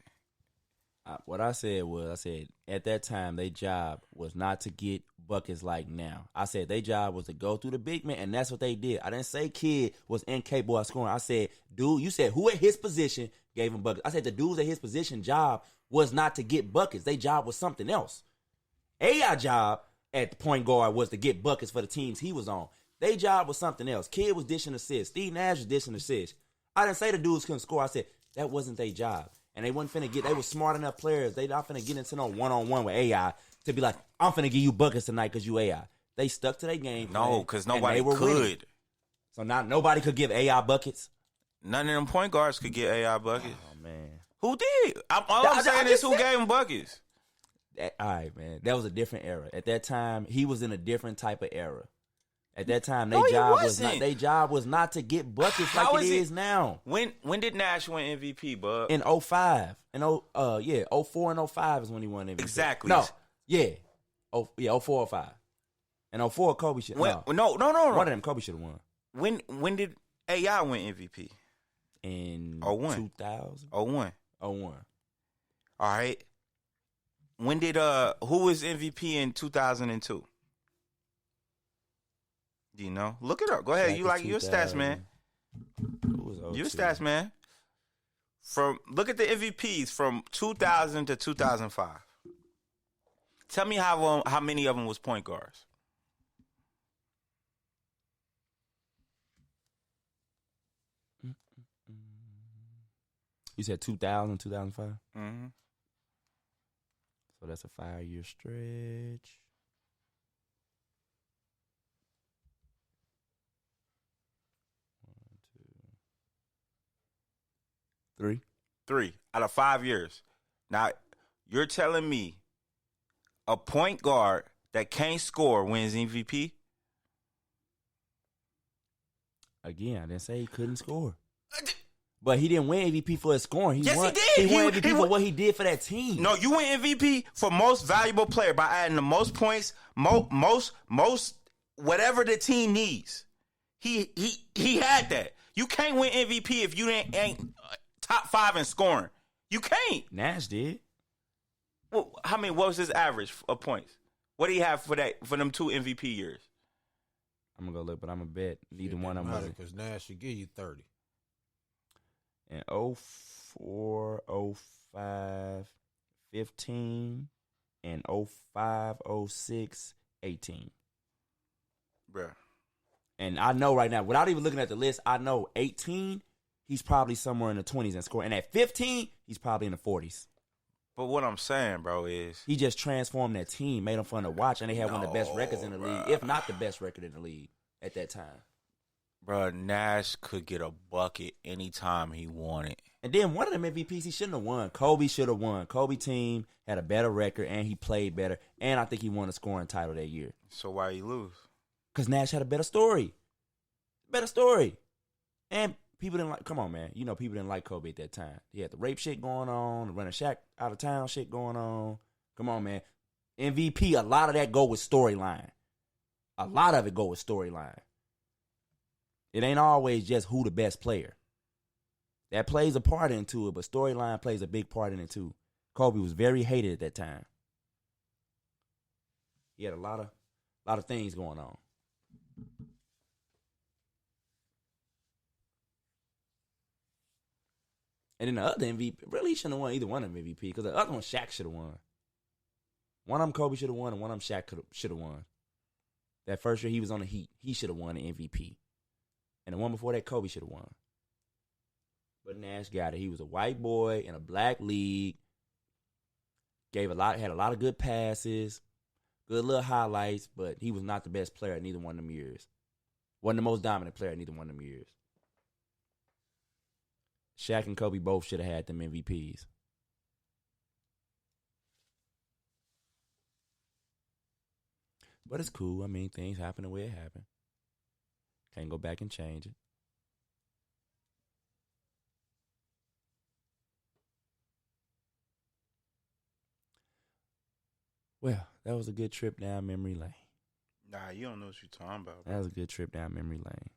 Speaker 3: What I said was, at that time, their job was not to get buckets like now. I said their job was to go through the big man, and that's what they did. I didn't say kid was incapable of scoring. I said, dude, you said who at his position gave him buckets. I said the dudes at his position job was not to get buckets. Their job was something else. AI job at the point guard was to get buckets for the teams he was on. Their job was something else. Kid was dishing assists. Steve Nash was dishing assists. I didn't say the dudes couldn't score. I said that wasn't their job. And they wasn't finna they were smart enough players. They not finna get into no one-on-one with AI to be like, I'm finna give you buckets tonight because you AI. They stuck to their game.
Speaker 2: No, because
Speaker 3: and
Speaker 2: nobody
Speaker 3: they were
Speaker 2: could.
Speaker 3: winning. So nobody could give AI buckets.
Speaker 2: None of them point guards could get AI buckets.
Speaker 3: Oh, man.
Speaker 2: Who did? All I'm saying is who gave him buckets.
Speaker 3: All right, man. That was a different era. At that time, he was in a different type of era. At that time,
Speaker 2: No, he wasn't.
Speaker 3: their job was not to get buckets
Speaker 2: How
Speaker 3: like it
Speaker 2: is it?
Speaker 3: is now.
Speaker 2: When did Nash win MVP, bud?
Speaker 3: In 05. In 04 and 05 is when he won MVP.
Speaker 2: Exactly.
Speaker 3: No. Yeah. 04 05. And 04 Kobe should
Speaker 2: No.
Speaker 3: One of them Kobe should have won.
Speaker 2: When did AI win MVP?
Speaker 3: In
Speaker 2: 01.
Speaker 3: 2000.
Speaker 2: 01.
Speaker 3: 01.
Speaker 2: All right. When did who was MVP in 2002? Do you know? Look it up. Go ahead.
Speaker 3: Back
Speaker 2: You
Speaker 3: in
Speaker 2: like your stats,
Speaker 3: 2000.
Speaker 2: man.
Speaker 3: Who was 02?
Speaker 2: Your stats, man. Look at the MVPs from 2000 to 2005. Tell me how many of them was point guards.
Speaker 3: You said 2000, 2005?
Speaker 2: Mm-hmm.
Speaker 3: So that's a 5-year stretch. Three.
Speaker 2: 3 out of 5 years. Now, you're telling me a point guard that can't score wins MVP?
Speaker 3: Again, I didn't say he couldn't score. But he didn't win MVP for his scoring.
Speaker 2: Yes,
Speaker 3: won,
Speaker 2: he did.
Speaker 3: He won MVP for what he did for that team.
Speaker 2: No, you win MVP for most valuable player by adding the most points, most whatever the team needs. He had that. You can't win MVP if you ain't top 5 in scoring. You can't.
Speaker 3: Nash did.
Speaker 2: Well, what was his average of points? What do he have for them 2 MVP years?
Speaker 3: I'm gonna go look, but I'm gonna bet neither one of them was
Speaker 4: because Nash should give you 30.
Speaker 3: in 04, 05, 15, and 05, 06, 18.
Speaker 2: Bruh.
Speaker 3: And I know right now, without even looking at the list, I know 18, he's probably somewhere in the 20s in scoring. And at 15, he's probably in the 40s.
Speaker 2: But what I'm saying, bro, is
Speaker 3: He just transformed that team, made them fun to watch, and they had one of the best records in the league, if not the best record in the league at that time.
Speaker 2: bro, Nash could get a bucket anytime he wanted.
Speaker 3: And then one of them MVPs he shouldn't have won. Kobe should have won. Kobe team had a better record, and he played better. And I think he won a scoring title that year.
Speaker 2: So why you lose?
Speaker 3: Because Nash had a better story. Better story. And people didn't like, come on, man. You know, people didn't like Kobe at that time. He had the rape shit going on, the running Shaq out of town shit going on. Come on, man. MVP, a lot of that go with storyline. A lot of it go with storyline. It ain't always just who the best player. That plays a part into it, but storyline plays a big part in it too. Kobe was very hated at that time. He had a lot of things going on. And then the other MVP, really shouldn't have won either one of them MVP because the other one Shaq should have won. One of them Kobe should have won and one of them Shaq should have won. That first year he was on the Heat, he should have won the MVP. And the one before that, Kobe should have won. But Nash got it. He was a white boy in a black league. Had a lot of good passes, good little highlights, but he was not the best player at neither one of them years. Wasn't the most dominant player at neither one of them years. Shaq and Kobe both should have had them MVPs. But it's cool. I mean, things happen the way it happened. Can't go back and change it. Well, that was a good trip down memory lane.
Speaker 2: Nah, you don't know what you're talking about, bro.
Speaker 3: That was a good trip down memory lane.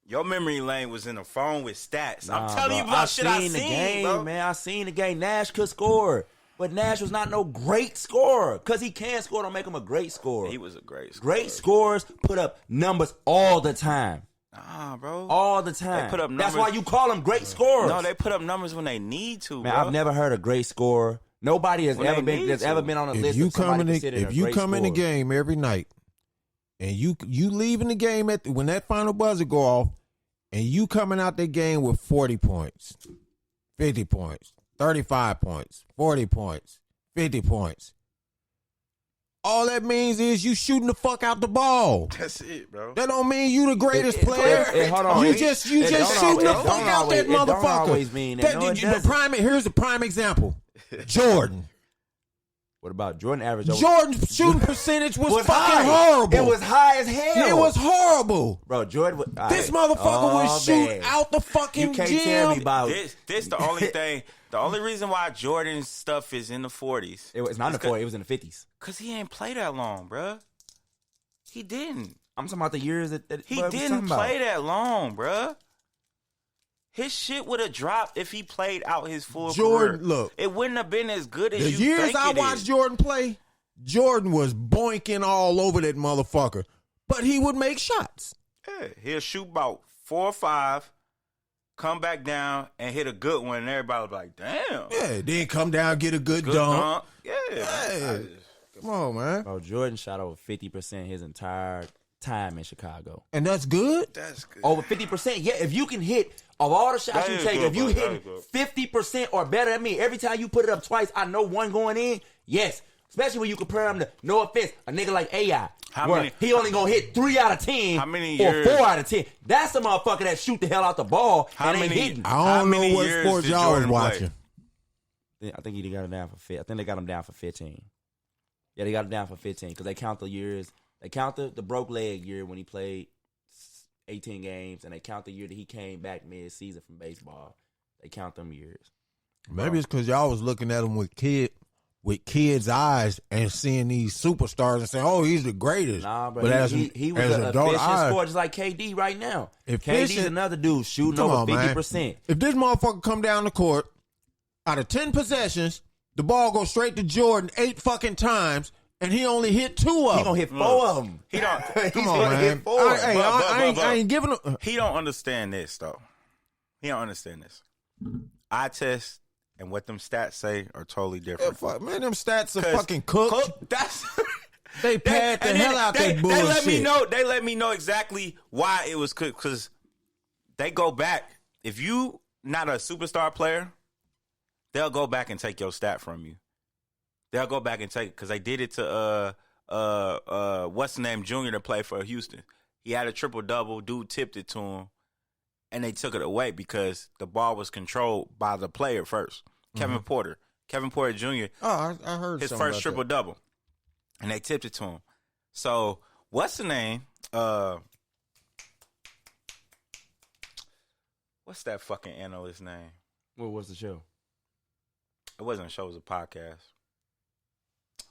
Speaker 2: Your memory lane was in the phone with stats.
Speaker 3: Nah,
Speaker 2: I'm telling
Speaker 3: bro,
Speaker 2: you about shit I seen,
Speaker 3: the game,
Speaker 2: bro.
Speaker 3: man. I seen the game. Nash could score, but Nash was not no great scorer. Because he can score, don't make him a great scorer.
Speaker 2: He was a great scorer.
Speaker 3: Great scorers put up numbers all the time.
Speaker 2: Nah, bro.
Speaker 3: All the time.
Speaker 2: They put up numbers.
Speaker 3: That's why you call them great scorers.
Speaker 2: No, they put up numbers when they need to,
Speaker 3: Man,
Speaker 2: bro.
Speaker 3: I've never heard a great scorer. Nobody has
Speaker 2: When
Speaker 3: ever
Speaker 2: they
Speaker 3: been
Speaker 2: need
Speaker 3: that's
Speaker 2: to.
Speaker 3: ever been on a
Speaker 4: If
Speaker 3: list
Speaker 4: you
Speaker 3: of somebody
Speaker 4: come in
Speaker 3: considered
Speaker 4: the,
Speaker 3: a
Speaker 4: if you
Speaker 3: great
Speaker 4: come in the
Speaker 3: scorer.
Speaker 4: game every night and you leaving the game when that final buzzer go off and you coming out the game with 40 points, 50 points, 35 points, 40 points, 50 points. All that means is you shooting the fuck out the ball.
Speaker 2: That's it, bro.
Speaker 4: That don't mean you the greatest player.
Speaker 3: Hold on.
Speaker 4: You just shooting the fuck out that motherfucker.
Speaker 3: It don't always mean that. No, it doesn't.
Speaker 4: Here's a prime example. Jordan.
Speaker 3: What about Jordan average? Over,
Speaker 4: Jordan's shooting percentage was fucking
Speaker 3: high.
Speaker 4: horrible.
Speaker 3: It was high as hell.
Speaker 4: It was horrible.
Speaker 3: Bro, Jordan was,
Speaker 4: This motherfucker would shoot out the fucking
Speaker 3: You can't
Speaker 4: gym.
Speaker 3: tell me about
Speaker 2: This the only thing. The only reason why Jordan's stuff is in the 40s.
Speaker 3: it was not in the 40s, it was in the 50s.
Speaker 2: Cause he ain't play that long, bro. He didn't.
Speaker 3: I'm talking about the years that
Speaker 2: He
Speaker 3: bro, was
Speaker 2: didn't
Speaker 3: talking
Speaker 2: play
Speaker 3: about.
Speaker 2: that long, bro. His shit would have dropped if he played out his full
Speaker 4: Jordan,
Speaker 2: career.
Speaker 4: look.
Speaker 2: It wouldn't have been as good as
Speaker 4: The
Speaker 2: you
Speaker 4: years
Speaker 2: think
Speaker 4: I
Speaker 2: it
Speaker 4: watched
Speaker 2: is.
Speaker 4: Jordan play, Jordan was boinking all over that motherfucker. But he would make shots.
Speaker 2: Yeah, he'll shoot about 4 or 5, come back down and hit a good one, and everybody was like, "Damn."
Speaker 4: Yeah, then come down, get a good
Speaker 2: Good
Speaker 4: dunk.
Speaker 2: dunk. Yeah.
Speaker 4: Hey. Come on, man.
Speaker 3: Bro, Jordan shot over 50% his entire time in Chicago.
Speaker 4: And that's good?
Speaker 2: That's good.
Speaker 3: Over 50%. Yeah, if you can hit, of all the shots
Speaker 2: That
Speaker 3: you
Speaker 2: is
Speaker 3: take,
Speaker 2: good,
Speaker 3: if you
Speaker 2: bro. That
Speaker 3: hit
Speaker 2: is
Speaker 3: 50% or better than me, every time you put it up twice, I know one going in. Yes. Especially when you compare him to, no offense, a nigga like AI.
Speaker 2: How
Speaker 3: where
Speaker 2: many-
Speaker 3: he only gonna hit 3 out of 10
Speaker 2: How many
Speaker 3: or
Speaker 2: years-
Speaker 3: 4 out of 10. That's the motherfucker that shoot the hell out the ball
Speaker 2: How
Speaker 3: and ain't
Speaker 2: many-
Speaker 3: hitting.
Speaker 4: I
Speaker 2: How
Speaker 4: don't know
Speaker 2: many
Speaker 4: what
Speaker 2: years
Speaker 4: sports
Speaker 2: did
Speaker 4: y'all was
Speaker 2: Jordan play?
Speaker 4: watching.
Speaker 3: I think he got him down for 15. I think they got him down for 15. Yeah, they got it down for 15 because they count the years. They count the broke leg year when he played 18 games, and they count the year that he came back mid-season from baseball. They count them years.
Speaker 4: Maybe it's because y'all was looking at him with kids' eyes and seeing these superstars and saying, "Oh, he's the greatest."
Speaker 3: Nah, bro.
Speaker 4: But
Speaker 3: He was an efficient scorer, just like KD right now. KD's another dude shooting over 50%.
Speaker 4: If this motherfucker come down the court, out of 10 possessions, the ball goes straight to Jordan 8 fucking times, and he only hit 2 of them.
Speaker 3: He gonna hit 4 of them.
Speaker 2: He don't.
Speaker 4: Come on, man.
Speaker 3: Hit 4.
Speaker 4: I ain't giving him.
Speaker 2: He don't understand this though. He don't understand this. Eye test and what them stats say are totally different.
Speaker 4: Yeah, fuck, man, them stats are fucking cooked.
Speaker 2: That's
Speaker 4: They pad the hell out that bullshit.
Speaker 2: They let me know exactly why it was cooked because they go back. If you not a superstar player, they'll go back and take your stat from you. They'll go back and take it because they did it to what's the name Junior to play for Houston. He had a triple-double. Dude tipped it to him, and they took it away because the ball was controlled by the player first. Kevin Porter Jr.
Speaker 4: Oh, I heard
Speaker 2: his first triple-double, and they tipped it to him. So what's the name? What's that fucking analyst's name?
Speaker 3: What was the show?
Speaker 2: It wasn't a show, it was a podcast.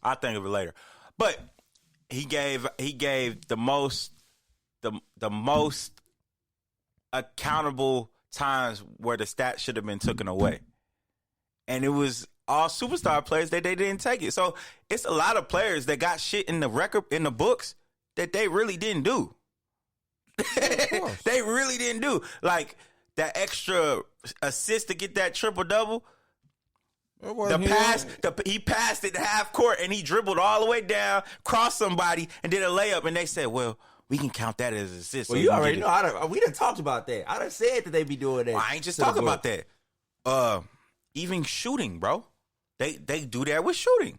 Speaker 2: I'll think of it later. But he gave the most accountable times where the stats should have been taken away. And it was all superstar players that they didn't take it. So it's a lot of players that got shit in the record in the books that they really didn't do. They really didn't do. Like that extra assist to get that triple-double. He passed it to half court and he dribbled all the way down, crossed somebody, and did a layup. And they said, "Well, we can count that as an assist."
Speaker 3: Well, you already know. We done talked about that. I done said that they be doing that.
Speaker 2: Well, I ain't just talking about that. Even shooting, bro. They do that with shooting.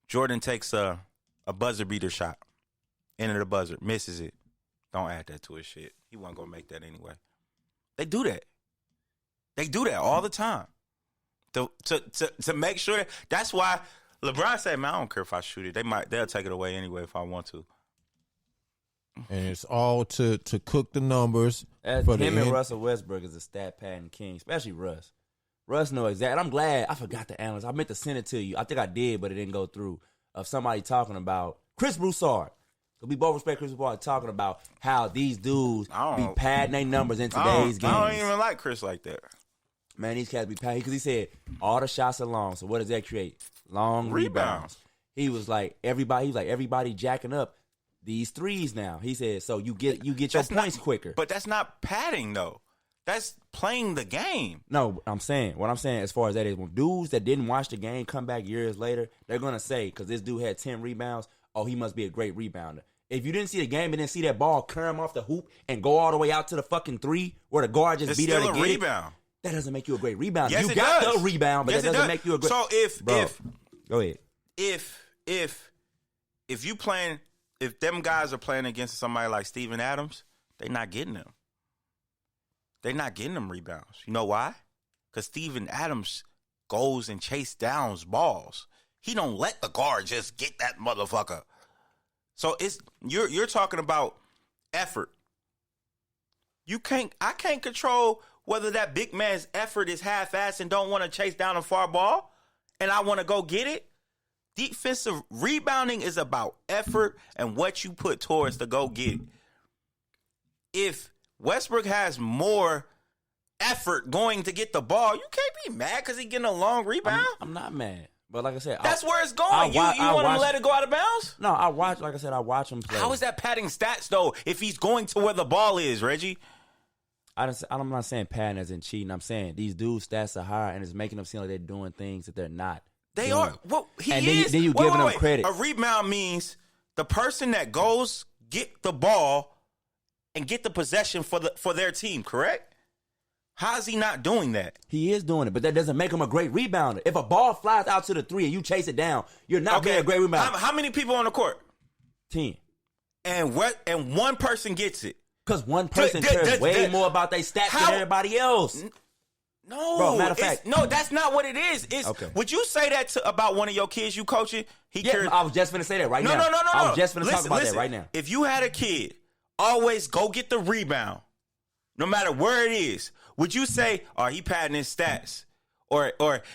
Speaker 2: Jordan takes a buzzer beater shot, into the buzzer, misses it. Don't add that to his shit. He wasn't gonna make that anyway. They do that. They do that all the time to make sure that's why LeBron said, "Man, I don't care if I shoot it. They'll take it away anyway if I want to."
Speaker 4: And it's all to cook the numbers.
Speaker 3: For him and Russell Westbrook is a stat pattern king, especially Russ. Russ know exactly. I'm glad I forgot the analyst. I meant to send it to you. I think I did, but it didn't go through. Of somebody talking about Chris Broussard. We both respect Chris Broussard talking about how these dudes be padding their numbers in today's games.
Speaker 2: I don't even like Chris like that.
Speaker 3: Man, these cats be padding because he said all the shots are long. So what does that create? Long rebounds. He was like everybody jacking up these threes now. He said so you get your points quicker.
Speaker 2: But that's not padding though. That's playing the game.
Speaker 3: No, what I'm saying as far as that is, when dudes that didn't watch the game come back years later, they're gonna say because this dude had 10 rebounds, oh, he must be a great rebounder. If you didn't see the game and didn't see that ball come off the hoop and go all the way out to the fucking 3 where the guard just beat there to get
Speaker 2: rebound.
Speaker 3: That doesn't make you a great rebounder.
Speaker 2: Yes,
Speaker 3: you got the rebound, but that doesn't make you a great.
Speaker 2: So
Speaker 3: go ahead.
Speaker 2: If you playing, if them guys are playing against somebody like Steven Adams, they're not getting them. They're not getting them rebounds. You know why? Because Steven Adams goes and chase down balls. He don't let the guard just get that motherfucker. So you're talking about effort. I can't control whether that big man's effort is half-assed and don't want to chase down a far ball, and I want to go get it. Defensive rebounding is about effort and what you put towards to go get it. If Westbrook has more effort going to get the ball, you can't be mad because he's getting a long rebound.
Speaker 3: I'm not mad. But like I said,
Speaker 2: that's where it's going. You want him to let it go out of bounds?
Speaker 3: No, I watch him play.
Speaker 2: How is that padding stats, though, if he's going to where the ball is, Reggie?
Speaker 3: I'm not saying padding as in cheating. I'm saying these dudes' stats are higher, and it's making them seem like they're doing things that they're not.
Speaker 2: They
Speaker 3: doing.
Speaker 2: are. Well,
Speaker 3: then you giving them credit.
Speaker 2: A rebound means the person that goes get the ball and get the possession for their team, correct? How is he not doing that?
Speaker 3: He is doing it, but that doesn't make him a great rebounder. If a ball flies out to the 3 and you chase it down, you're not being a great rebounder.
Speaker 2: How many people on the court?
Speaker 3: 10.
Speaker 2: And one person gets it.
Speaker 3: Because one person cares way more about their stats than everybody else.
Speaker 2: No,
Speaker 3: Bro, matter of fact,
Speaker 2: no, that's not what it is. It's
Speaker 3: Okay.
Speaker 2: Would you say that about one of your kids you coaching?
Speaker 3: Yeah, I was just finna say that right now.
Speaker 2: No.
Speaker 3: I was just finna talk
Speaker 2: Listen,
Speaker 3: about that right now.
Speaker 2: If you had a kid, always go get the rebound, no matter where it is. Would you say, "Oh, he padding his stats," or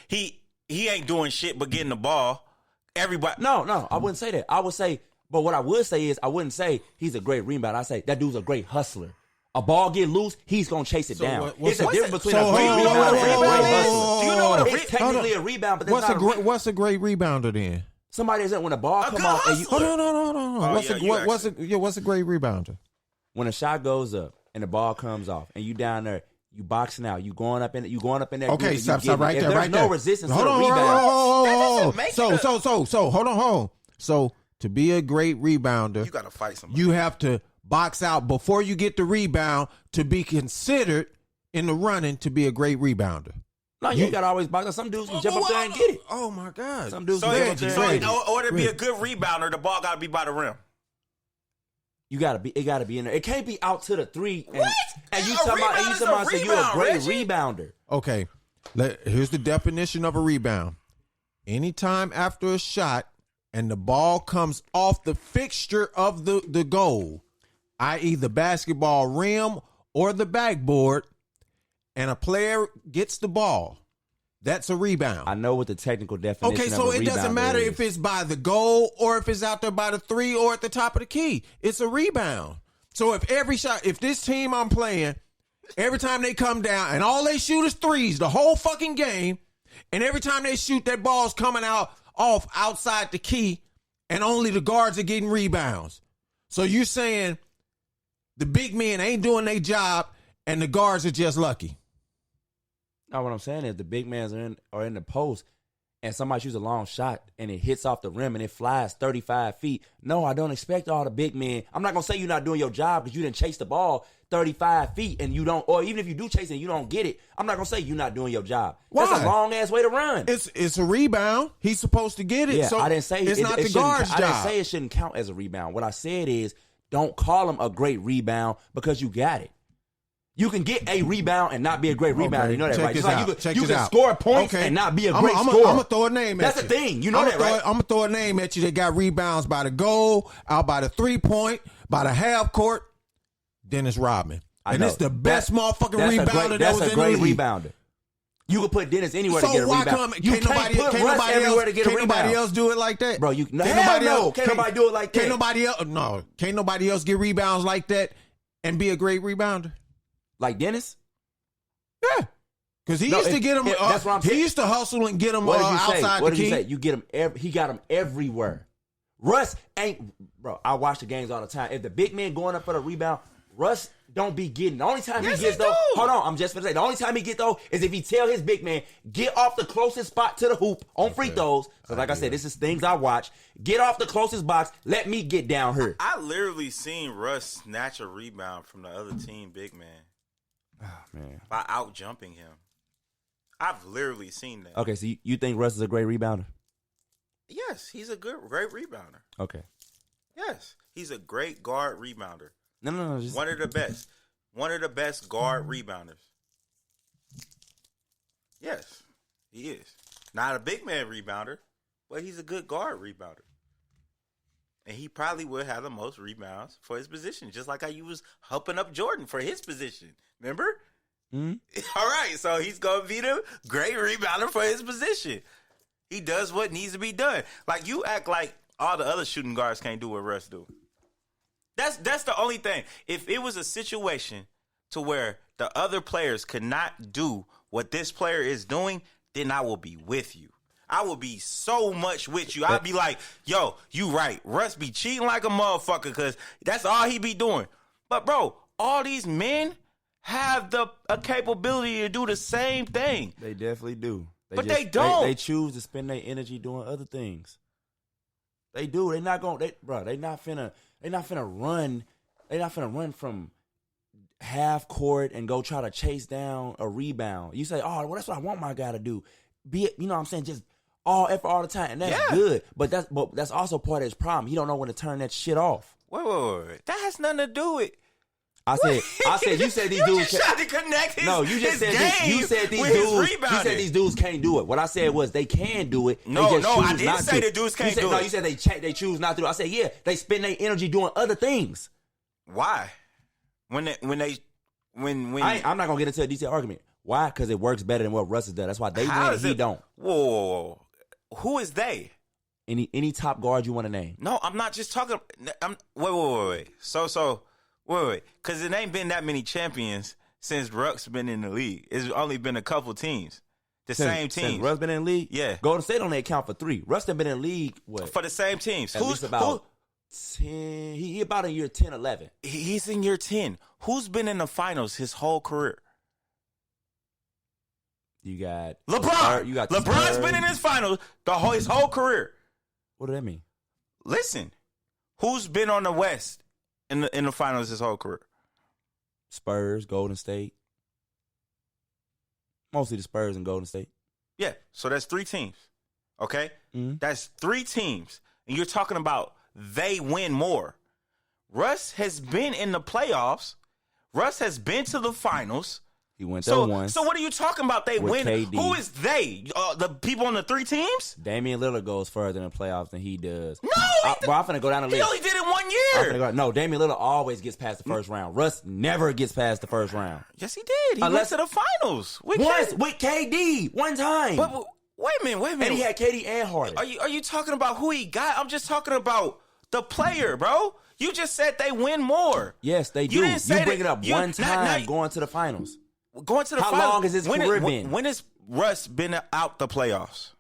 Speaker 2: he ain't doing shit but getting the ball? Everybody,
Speaker 3: No, I wouldn't say that. I would say, but what I would say is, I wouldn't say he's a great rebounder. I say that dude's a great hustler. A ball get loose, he's gonna chase it down. It's a difference between a great rebounder and a great hustler.
Speaker 2: Do you know what a
Speaker 3: It's technically a rebound, but that's
Speaker 4: What's a great rebounder then?
Speaker 3: somebody isn't when a ball come off and you.
Speaker 4: Hold on.
Speaker 2: Oh,
Speaker 4: What's a great rebounder?
Speaker 3: When a shot goes up and the ball comes off and you down there, you boxing out, you going up in that.
Speaker 4: Okay,
Speaker 3: group,
Speaker 4: stop right
Speaker 3: if
Speaker 4: there,
Speaker 3: there's
Speaker 4: right
Speaker 3: no
Speaker 4: there.
Speaker 3: resistance
Speaker 4: Hold
Speaker 3: to the
Speaker 4: on,
Speaker 3: rebound.
Speaker 4: So hold on. So to be a great rebounder,
Speaker 2: you gotta fight somebody.
Speaker 4: you have to box out before you get the rebound to be considered in the running to be a great rebounder.
Speaker 3: No, you gotta always box out. Some dudes can jump up there and get it.
Speaker 4: Oh my God!
Speaker 3: Some dudes
Speaker 2: So,
Speaker 3: can jump up there and
Speaker 2: in
Speaker 3: get it.
Speaker 2: order to be a good rebounder, the ball gotta be by the rim.
Speaker 3: It gotta be in there. It can't be out to the three. And,
Speaker 2: What?
Speaker 3: And you
Speaker 2: A
Speaker 3: talking about
Speaker 2: rebound is a
Speaker 3: saying you're a
Speaker 2: rebound,
Speaker 3: great
Speaker 2: Reggie.
Speaker 3: rebounder.
Speaker 4: Okay, here's the definition of a rebound. Anytime after a shot and the ball comes off the fixture of the goal, i.e. the basketball rim or the backboard, and a player gets the ball, that's a rebound.
Speaker 3: I know what the technical definition
Speaker 4: Okay, so
Speaker 3: of a
Speaker 4: it doesn't
Speaker 3: rebounder
Speaker 4: matter
Speaker 3: is.
Speaker 4: if it's by the goal or if it's out there by the three or at the top of the key. It's a rebound. So if this team I'm playing, every time they come down and all they shoot is threes the whole fucking game, and every time they shoot, that ball's coming off outside the key, and only the guards are getting rebounds. So you're saying the big men ain't doing their job and the guards are just lucky.
Speaker 3: No, what I'm saying is the big men are in the post and somebody shoots a long shot and it hits off the rim and it flies 35 feet. No, I don't expect all the big men. I'm not going to say you're not doing your job because you didn't chase the ball 35 feet and you don't, or even if you do chase it and you don't get it, I'm not going to say you're not doing your job.
Speaker 4: Why?
Speaker 3: That's a long ass way to run.
Speaker 4: It's a rebound. He's supposed to get it.
Speaker 3: Yeah,
Speaker 4: So
Speaker 3: I didn't say
Speaker 4: it's not the
Speaker 3: shouldn't-
Speaker 4: guard's
Speaker 3: I didn't
Speaker 4: job.
Speaker 3: say it shouldn't count as a rebound. What I said is don't call him a great rebound because you got it. You can get a rebound and not be a great rebounder.
Speaker 4: Okay,
Speaker 3: You know that,
Speaker 4: check
Speaker 3: right?
Speaker 4: this
Speaker 3: Just like
Speaker 4: out.
Speaker 3: you can score points
Speaker 4: Okay.
Speaker 3: and not be a
Speaker 4: I'm
Speaker 3: great
Speaker 4: I'm
Speaker 3: scorer.
Speaker 4: I'm gonna throw a name at
Speaker 3: That's
Speaker 4: you.
Speaker 3: the thing. You know that, right?
Speaker 4: I'm gonna throw a name at you that got rebounds by the goal, out by the 3-point, by the half court. Dennis Rodman.
Speaker 3: I
Speaker 4: And
Speaker 3: know.
Speaker 4: it's the best motherfucking
Speaker 3: That's
Speaker 4: rebounder that
Speaker 3: that's
Speaker 4: was
Speaker 3: a
Speaker 4: in
Speaker 3: great
Speaker 4: the league.
Speaker 3: rebounder. You can put Dennis anywhere to
Speaker 4: So
Speaker 3: get a
Speaker 4: why
Speaker 3: rebound.
Speaker 4: come
Speaker 3: You
Speaker 4: can't nobody
Speaker 3: put
Speaker 4: can't
Speaker 3: Russ
Speaker 4: nobody
Speaker 3: everywhere
Speaker 4: else
Speaker 3: to get a
Speaker 4: can't
Speaker 3: rebound.
Speaker 4: nobody else do it like that?
Speaker 3: Bro,
Speaker 4: Can't
Speaker 3: hell no. Can't
Speaker 4: can't-
Speaker 3: nobody do it like that.
Speaker 4: Can't nobody else can't nobody else get rebounds like that and be a great rebounder?
Speaker 3: Like Dennis?
Speaker 4: Yeah. Because he
Speaker 3: No,
Speaker 4: used to get him.
Speaker 3: that's what I'm
Speaker 4: he
Speaker 3: saying.
Speaker 4: used to hustle and get him
Speaker 3: What did you say?
Speaker 4: outside
Speaker 3: What
Speaker 4: the
Speaker 3: did
Speaker 4: key.
Speaker 3: you say? You get him. He got him everywhere. Russ ain't, bro. I watch the games all the time. If the big man going up for the rebound, Russ don't be getting. The only time
Speaker 2: Yes,
Speaker 3: he gets
Speaker 2: he
Speaker 3: though,
Speaker 2: do.
Speaker 3: hold on, I'm just gonna say the only time he get though is if he tell his big man get off the closest spot to the hoop on free throws. So like I said, this is things I watch. Get off the closest box. Let me get down here.
Speaker 2: I literally seen Russ snatch a rebound from the other team big man
Speaker 3: Man.
Speaker 2: by out jumping him. I've literally seen that.
Speaker 3: Okay, so you think Russ is a great rebounder?
Speaker 2: Yes, he's a great rebounder.
Speaker 3: Okay.
Speaker 2: Yes, he's a great guard rebounder.
Speaker 3: No. Just,
Speaker 2: One of the best. One of the best guard rebounders. Yes, he is. Not a big man rebounder, but he's a good guard rebounder. And he probably would have the most rebounds for his position, just like how you was helping up Jordan for his position. Remember?
Speaker 3: mm-hmm.
Speaker 2: All right, so he's going to be the great rebounder for his position. He does what needs to be done. Like, you act like all the other shooting guards can't do what Russ do. That's the only thing. If it was a situation to where the other players could not do what this player is doing, then I will be with you. I will be so much with you. I'd be like, yo, you right. Russ be cheating like a motherfucker because that's all he be doing. But, bro, all these men have a capability to do the same thing.
Speaker 3: They definitely do.
Speaker 2: They don't.
Speaker 3: They choose to spend their energy doing other things. They do. They're not going. They're not finna run. They're not finna run from half court and go try to chase down a rebound. You say, oh, well, that's what I want my guy to do. Be it, you know what I'm saying? Just all effort all the time, and that's good. But that's also part of his problem. He don't know when to turn that shit off.
Speaker 2: Wait. That has nothing to do with.
Speaker 3: I said you said these
Speaker 2: you
Speaker 3: dudes.
Speaker 2: just tried to connect his,
Speaker 3: No, you just
Speaker 2: his
Speaker 3: said
Speaker 2: game
Speaker 3: you said these
Speaker 2: with his
Speaker 3: dudes. You
Speaker 2: rebounding.
Speaker 3: said these dudes can't do it. What I said was they can do it.
Speaker 2: No,
Speaker 3: they just
Speaker 2: I
Speaker 3: choose
Speaker 2: didn't
Speaker 3: not
Speaker 2: say
Speaker 3: to.
Speaker 2: the dudes can't
Speaker 3: you said,
Speaker 2: do
Speaker 3: no,
Speaker 2: it.
Speaker 3: you said they choose not to. I said yeah, they spend their energy doing other things.
Speaker 2: Why? I'm
Speaker 3: I'm not gonna get into a detailed argument. Why? Because it works better than what Russ has done. That's why they win and he don't.
Speaker 2: Whoa. Who is they?
Speaker 3: Any top guard you want to name?
Speaker 2: No, I'm not just talking. Wait. So, wait. Because it ain't been that many champions since Ruck's been in the league. It's only been a couple teams. Same teams.
Speaker 3: Since Russ been in the league?
Speaker 2: Yeah.
Speaker 3: Golden State only account for 3. Russ done been in the league, what?
Speaker 2: For the same teams.
Speaker 3: At least about 10. He about in year 10, 11.
Speaker 2: He's in year 10. Who's been in the finals his whole career?
Speaker 3: You got
Speaker 2: LeBron.
Speaker 3: You got
Speaker 2: LeBron's
Speaker 3: Spurs.
Speaker 2: been in his finals his whole career.
Speaker 3: What do that mean?
Speaker 2: Listen, who's been on the West in the finals his whole career?
Speaker 3: Spurs, Golden State. Mostly the Spurs and Golden State.
Speaker 2: Yeah, so that's 3 teams. Okay?
Speaker 3: Mm-hmm.
Speaker 2: That's 3 teams. And you're talking about they win more. Russ has been in the playoffs. Russ has been to the finals.
Speaker 3: He went there once.
Speaker 2: So what are you talking about? They
Speaker 3: with
Speaker 2: win.
Speaker 3: KD.
Speaker 2: Who is they? The people on the 3 teams?
Speaker 3: Damian Lillard goes further in the playoffs than he does.
Speaker 2: No,
Speaker 3: I'm finna go down the list.
Speaker 2: he only did it 1 year.
Speaker 3: No, Damian Lillard always gets past the first round. Russ never gets past the first round.
Speaker 2: Yes, he did. He went to the finals with
Speaker 3: KD. One time.
Speaker 2: But wait a minute.
Speaker 3: And he had KD and Harden.
Speaker 2: Are you talking about who he got? I'm just talking about the player, bro. You just said they win more.
Speaker 3: Yes, they do. You bring it up one time going to the finals.
Speaker 2: Going to the
Speaker 3: How
Speaker 2: finals.
Speaker 3: long has his career been?
Speaker 2: When has Russ been out the playoffs?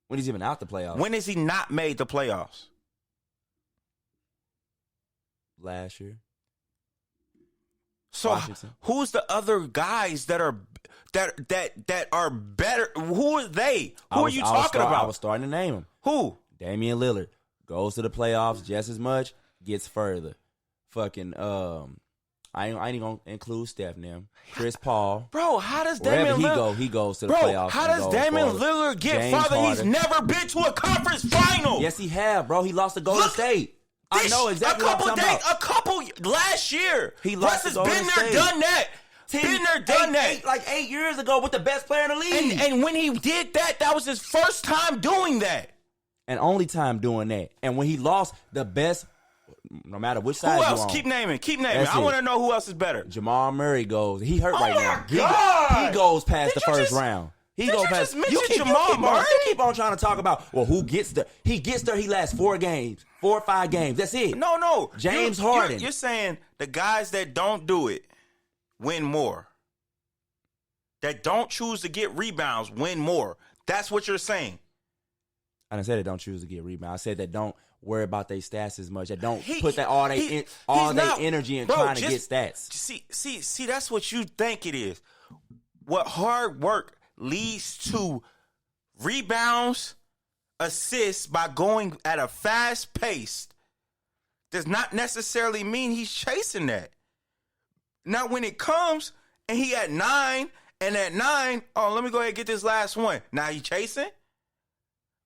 Speaker 3: When has he been out the playoffs?
Speaker 2: When has he not made the playoffs?
Speaker 3: Last year.
Speaker 2: So
Speaker 3: Washington.
Speaker 2: Who's the other guys that are better? Who are they? Who are you talking about?
Speaker 3: I was starting to name them.
Speaker 2: Who?
Speaker 3: Damian Lillard goes to the playoffs just as much, gets further. Fucking I ain't even gonna include Steph and them. Chris Paul.
Speaker 2: Bro, how does Damian Lillard
Speaker 3: he goes to the playoffs?
Speaker 2: How does Damian Lillard get farther? He's never been to a conference final.
Speaker 3: Yes, he have, bro. He lost to Golden State. I know exactly what I'm talking about.
Speaker 2: A couple last year.
Speaker 3: He lost
Speaker 2: Russ
Speaker 3: to
Speaker 2: has
Speaker 3: Golden
Speaker 2: been there,
Speaker 3: State.
Speaker 2: done that. Been there, done that.
Speaker 3: Like 8 years ago with the best player in the league.
Speaker 2: And when he did that, that was his first time doing that.
Speaker 3: And only time doing that. And when he lost the best, no matter which side
Speaker 2: Who
Speaker 3: you
Speaker 2: else?
Speaker 3: on.
Speaker 2: Keep naming.
Speaker 3: That's
Speaker 2: I
Speaker 3: it.
Speaker 2: want to know who else is better.
Speaker 3: Jamal Murray goes. He hurt right now.
Speaker 2: God!
Speaker 3: He goes past
Speaker 2: Did
Speaker 3: the
Speaker 2: you
Speaker 3: first
Speaker 2: just-
Speaker 3: round. He
Speaker 2: did
Speaker 3: goes
Speaker 2: you
Speaker 3: past.
Speaker 2: just mention Jamal Murray?
Speaker 3: You keep on trying to talk about, well, who gets there? He gets there. He lasts 4 games, 4 or 5 games. That's it.
Speaker 2: No.
Speaker 3: James Harden.
Speaker 2: You're saying the guys that don't do it win more. That don't choose to get rebounds win more. That's what you're saying.
Speaker 3: I didn't say they don't choose to get rebounds. I said that don't worry about their stats as much. That don't put that all their energy in trying to get stats.
Speaker 2: See, that's what you think it is. What hard work leads to rebounds, assists by going at a fast pace does not necessarily mean he's chasing that. Now, when it comes and he at 9, and at 9, oh, let me go ahead and get this last one. Now he chasing?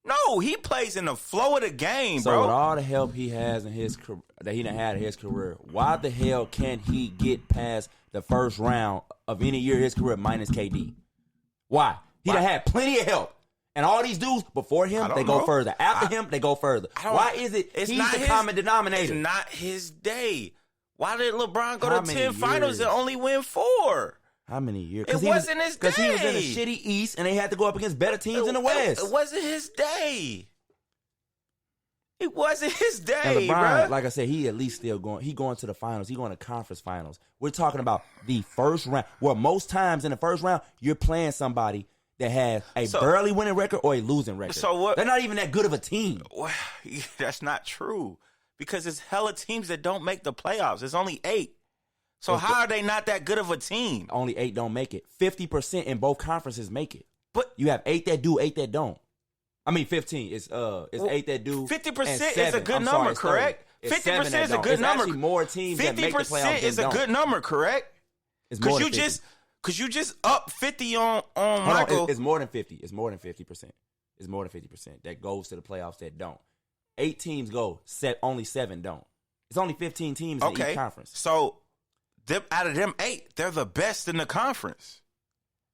Speaker 2: No, he plays in the flow of the game,
Speaker 3: So
Speaker 2: bro.
Speaker 3: with all the help he has in his career, that he done had in his career, why the hell can't he get past the first round of any year of his career minus KD? Why? He done had plenty of help. And all these dudes before him, they go further. After him, they go further. Why is it he's the common denominator?
Speaker 2: It's not his day. Why did LeBron go
Speaker 3: How
Speaker 2: to
Speaker 3: many
Speaker 2: 10 finals and
Speaker 3: years?
Speaker 2: only win 4?
Speaker 3: How many years?
Speaker 2: It wasn't his
Speaker 3: Because he was in
Speaker 2: day.
Speaker 3: a shitty East, and they had to go up against better teams in the West.
Speaker 2: It wasn't his day. It wasn't his day,
Speaker 3: And LeBron,
Speaker 2: bro.
Speaker 3: like I said, he at least still going. He going to the finals. He going to conference finals. We're talking about the first round. Well, most times in the first round, you're playing somebody that has a barely winning record or a losing record.
Speaker 2: So what?
Speaker 3: They're not even that good of a team.
Speaker 2: Well, that's not true. Because it's hella teams that don't make the playoffs. It's only 8. So how are they not that good of a team?
Speaker 3: Only 8 don't make it. 50% in both conferences make it.
Speaker 2: But
Speaker 3: You have 8 that do, 8 that don't. I mean, 15. It's 8 that do.
Speaker 2: 50% is a good number, correct? 50% is a good number.
Speaker 3: Actually more teams that make the playoffs
Speaker 2: 50% is a
Speaker 3: than
Speaker 2: good number, correct?
Speaker 3: It's more
Speaker 2: Because
Speaker 3: than 50.
Speaker 2: you just up 50 on
Speaker 3: Hold on,
Speaker 2: Michael.
Speaker 3: it's more than 50. It's more than 50%. It's more than 50% that goes to the playoffs that don't. 8 teams go, only 7 don't. It's only 15 teams in each conference.
Speaker 2: So out of them 8, they're the best in the conference.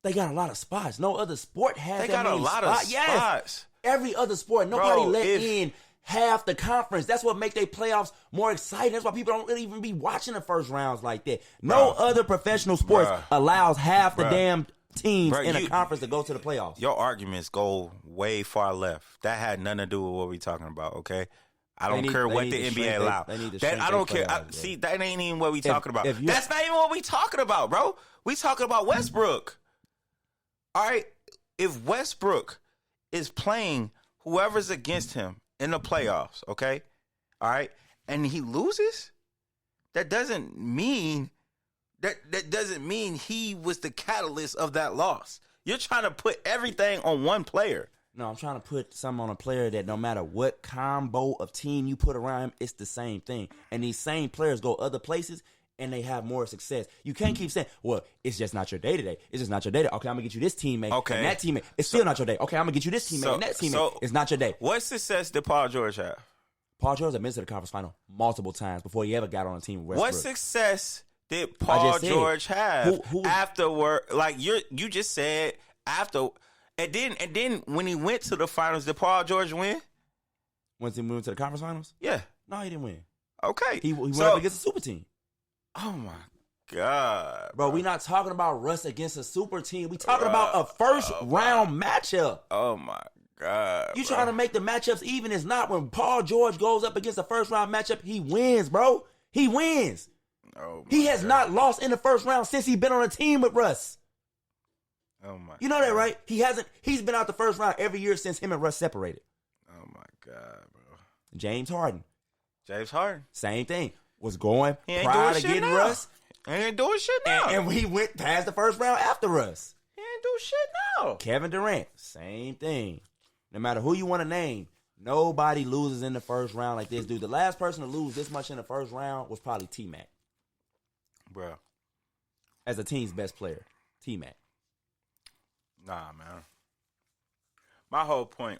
Speaker 3: They got a lot of spots. No other sport has
Speaker 2: They
Speaker 3: that
Speaker 2: got a
Speaker 3: many
Speaker 2: lot of
Speaker 3: spots. Yes.
Speaker 2: spots.
Speaker 3: Every other sport, nobody
Speaker 2: Bro,
Speaker 3: let in half the conference. That's what make their playoffs more exciting. That's why people don't really even be watching the first rounds like that. No other professional sports allows half the damn teams in a conference to go to the playoffs.
Speaker 2: Your arguments go way far left. That had nothing to do with what we're talking about, okay? I don't care what the NBA allow. I don't care. See, that ain't even what we talking about. That's not even what we talking about, bro. We talking about Westbrook. All right? If Westbrook is playing whoever's against him in the playoffs, okay? All right? And he loses, that doesn't mean he was the catalyst of that loss. You're trying to put everything on one player.
Speaker 3: No, I'm trying to put something on a player that no matter what combo of team you put around him, it's the same thing. And these same players go other places and they have more success. You can't keep saying, well, it's just not your day-to-day. It's just not your day-to-day. Okay, I'm going to get you this teammate and that teammate. It's still not your day. Okay, I'm going to get you this teammate and that teammate. It's not your day.
Speaker 2: What success did Paul George have?
Speaker 3: Paul George had been to the conference final multiple times before he ever got on a team with Westbrook.
Speaker 2: What success did Paul George have afterward? Like you just said after, and then when he went to the finals, did Paul George win?
Speaker 3: Once he moved to the conference finals?
Speaker 2: Yeah.
Speaker 3: No, he didn't win.
Speaker 2: Okay.
Speaker 3: He went up against a super team.
Speaker 2: Oh my God,
Speaker 3: bro! We're not talking about Russ against a super team. We talking about a first round matchup.
Speaker 2: Oh my God!
Speaker 3: You trying to make the matchups even? It's not. When Paul George goes up against a first round matchup, he wins, bro. He wins.
Speaker 2: Oh
Speaker 3: he has not lost in the first round since he's been on a team with Russ.
Speaker 2: Oh my!
Speaker 3: You know that, right? He hasn't. He's been out the first round every year since him and Russ separated.
Speaker 2: Oh my God, bro!
Speaker 3: James Harden. Same thing. Was going prior to getting Russ.
Speaker 2: He ain't doing shit now.
Speaker 3: And he went past the first round after Russ.
Speaker 2: He ain't do shit now.
Speaker 3: Kevin Durant, same thing. No matter who you want to name, nobody loses in the first round like this dude. The last person to lose this much in the first round was probably T-Mac.
Speaker 2: Bro.
Speaker 3: As the team's best player, T-Mac.
Speaker 2: Nah, man. My whole point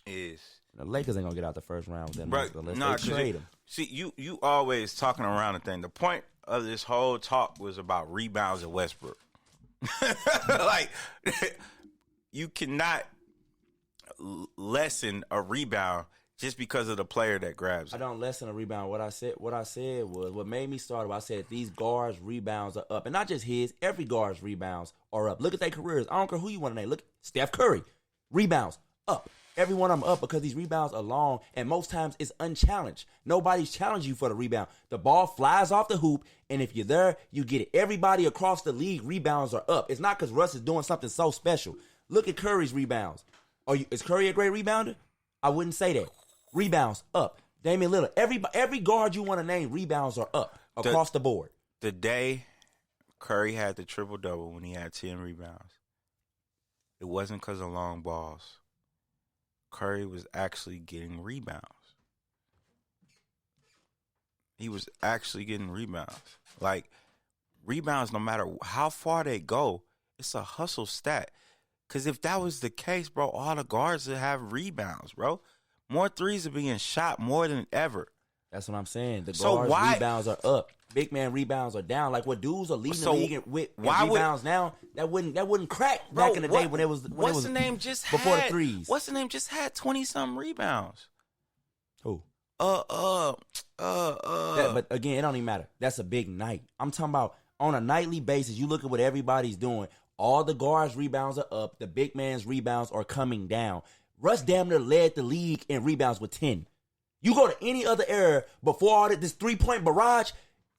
Speaker 2: is...
Speaker 3: The Lakers ain't gonna get out the first round with them.
Speaker 2: They trade him. See, you always talking around the thing. The point of this whole talk was about rebounds and Westbrook. Like, you cannot lessen a rebound just because of the player that grabs it.
Speaker 3: I don't lessen a rebound. What I said was what made me start. I said these guards' rebounds are up, and not just his. Every guard's rebounds are up. Look at their careers. I don't care who you want to name. Look, Steph Curry, rebounds up. Every one of them up because these rebounds are long, and most times it's unchallenged. Nobody's challenging you for the rebound. The ball flies off the hoop, and if you're there, you get it. Everybody across the league, rebounds are up. It's not because Russ is doing something so special. Look at Curry's rebounds. Is Curry a great rebounder? I wouldn't say that. Rebounds up. Damian Lillard. Every guard you want to name, rebounds are up across the board.
Speaker 2: The day Curry had the triple-double when he had 10 rebounds, it wasn't because of long balls. Curry was actually getting rebounds. He was actually getting rebounds. Like, rebounds, no matter how far they go, it's a hustle stat. Because if that was the case, bro, all the guards would have rebounds, bro. More threes are being shot more than ever.
Speaker 3: That's what I'm saying. The guards' rebounds are up. Big man rebounds are down. Like what dudes are leading the league with rebounds now. That wouldn't crack back in the day when it was before the threes.
Speaker 2: What's the name just had 20-something rebounds?
Speaker 3: Who?
Speaker 2: But
Speaker 3: again, it don't even matter. That's a big night. I'm talking about on a nightly basis. You look at what everybody's doing. All the guards' rebounds are up. The big man's rebounds are coming down. Russ damn near led the league in rebounds with 10. You go to any other era before all this 3-point barrage,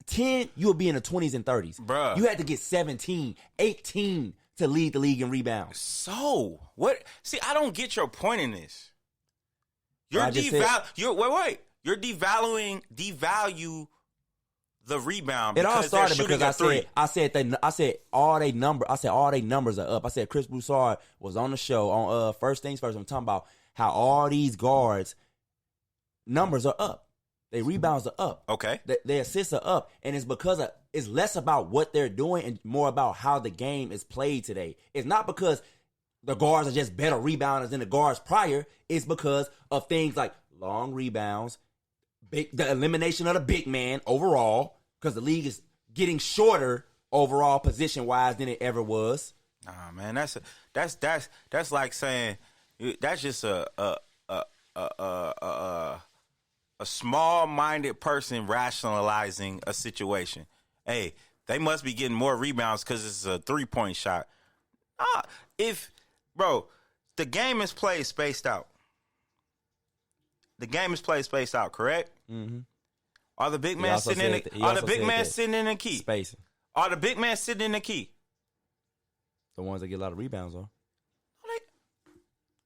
Speaker 3: 10, you would be in the 20s and 30s.
Speaker 2: Bruh.
Speaker 3: You had to get 17, 18 to lead the league in rebounds.
Speaker 2: So, what? See, I don't get your point in this. You're devaluing the rebound.
Speaker 3: It all started because I said all they numbers are up. I said Chris Broussard was on the show on First Things First. I'm talking about how all these guards numbers are up. Their rebounds are up.
Speaker 2: Okay.
Speaker 3: Their assists are up. And it's because it's less about what they're doing and more about how the game is played today. It's not because the guards are just better rebounders than the guards prior. It's because of things like long rebounds, the elimination of the big man overall, because the league is getting shorter overall position wise than it ever was.
Speaker 2: Nah, man, that's like saying that's just a small-minded person rationalizing a situation. Hey, they must be getting more rebounds because it's a 3-point shot. The game is played spaced out. The game is played spaced out, correct?
Speaker 3: Mm-hmm.
Speaker 2: Are the big men sitting in the Are the big men sitting in the key?
Speaker 3: Spacing.
Speaker 2: Are the big men sitting in the key?
Speaker 3: The ones that get a lot of rebounds, though.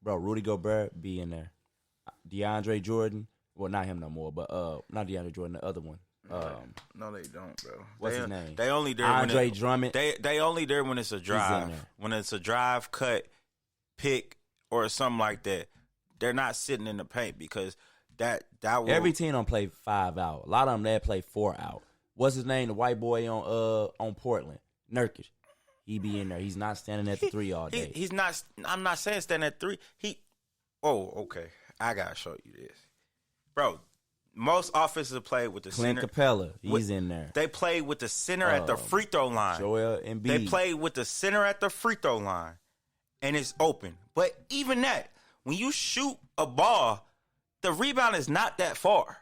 Speaker 3: Bro, Rudy Gobert be in there. DeAndre Jordan. Well, not him no more, but not DeAndre Jordan, the other one.
Speaker 2: No, they don't, bro.
Speaker 3: What's his name?
Speaker 2: They only there
Speaker 3: Andre Drummond.
Speaker 2: They only there when it's a drive. When it's a drive, cut, pick, or something like that. They're not sitting in the paint because that will...
Speaker 3: Every team don't play 5 out. A lot of them they play 4 out. What's his name? The white boy on Portland, Nurkic. He be in there. He's not standing at the 3 all day.
Speaker 2: He's not. I'm not saying standing at 3. Okay. I gotta show you this, bro. Most offensive play with the
Speaker 3: Clint
Speaker 2: center.
Speaker 3: Capella, he's in there.
Speaker 2: They play with the center at the free throw line.
Speaker 3: Joel Embiid.
Speaker 2: They play with the center at the free throw line, and it's open. But even that, when you shoot a ball, the rebound is not that far.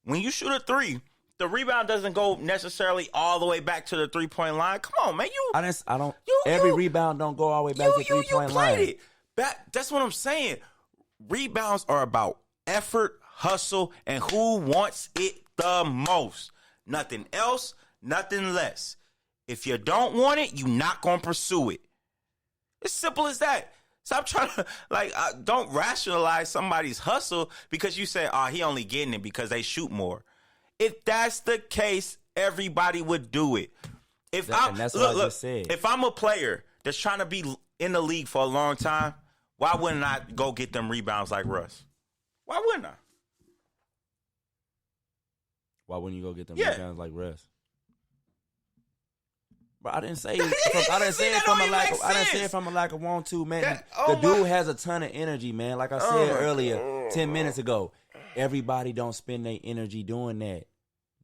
Speaker 2: When you shoot a 3, the rebound doesn't go necessarily all the way back to the 3-point line. Come on, man. Every rebound don't go all the way back to the 3-point line. That's what I'm saying. Rebounds are about effort, hustle, and who wants it the most. Nothing else, nothing less. If you don't want it, you're not going to pursue it. It's simple as that. Stop trying to, don't rationalize somebody's hustle because you say, he only getting it because they shoot more. If that's the case, everybody would do it. If I'm a player that's trying to be in the league for a long time, why wouldn't I go get them rebounds like Russ? Why wouldn't I?
Speaker 3: Why wouldn't you go get them rebounds like Russ? But I didn't say it from a lack of want to, man. The dude has a ton of energy, man. Like I said earlier, 10 minutes ago, everybody don't spend their energy doing that.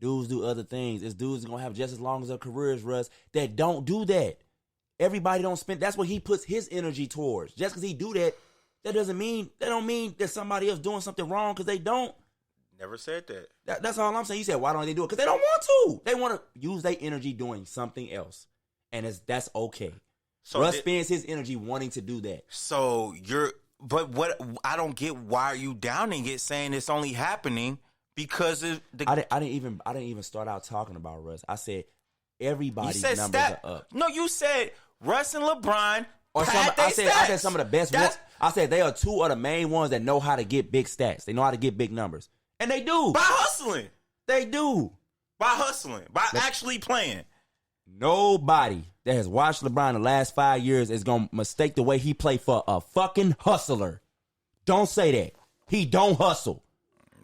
Speaker 3: Dudes do other things. It's dudes gonna have just as long as their career as Russ that don't do that. Everybody don't spend. That's what he puts his energy towards. Just because he do that, that don't mean that somebody else doing something wrong because they don't.
Speaker 2: Never said that.
Speaker 3: That's all I'm saying. You said, why don't they do it? Because they don't want to. They want to use their energy doing something else. And that's okay. So Russ spends his energy wanting to do that.
Speaker 2: So what I don't get, why are you downing it saying it's only happening because of the...
Speaker 3: I didn't even start out talking about Russ. I said everybody's numbers are up.
Speaker 2: No, you said Russ and LeBron
Speaker 3: I said some of the best ones. I said they are 2 of the main ones that know how to get big stats. They know how to get big numbers. And they do.
Speaker 2: By hustling.
Speaker 3: They do.
Speaker 2: By hustling. By actually playing.
Speaker 3: Nobody that has watched LeBron the last 5 years is going to mistake the way he played for a fucking hustler. Don't say that. He don't hustle.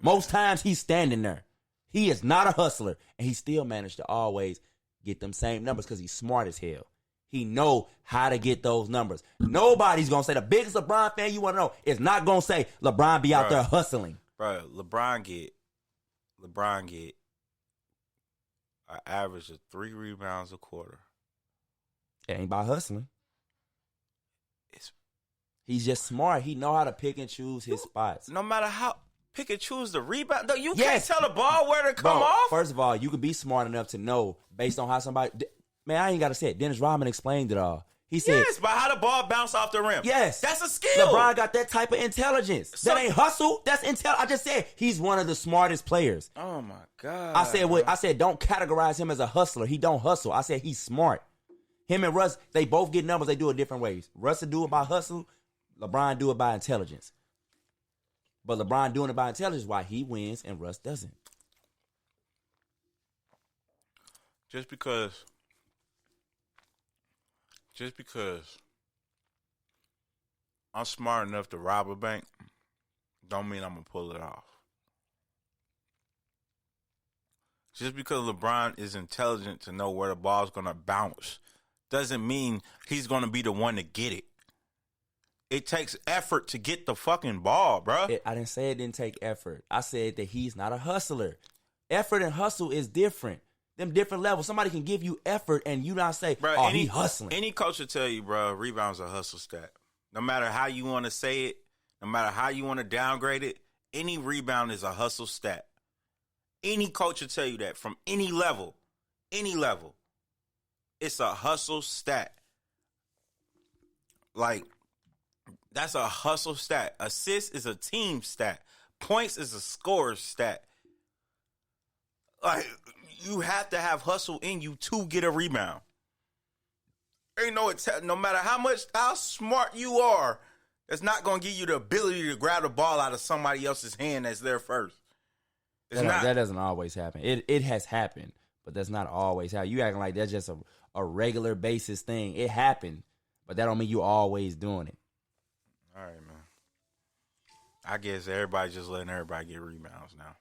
Speaker 3: Most times he's standing there. He is not a hustler. And he still managed to always get them same numbers because he's smart as hell. He know how to get those numbers. Nobody's going to say, the biggest LeBron fan you want to know is not going to say LeBron be out there hustling.
Speaker 2: Bro, LeBron get an average of 3 rebounds a quarter.
Speaker 3: It ain't by hustling. He's just smart. He know how to pick and choose his spots.
Speaker 2: No matter how pick and choose the rebound. No, you can't tell the ball where to come off.
Speaker 3: First of all, you could be smart enough to know based on how somebody... Man, I ain't got to say it. Dennis Rodman explained it all. He said...
Speaker 2: Yes, by how the ball bounced off the rim.
Speaker 3: Yes.
Speaker 2: That's a skill.
Speaker 3: LeBron got that type of intelligence. That ain't hustle. That's I just said he's one of the smartest players.
Speaker 2: Oh, my God.
Speaker 3: I said don't categorize him as a hustler. He don't hustle. I said he's smart. Him and Russ, they both get numbers. They do it different ways. Russ will do it by hustle. LeBron do it by intelligence. But LeBron doing it by intelligence is why he wins and Russ doesn't.
Speaker 2: Just because I'm smart enough to rob a bank don't mean I'm going to pull it off. Just because LeBron is intelligent to know where the ball's going to bounce doesn't mean he's going to be the one to get it. It takes effort to get the fucking ball, bro.
Speaker 3: I didn't say it didn't take effort. I said that he's not a hustler. Effort and hustle is different. them different levels. Somebody can give you effort and you not say, bro, he hustling.
Speaker 2: Any coach will tell you, bro, rebounds a hustle stat. No matter how you want to say it, no matter how you want to downgrade it, any rebound is a hustle stat. Any coach will tell you that from any level. It's a hustle stat. Like, that's a hustle stat. Assist is a team stat. Points is a scorer stat. Like, you have to have hustle in you to get a rebound. No matter how smart you are, it's not going to give you the ability to grab the ball out of somebody else's hand that's there first.
Speaker 3: That doesn't always happen. It has happened, but that's not always how. You acting like that's just a regular basis thing. It happened, but that don't mean you always doing it.
Speaker 2: All right, man. I guess everybody just letting everybody get rebounds now.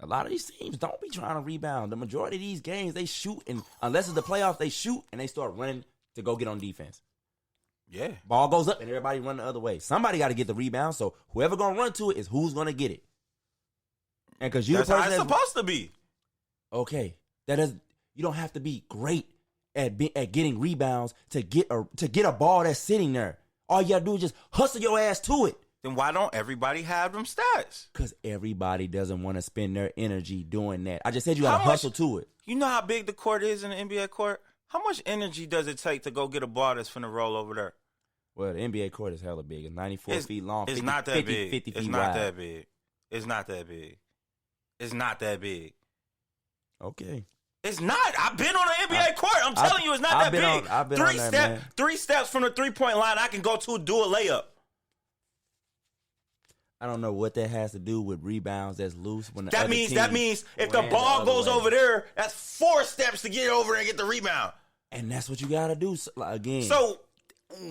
Speaker 3: A lot of these teams don't be trying to rebound. The majority of these games, they shoot, and unless it's the playoffs, they shoot, and they start running to go get on defense.
Speaker 2: Yeah.
Speaker 3: Ball goes up, and everybody run the other way. Somebody got to get the rebound, so whoever going to run to it is who's going to get it. And because
Speaker 2: that's how it's supposed to be.
Speaker 3: Okay. You don't have to be great at getting rebounds to get a ball that's sitting there. All you got to do is just hustle your ass to it.
Speaker 2: Then why don't everybody have them stats?
Speaker 3: Because everybody doesn't want to spend their energy doing that. I just said you got to hustle to it.
Speaker 2: You know how big the court is in the NBA court? How much energy does it take to go get a ball that's finna roll over there?
Speaker 3: Well, the NBA court is hella big. It's 94 feet long.
Speaker 2: It's not that big.
Speaker 3: 50 feet
Speaker 2: it's
Speaker 3: wide.
Speaker 2: Not that big. It's not that big. It's not that big.
Speaker 3: Okay.
Speaker 2: It's not. I've been on the NBA court. I'm telling you, it's not that big.
Speaker 3: I've been on there,
Speaker 2: three steps from the 3-point line, I can go to do a layup.
Speaker 3: I don't know what that has to do with rebounds that's loose.
Speaker 2: That means if the ball goes over there, that's 4 steps to get over and get the rebound.
Speaker 3: And that's what you got to do again.
Speaker 2: So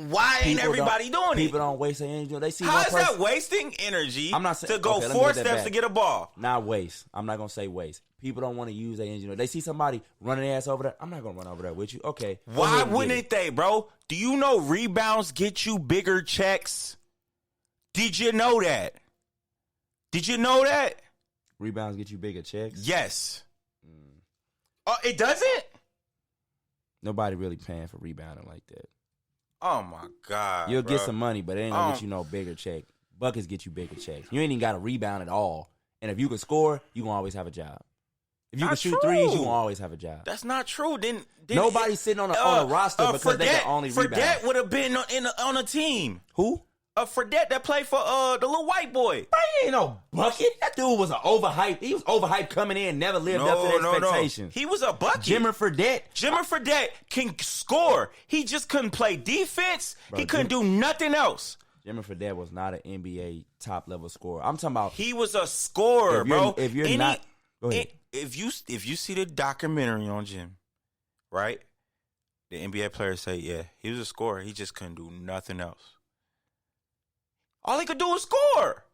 Speaker 2: why ain't everybody doing it?
Speaker 3: People don't waste their energy. They see
Speaker 2: how is that wasting energy to go 4 steps to get a ball?
Speaker 3: Not waste. I'm not going to say waste. People don't want to use their energy. They see somebody running their ass over there. I'm not going to run over there with you. Okay.
Speaker 2: Why wouldn't they, bro? Do you know rebounds get you bigger checks? Did you know that? Did you know that?
Speaker 3: Rebounds get you bigger checks?
Speaker 2: Yes. Oh, it doesn't?
Speaker 3: Nobody really paying for rebounding like that.
Speaker 2: Oh, my God.
Speaker 3: You'll get some money, but it ain't going to get you no bigger check. Buckets get you bigger checks. You ain't even got to rebound at all. And if you can score, you going to always have a job. If you can shoot threes, you going to always have a job.
Speaker 2: That's not true. Then
Speaker 3: nobody's sitting on a roster because they can only rebound.
Speaker 2: Fredette would have been on a team.
Speaker 3: Who?
Speaker 2: Fredette that played for the little white boy.
Speaker 3: Bro, he ain't no bucket. That dude was overhyped. He was overhyped coming in, never lived up to the expectations.
Speaker 2: No. He was a bucket.
Speaker 3: Jimmer Fredette
Speaker 2: can score. He just couldn't play defense. Bro, he couldn't do nothing else.
Speaker 3: Jimmer Fredette was not an NBA top level scorer. I'm talking about
Speaker 2: he was a scorer, bro.
Speaker 3: If you're not, go ahead.
Speaker 2: If you see the documentary on Jim, right? The NBA players say, yeah, he was a scorer. He just couldn't do nothing else. All he could do was score.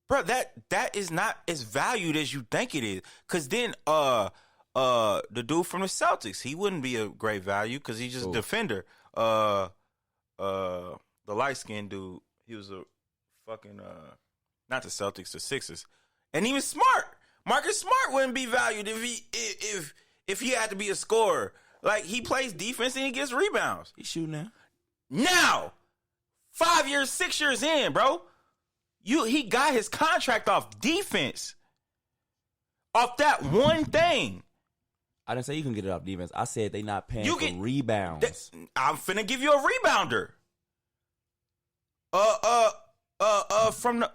Speaker 2: Bro, that is not as valued as you think it is. Because then the dude from the Celtics, he wouldn't be a great value because he's just a defender. The light-skinned dude, he was a fucking, not the Celtics, the Sixers. And he was smart. Marcus Smart wouldn't be valued if he had to be a scorer. Like, he plays defense and he gets rebounds.
Speaker 3: He's shooting
Speaker 2: now. 5 years, 6 years in, bro. He got his contract off defense. Off that one thing.
Speaker 3: I didn't say you can get it off defense. I said they not paying for rebounds.
Speaker 2: I'm finna give you a rebounder. From the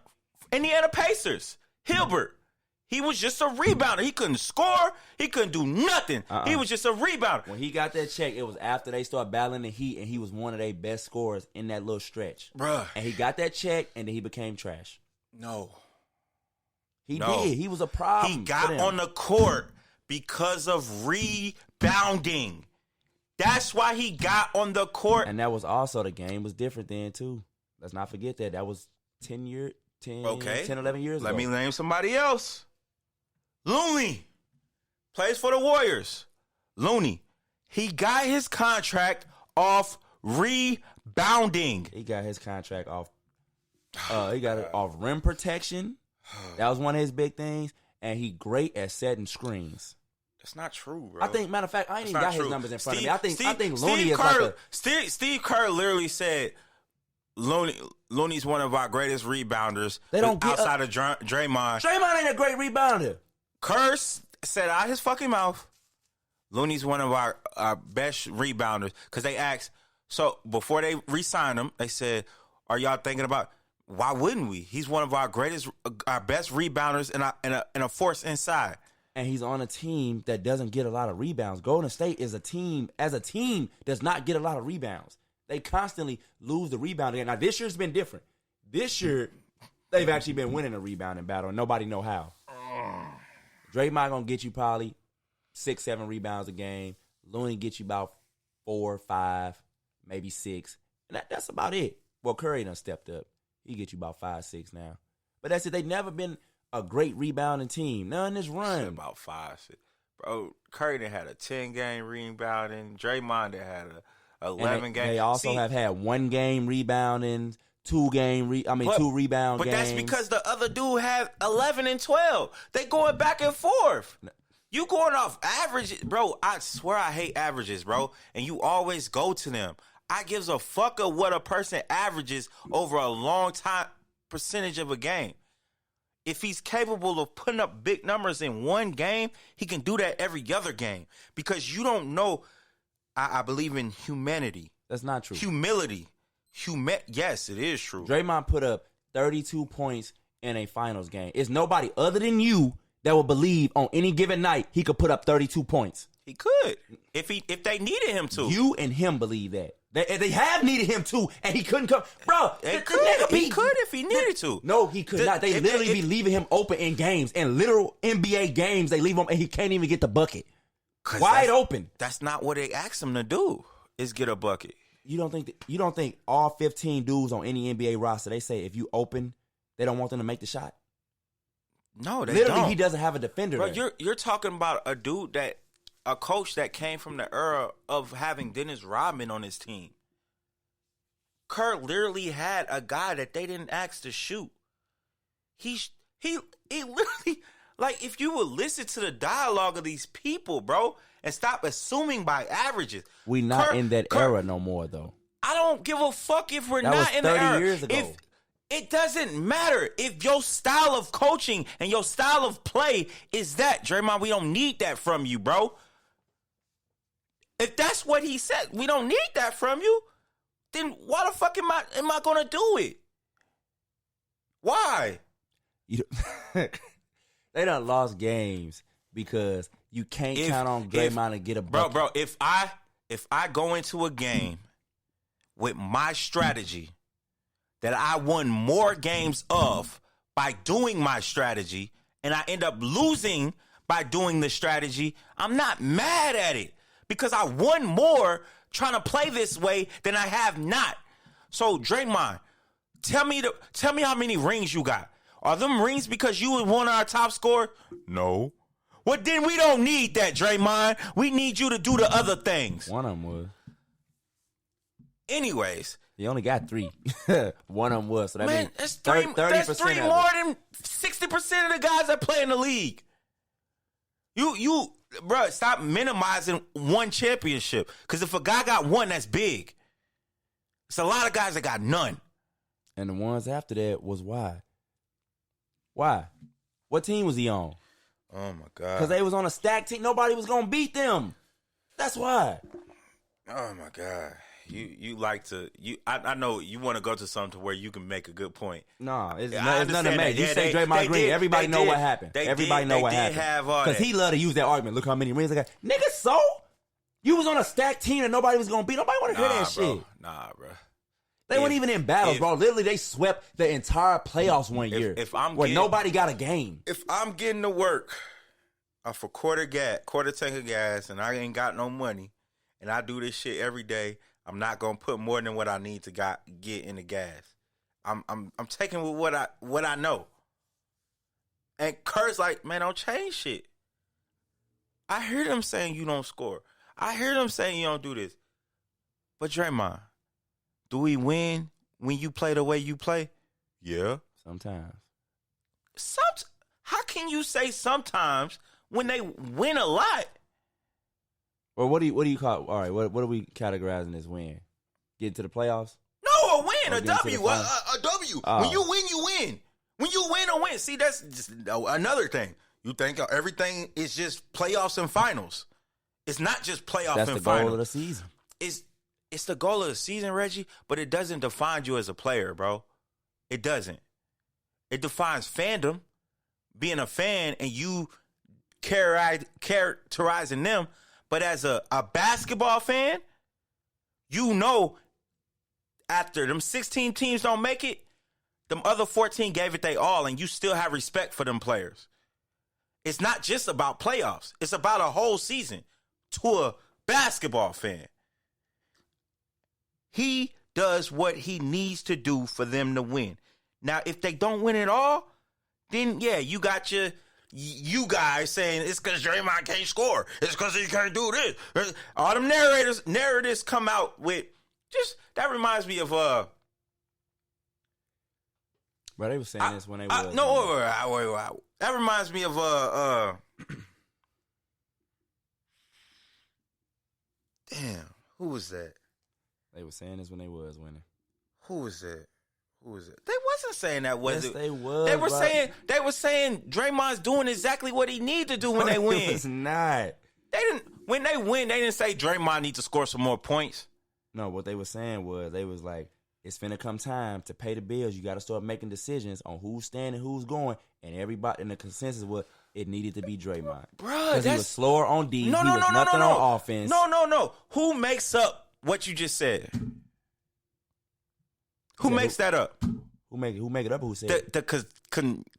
Speaker 2: Indiana Pacers, Hilbert. He was just a rebounder. He couldn't score. He couldn't do nothing. He was just a rebounder.
Speaker 3: When he got that check, it was after they started battling the Heat, and he was one of their best scorers in that little stretch.
Speaker 2: Bruh.
Speaker 3: And he got that check, and then he became trash.
Speaker 2: No.
Speaker 3: He did. He was a problem.
Speaker 2: He got on the court because of rebounding. That's why he got on the court.
Speaker 3: And that was also, the game was different then, too. Let's not forget that. That was 10, 11 years ago.
Speaker 2: Let me name somebody else. Looney plays for the Warriors. Looney, he got his contract off rebounding.
Speaker 3: He got his contract off. He got it off rim protection. That was one of his big things. And he great at setting screens.
Speaker 2: That's not true, bro.
Speaker 3: I think, matter of fact, I ain't even got his numbers in front of me. I think Looney
Speaker 2: Steve
Speaker 3: is
Speaker 2: Kerr,
Speaker 3: like
Speaker 2: Steve Kerr literally said Looney's one of our greatest rebounders.
Speaker 3: They don't get
Speaker 2: outside of Draymond.
Speaker 3: Draymond ain't a great rebounder.
Speaker 2: Kerr said out his fucking mouth, Looney's one of our best rebounders. Because they asked, so before they re-signed him, they said, are y'all thinking about, why wouldn't we? He's one of our best rebounders and a force inside.
Speaker 3: And he's on a team that doesn't get a lot of rebounds. Golden State is a team, does not get a lot of rebounds. They constantly lose the rebounding. Now, this year's been different. This year, they've actually been winning a rebounding battle, and nobody know how. Draymond going to get you probably 6-7 rebounds a game. Looney get you about 4, 5, maybe 6. And that's about it. Well, Curry done stepped up. He get you about 5, 6 now. But that's it. They've never been a great rebounding team. None this run.
Speaker 2: About 5, 6. Bro, Curry done had a 10-game rebounding. Draymond done had a 11 game.
Speaker 3: They also have had 1 game rebounding, 2 rebound
Speaker 2: but
Speaker 3: games.
Speaker 2: That's because the other dude had 11 and 12. They going back and forth. You going off averages, bro. I swear I hate averages, bro. And you always go to them. I gives a fuck of what a person averages over a long time percentage of a game. If he's capable of putting up big numbers in one game, he can do that every other game. Because you don't know. I believe in humanity.
Speaker 3: That's not true.
Speaker 2: Humility. Yes, it is true.
Speaker 3: Draymond put up 32 points in a finals game. It's nobody other than you that will believe on any given night he could put up 32 points.
Speaker 2: He could. If they needed him to.
Speaker 3: You and him believe that. They have needed him to, and he couldn't come. Bro,
Speaker 2: he could if he needed to.
Speaker 3: No, he could not. They literally be leaving him open in games. In literal NBA games, they leave him, and he can't even get the bucket. Wide open.
Speaker 2: That's not what they asked him to do, is get a bucket.
Speaker 3: You don't think all 15 dudes on any NBA roster, they say if you open, they don't want them to make the shot?
Speaker 2: No, they
Speaker 3: literally,
Speaker 2: don't.
Speaker 3: he doesn't have a defender.
Speaker 2: Bro, you're talking about a dude a coach that came from the era of having Dennis Rodman on his team. Kerr literally had a guy that they didn't ask to shoot. He literally, like, if you would listen to the dialogue of these people, bro, and stop assuming by averages.
Speaker 3: We not in that era no more, though.
Speaker 2: I don't give a fuck if we're
Speaker 3: that
Speaker 2: not in the era.
Speaker 3: 30 years ago.
Speaker 2: It doesn't matter if your style of coaching and your style of play is that, Draymond, we don't need that from you, bro. If that's what he said, we don't need that from you, then why the fuck am I going to do it? Why?
Speaker 3: They done lost games because you can't count on Draymond to get a bucket.
Speaker 2: Bro, if I go into a game with my strategy that I won more games of by doing my strategy, and I end up losing by doing the strategy, I'm not mad at it. Because I won more trying to play this way than I have not. So, Draymond, tell me how many rings you got. Are them rings because you were one of our top scorers? No. Well, then we don't need that, Draymond. We need you to do the other things.
Speaker 3: One of them was.
Speaker 2: Anyways.
Speaker 3: He only got 3. One of them was. So that means
Speaker 2: that's 3 more than 60% of the guys that play in the league. You bro, stop minimizing one championship. Because if a guy got one, that's big. It's a lot of guys that got none.
Speaker 3: And the ones after that was why? Why? What team was he on?
Speaker 2: Oh, my God.
Speaker 3: Because they was on a stacked team. Nobody was going to beat them. That's why.
Speaker 2: Oh, my God. You like to I know you want to go to something to where you can make a good point.
Speaker 3: No, it's nothing to make. You say Draymond Green, everybody know what happened. Everybody know what happened. Because he love to use that argument. Look how many rings I got. Nigga, so? You was on a stacked team and nobody was going to beat. Nobody want to hear that shit.
Speaker 2: Nah, bro.
Speaker 3: They weren't even in battles, bro. Literally, they swept the entire playoffs one year where nobody got a game.
Speaker 2: If I'm getting to work off a quarter tank of gas, and I ain't got no money, and I do this shit every day, I'm not gonna put more than what I need to get in the gas. I'm taking with what I know. And Kurt's like, man, don't change shit. I hear them saying you don't score. I hear them saying you don't do this. But Draymond, do we win when you play the way you play? Yeah.
Speaker 3: Sometimes.
Speaker 2: How can you say sometimes when they win a lot.
Speaker 3: Or what do you call? All right, what are we categorizing as win? Get to the playoffs?
Speaker 2: No, a win, a
Speaker 3: Or get into
Speaker 2: W,
Speaker 3: the
Speaker 2: a
Speaker 3: finals?
Speaker 2: W.
Speaker 3: Oh.
Speaker 2: When you win, you win. When you win, a win. See, that's just another thing. You think everything is just playoffs and finals. It's not just playoffs
Speaker 3: That's
Speaker 2: and
Speaker 3: the goal
Speaker 2: finals.
Speaker 3: of the season.
Speaker 2: It's the goal of the season, Reggie, but it doesn't define you as a player, bro. It doesn't. It defines fandom, being a fan, and you characterizing them. But as a basketball fan, you know after them 16 teams don't make it, them other 14 gave it they all, and you still have respect for them players. It's not just about playoffs. It's about a whole season to a basketball fan. He does what he needs to do for them to win. Now, if they don't win at all, then, yeah, you got you guys saying it's because Draymond can't score. It's because he can't do this. All them narratives come out with that reminds me of
Speaker 3: But they were saying this when they were.
Speaker 2: wait. That reminds me of damn, who was that?
Speaker 3: They were saying this when they was winning.
Speaker 2: Who was that? They wasn't saying that, was
Speaker 3: Yes,
Speaker 2: it?
Speaker 3: they was.
Speaker 2: They were saying Draymond's doing exactly what he needs to do when they win.
Speaker 3: It's not.
Speaker 2: When they win, they didn't say Draymond needs to score some more points.
Speaker 3: No, what they were saying was they was like, it's finna come time to pay the bills. You got to start making decisions on who's standing, who's going, and everybody. And the consensus was it needed to be Draymond,
Speaker 2: Bruh,
Speaker 3: he was slower on D.
Speaker 2: No,
Speaker 3: he was nothing on offense.
Speaker 2: No. Who makes up what you just said? Who makes that up?
Speaker 3: Who make it up? Who said it?
Speaker 2: The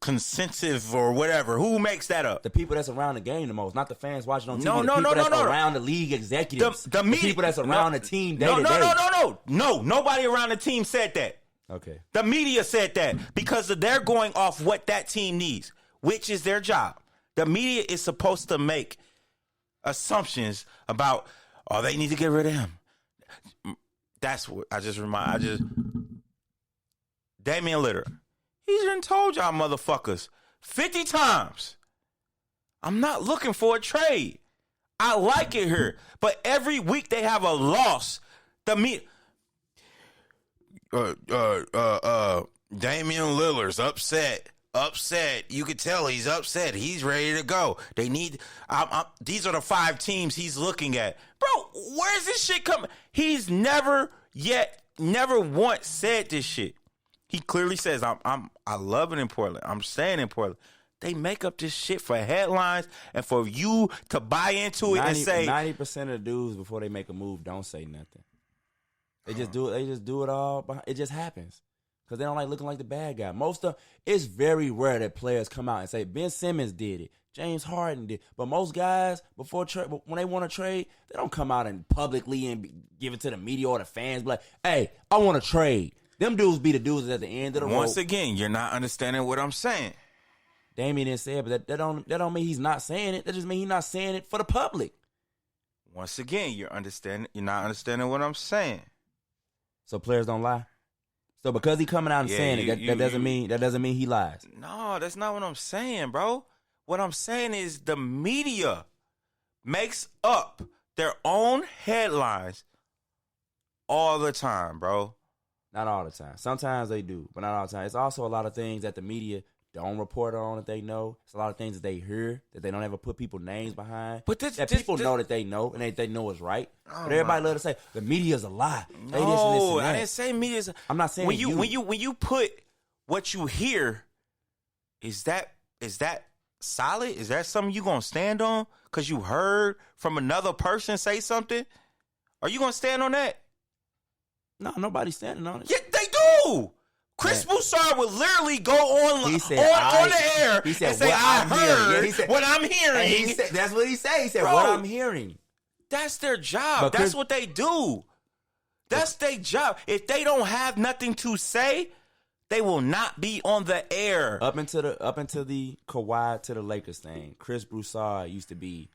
Speaker 2: consensus or whatever? Who makes that up?
Speaker 3: The people that's around the game the most, not the fans watching on TV.
Speaker 2: No,
Speaker 3: the people that's
Speaker 2: no.
Speaker 3: around the league executives.
Speaker 2: The media,
Speaker 3: people that's around the team day to day.
Speaker 2: No. Nobody around the team said that.
Speaker 3: Okay.
Speaker 2: The media said that because they're going off what that team needs, which is their job. The media is supposed to make assumptions about, they need to get rid of him. That's what Damian Lillard. He's done told y'all motherfuckers 50 times. I'm not looking for a trade. I like it here. But every week they have a loss. Damian Lillard's upset. You could tell he's upset. He's ready to go. They need. These are the 5 teams he's looking at, bro. Where's this shit coming? He's never once said this shit. He clearly says, I love it in Portland. I'm staying in Portland. They make up this shit for headlines and for you to buy into it and say
Speaker 3: 90% of the dudes before they make a move don't say nothing. They just do it. They just do it all. It just happens because they don't like looking like the bad guy. It's very rare that players come out and say Ben Simmons did it, James Harden did. But most guys when they want to trade, they don't come out and publicly and give it to the media or the fans. Be like, hey, I want to trade. Them dudes be the dudes at the end of the road.
Speaker 2: Once again, you're not understanding what I'm saying.
Speaker 3: Damian didn't say it, but that don't mean he's not saying it. That just means he's not saying it for the public.
Speaker 2: Once again, you're not understanding what I'm saying.
Speaker 3: So players don't lie. So because he coming out and saying it, that doesn't mean he lies.
Speaker 2: No, that's not what I'm saying, bro. What I'm saying is the media makes up their own headlines all the time, bro.
Speaker 3: Not all the time. Sometimes they do, but not all the time. It's also a lot of things that the media don't report on that they know. It's a lot of things that they hear that they don't ever put people's names behind. But people know that they know and they know it's right. But everybody love to say the media's a lie.
Speaker 2: No, I didn't say media's.
Speaker 3: I'm not saying
Speaker 2: when you put what you hear, is that solid? Is that something you gonna stand on? Because you heard from another person say something? Are you gonna stand on that?
Speaker 3: No, nobody's standing on it.
Speaker 2: Yeah, they do. Chris Broussard would literally go on the air and say, I heard what I'm hearing.
Speaker 3: That's what he said. He said,
Speaker 2: bro,
Speaker 3: what I'm hearing.
Speaker 2: That's their job. That's what they do. That's their job. If they don't have nothing to say, they will not be on the air.
Speaker 3: Up into the Kawhi to the Lakers thing, Chris Broussard used to be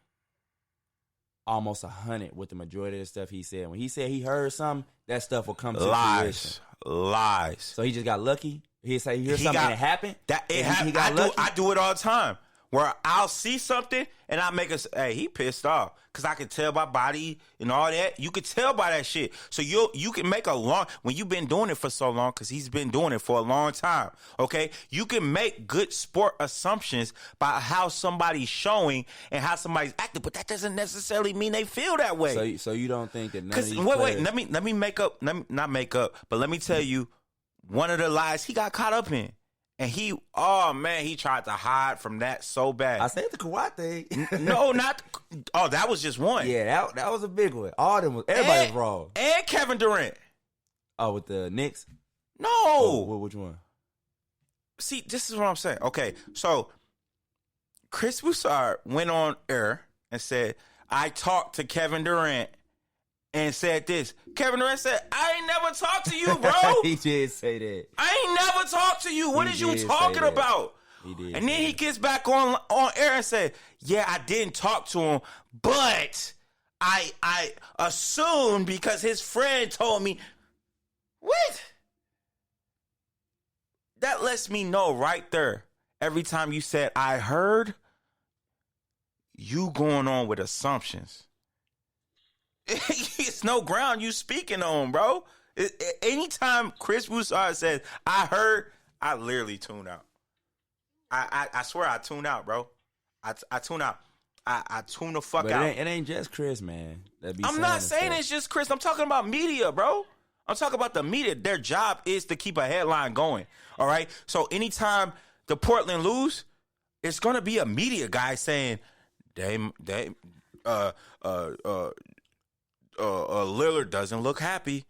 Speaker 3: almost 100 with the majority of the stuff he said. When he said he heard something, that stuff will come to fruition.
Speaker 2: Lies.
Speaker 3: So he just got lucky. He say he heard something and it happened.
Speaker 2: I do it all the time. where I'll see something and I make us, hey, he pissed off because I can tell by body and all that. You can tell by that shit. So you can make when you've been doing it for so long, because he's been doing it for a long time. Okay, you can make good sport assumptions by how somebody's showing and how somebody's acting, but that doesn't necessarily mean they feel that way.
Speaker 3: So you don't think that none of these
Speaker 2: Wait,
Speaker 3: players...
Speaker 2: let me make up. Not make up, but let me tell you one of the lies he got caught up in. And he tried to hide from that so bad.
Speaker 3: I said the Kawhi thing.
Speaker 2: No, not. Oh, that was just one.
Speaker 3: Yeah, that was a big one. All them everybody was wrong.
Speaker 2: And Kevin Durant.
Speaker 3: Oh, with the Knicks?
Speaker 2: No.
Speaker 3: Oh, which one?
Speaker 2: See, this is what I'm saying. Okay, so Chris Broussard went on air and said, I talked to Kevin Durant and said this. Kevin Durant said, I ain't never talked to you, bro.
Speaker 3: He did say that.
Speaker 2: I ain't never talked to you. What is you talking about?
Speaker 3: He did.
Speaker 2: And then he gets back on air and said, yeah, I didn't talk to him, but I assumed because his friend told me. What? That lets me know right there. Every time you said, I heard, you going on with assumptions. It's no ground you speaking on, bro. Anytime Chris Broussard says, I heard, I literally tune out. I swear I tune out, bro. I tune out. I tune the fuck out.
Speaker 3: It ain't just Chris, man.
Speaker 2: I'm not saying it's just Chris. I'm talking about media, bro. I'm talking about the media. Their job is to keep a headline going, all right? So anytime the Portland lose, it's going to be a media guy saying, Lillard doesn't look happy.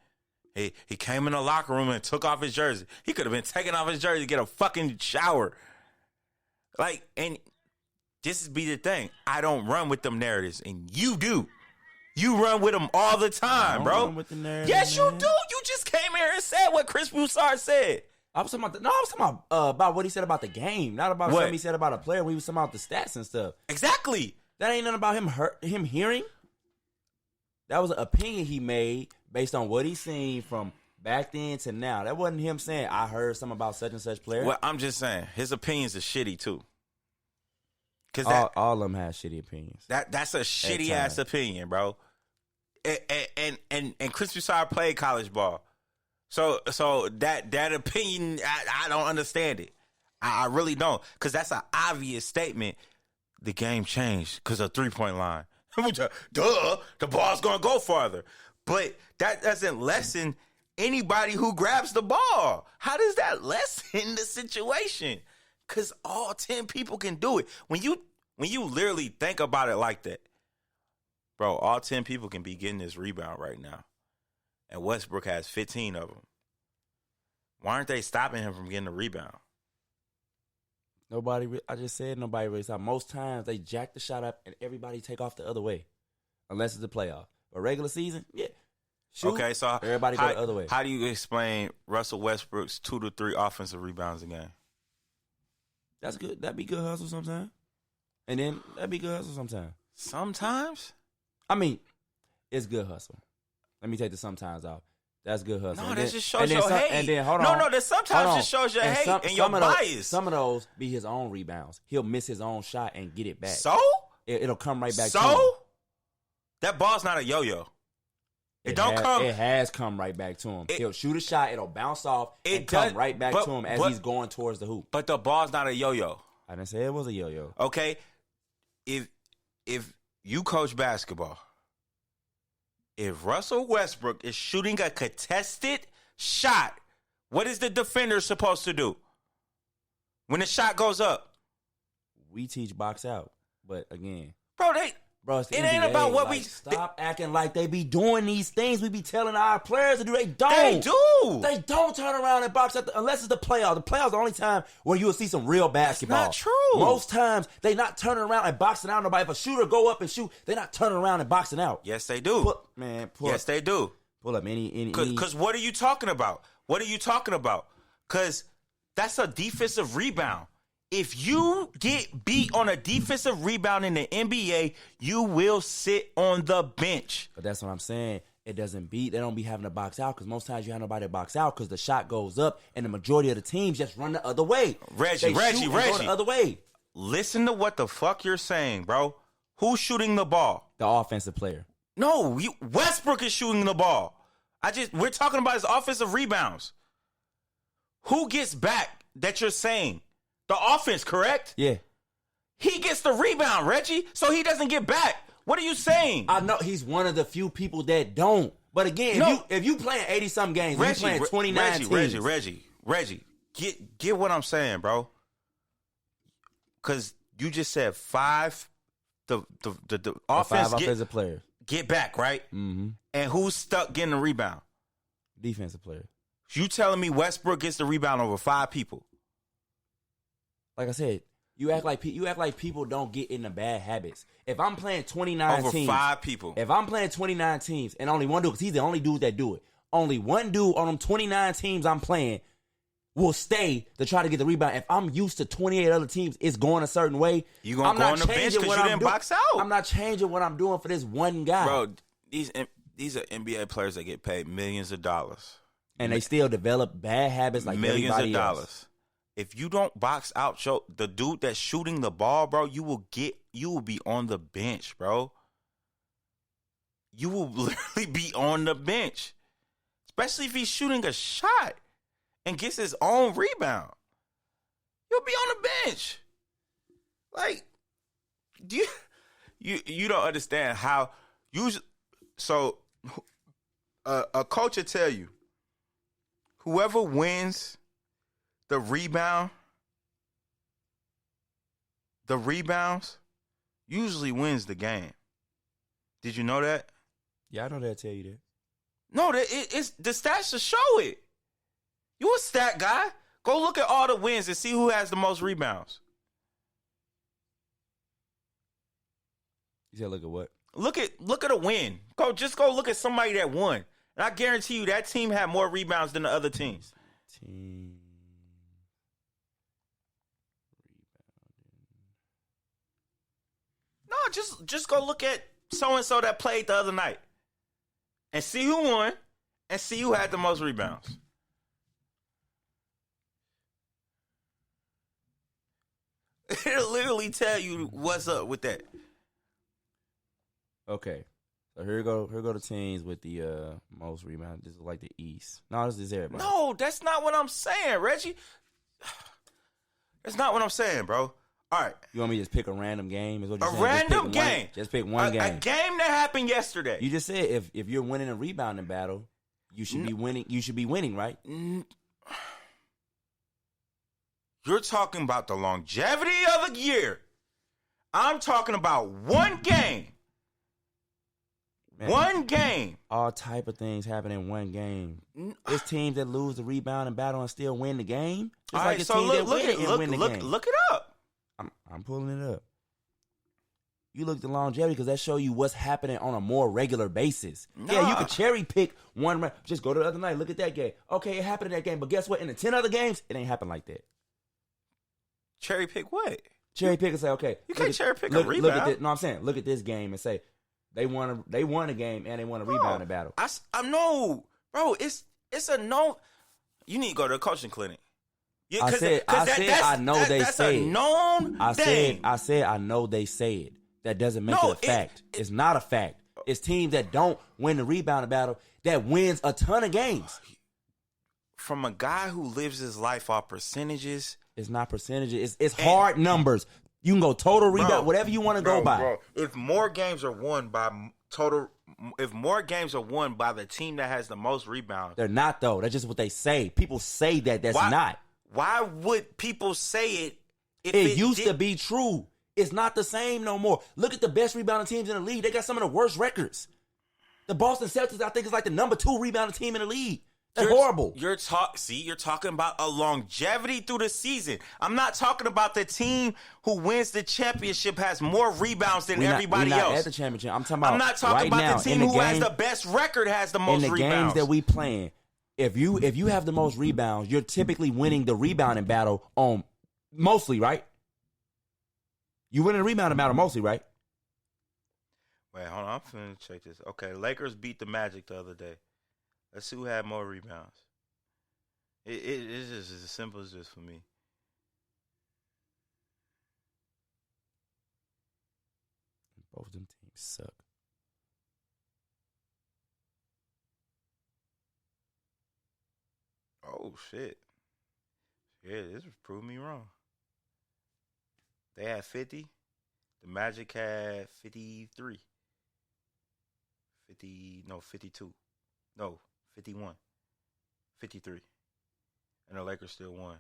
Speaker 2: He came in the locker room and took off his jersey. He could have been taking off his jersey to get a fucking shower. Like, and this is be the thing. I don't run with them narratives, and you do. You run with them all the time, bro.
Speaker 3: Run with the narrative,
Speaker 2: yes,
Speaker 3: man.
Speaker 2: you do. You just came here and said what Chris Broussard said.
Speaker 3: I was talking about what he said about the game, not about something he said about a player. We was talking about the stats and stuff.
Speaker 2: Exactly.
Speaker 3: That ain't nothing about him hearing. That was an opinion he made based on what he seen from back then to now. That wasn't him saying, I heard something about such and such player.
Speaker 2: Well, I'm just saying, his opinions are shitty, too. Cause
Speaker 3: all of them have shitty opinions.
Speaker 2: That's a shitty-ass opinion, bro. And Chris Broussard played college ball. So that opinion, I don't understand it. I really don't. Because that's an obvious statement. The game changed because of three-point line. Duh, the ball's going to go farther. But that doesn't lessen anybody who grabs the ball. How does that lessen the situation? Because all 10 people can do it. When you literally think about it like that, bro, all 10 people can be getting this rebound right now. And Westbrook has 15 of them. Why aren't they stopping him from getting a rebound?
Speaker 3: I just said nobody really stopped. Most times they jack the shot up and everybody take off the other way. Unless it's the playoff. But regular season, yeah. Shoot,
Speaker 2: okay, so
Speaker 3: everybody go the other way.
Speaker 2: How do you explain Russell Westbrook's 2 to 3 offensive rebounds a game?
Speaker 3: That's good. That'd be good hustle sometimes. And then that'd be good hustle sometimes.
Speaker 2: Sometimes?
Speaker 3: I mean, it's good hustle. Let me take the sometimes off. That's good hustle.
Speaker 2: No, that just shows your hate.
Speaker 3: And then, hold on.
Speaker 2: No, that sometimes just shows your hate and your bias.
Speaker 3: Some of those be his own rebounds. He'll miss his own shot and get it back.
Speaker 2: So?
Speaker 3: It'll come right back to him.
Speaker 2: So? That ball's not a yo-yo. It
Speaker 3: has come right back to him. He'll shoot a shot, it'll bounce off, and come right back to him as he's going towards the hoop.
Speaker 2: But the ball's not a yo-yo.
Speaker 3: I didn't say it was a yo-yo.
Speaker 2: Okay? If you coach basketball, if Russell Westbrook is shooting a contested shot, what is the defender supposed to do when the shot goes up?
Speaker 3: We teach box out, but again,
Speaker 2: Bro,
Speaker 3: it's the
Speaker 2: it
Speaker 3: NBA.
Speaker 2: ain't about what we
Speaker 3: stop acting like they be doing these things. We be telling our players to do. They don't.
Speaker 2: They do.
Speaker 3: They don't turn around and box out unless it's the playoffs. The playoffs are the only time where you will see some real basketball.
Speaker 2: That's not true.
Speaker 3: Most times they not turning around and boxing out nobody. If a shooter go up and shoot, they not turning around and boxing out.
Speaker 2: Yes, they do. Yes, they do.
Speaker 3: Pull up any.
Speaker 2: Because what are you talking about? What are you talking about? Because that's a defensive rebound. If you get beat on a defensive rebound in the NBA, you will sit on the bench.
Speaker 3: But that's what I'm saying. It doesn't beat. They don't be having to box out because most times you have nobody to box out because the shot goes up and the majority of the teams just run the other way.
Speaker 2: Reggie.
Speaker 3: Go the other way.
Speaker 2: listen to what the fuck you're saying, bro. Who's shooting the ball?
Speaker 3: The offensive player.
Speaker 2: No, Westbrook is shooting the ball. We're talking about his offensive rebounds. Who gets back that you're saying? The offense, correct?
Speaker 3: Yeah.
Speaker 2: He gets the rebound, Reggie, so he doesn't get back. What are you saying?
Speaker 3: I know he's one of the few people that don't. But again, if you playing 80-something games, you playing 29 teams.
Speaker 2: Reggie, get what I'm saying, bro. Because you just said 5, the offense
Speaker 3: 5 offensive players.
Speaker 2: Get back, right?
Speaker 3: Mm-hmm.
Speaker 2: And who's stuck getting the rebound?
Speaker 3: Defensive player.
Speaker 2: You telling me Westbrook gets the rebound over 5 people?
Speaker 3: Like I said, you act like people don't get into bad habits. If I'm playing 29
Speaker 2: over
Speaker 3: teams,
Speaker 2: 5 people.
Speaker 3: If I'm playing 29 teams and only one dude, because he's the only dude that do it, only one dude on them 29 teams I'm playing will stay to try to get the rebound. If I'm used to 28 other teams, it's going a certain way.
Speaker 2: You gonna go on the bench because you didn't box out.
Speaker 3: I'm not changing what I'm doing for this one guy.
Speaker 2: Bro, these are NBA players that get paid millions of dollars.
Speaker 3: And they still develop bad habits like
Speaker 2: millions
Speaker 3: everybody
Speaker 2: of
Speaker 3: else.
Speaker 2: Dollars. If you don't box out the dude that's shooting the ball, bro, you will be on the bench, bro. You will literally be on the bench. Especially if he's shooting a shot and gets his own rebound. You'll be on the bench. Like, do you don't understand how so a coach will tell you, whoever wins the rebounds usually wins the game. Did you know that?
Speaker 3: Yeah, I know they'll tell you that.
Speaker 2: No, it's the stats to show it. You a stat guy. Go look at all the wins and see who has the most rebounds.
Speaker 3: You said look at what?
Speaker 2: Look at a win. Go look at somebody that won. And I guarantee you that team had more rebounds than the other teams. No, just go look at so-and-so that played the other night. And see who won and see who had the most rebounds. It'll literally tell you what's up with that.
Speaker 3: Okay. So here go the teams with the most rebounds. This is like the East. No, this is everybody.
Speaker 2: No, that's not what I'm saying, Reggie. That's not what I'm saying, bro. All right.
Speaker 3: You want me to just pick a random game? Is what you're
Speaker 2: a
Speaker 3: saying?
Speaker 2: Random game.
Speaker 3: Just pick one game.
Speaker 2: A game that happened yesterday.
Speaker 3: You just said if you're winning a rebounding battle, you should be winning. You should be winning, right?
Speaker 2: You're talking about the longevity of a year. I'm talking about one game.
Speaker 3: Man,
Speaker 2: one game.
Speaker 3: All type of things happen in one game. There's teams that lose the rebound and battle and still win the game. Just
Speaker 2: all
Speaker 3: like
Speaker 2: right,
Speaker 3: the teams that win and win the game.
Speaker 2: Look it up.
Speaker 3: I'm pulling it up. You look at the longevity because that show you what's happening on a more regular basis. Nah. Yeah, you can cherry pick one. Just go to the other night. Look at that game. Okay, it happened in that game. But guess what? In the 10 other games, it ain't happened like that.
Speaker 2: Cherry pick what?
Speaker 3: Cherry pick and say, okay.
Speaker 2: You can't cherry pick a rebound.
Speaker 3: Look at this. No, I'm saying, look at this game and say, they won a game and they won a rebounding battle.
Speaker 2: I know. Bro, it's a no. You need to go to a coaching clinic. Yeah,
Speaker 3: I know they
Speaker 2: that's
Speaker 3: said.
Speaker 2: A known thing.
Speaker 3: I said I know they said. That doesn't make it a fact. It's not a fact. It's teams that don't win the rebounding battle that wins a ton of games.
Speaker 2: From a guy who lives his life off percentages.
Speaker 3: It's not percentages. It's hard numbers. You can go total rebound, whatever you want to go by.
Speaker 2: Bro, if more games are won by the team that has the most rebounds.
Speaker 3: They're not, though. That's just what they say. People say that. That's not.
Speaker 2: Why would people say it if
Speaker 3: it used to be true? It's not the same no more. Look at the best rebounding teams in the league. They got some of the worst records. The Boston Celtics, I think, is like the number 2 rebounding team in the league. They're horrible.
Speaker 2: You're talking about a longevity through the season. I'm not talking about the team who wins the championship has more rebounds than everybody else.
Speaker 3: We're not at the championship. I'm talking about
Speaker 2: I'm not talking about the team who has the best record has the most rebounds.
Speaker 3: In the games that we playing, if you have the most rebounds, you're typically winning the rebounding battle on mostly, right? You win a rebounding battle mostly, right?
Speaker 2: Wait, hold on. I'm finna check this. Okay, Lakers beat the Magic the other day. Let's see who had more rebounds. It's just as simple as this for me.
Speaker 3: Both of them teams suck.
Speaker 2: Oh shit! Yeah, this was proving me wrong. They had 50. The Magic had 53. 52. No, 51. 53. And the Lakers still won.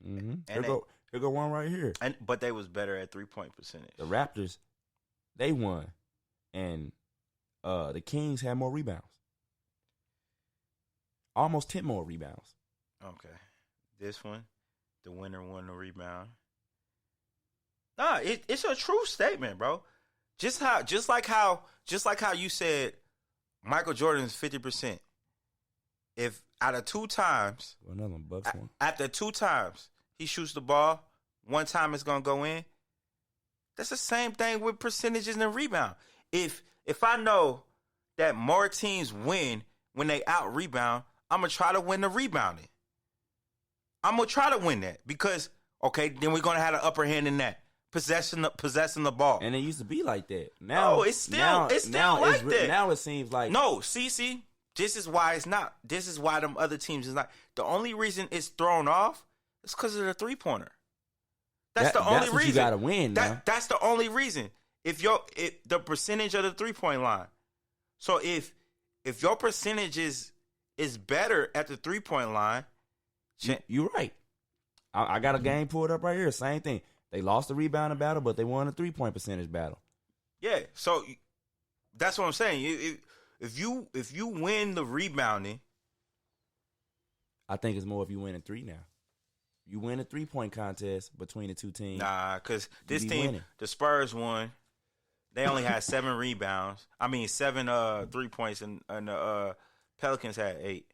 Speaker 3: Mm-hmm.
Speaker 2: And
Speaker 3: Here go one right here.
Speaker 2: But they was better at 3-point percentage.
Speaker 3: The Raptors, they won. And the Kings had more rebounds. Almost 10 more rebounds.
Speaker 2: Okay. This one, the winner won the rebound. Nah, it's a true statement, bro. Just like how you said Michael Jordan's 50%. If out of 2 times,
Speaker 3: Well, another one, Bucks one.
Speaker 2: after 2 times he shoots the ball, 1 time it's gonna go in. That's the same thing with percentages and rebound. If I know that more teams win when they out rebound, I'm gonna try to win the rebounding. I'm gonna try to win that because then we're gonna have an upper hand in that possessing the ball.
Speaker 3: And it used to be like that. Now
Speaker 2: it's still like that.
Speaker 3: Now it seems like
Speaker 2: No, see, this is why it's not. This is why them other teams is not. The only reason it's thrown off is because of the 3-pointer. That's the only reason.
Speaker 3: You gotta win.
Speaker 2: That's the only reason. If the percentage of the 3-point line. So if your percentage is better at the 3-point line,
Speaker 3: you're right. I got a game pulled up right here. Same thing. They lost the rebounding battle, but they won the 3-point percentage battle.
Speaker 2: Yeah. So that's what I'm saying. If you win the rebounding,
Speaker 3: I think it's more if you win in 3 now. You win a 3-point contest between the 2 teams.
Speaker 2: Nah, because this team,
Speaker 3: winning.
Speaker 2: the Spurs won. They only had 7 rebounds. 7 3 points, and the Pelicans had 8.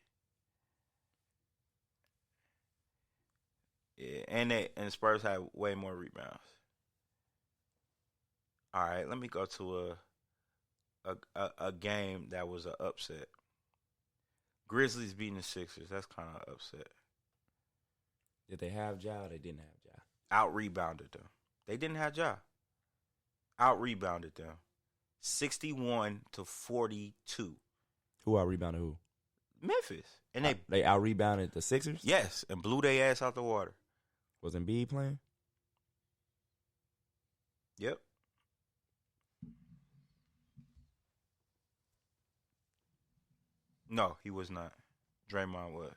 Speaker 2: Yeah, and the Spurs had way more rebounds. All right, let me go to a game that was an upset. Grizzlies beating the Sixers. That's kind of an upset.
Speaker 3: Did they have Ja or they didn't have Ja?
Speaker 2: Out rebounded them. They didn't have Ja. Out rebounded them. 61-42.
Speaker 3: Who out rebounded who?
Speaker 2: Memphis. And
Speaker 3: they out rebounded the Sixers?
Speaker 2: yes, and blew their ass out the water.
Speaker 3: Was Embiid playing?
Speaker 2: Yep. No, he was not. Draymond was.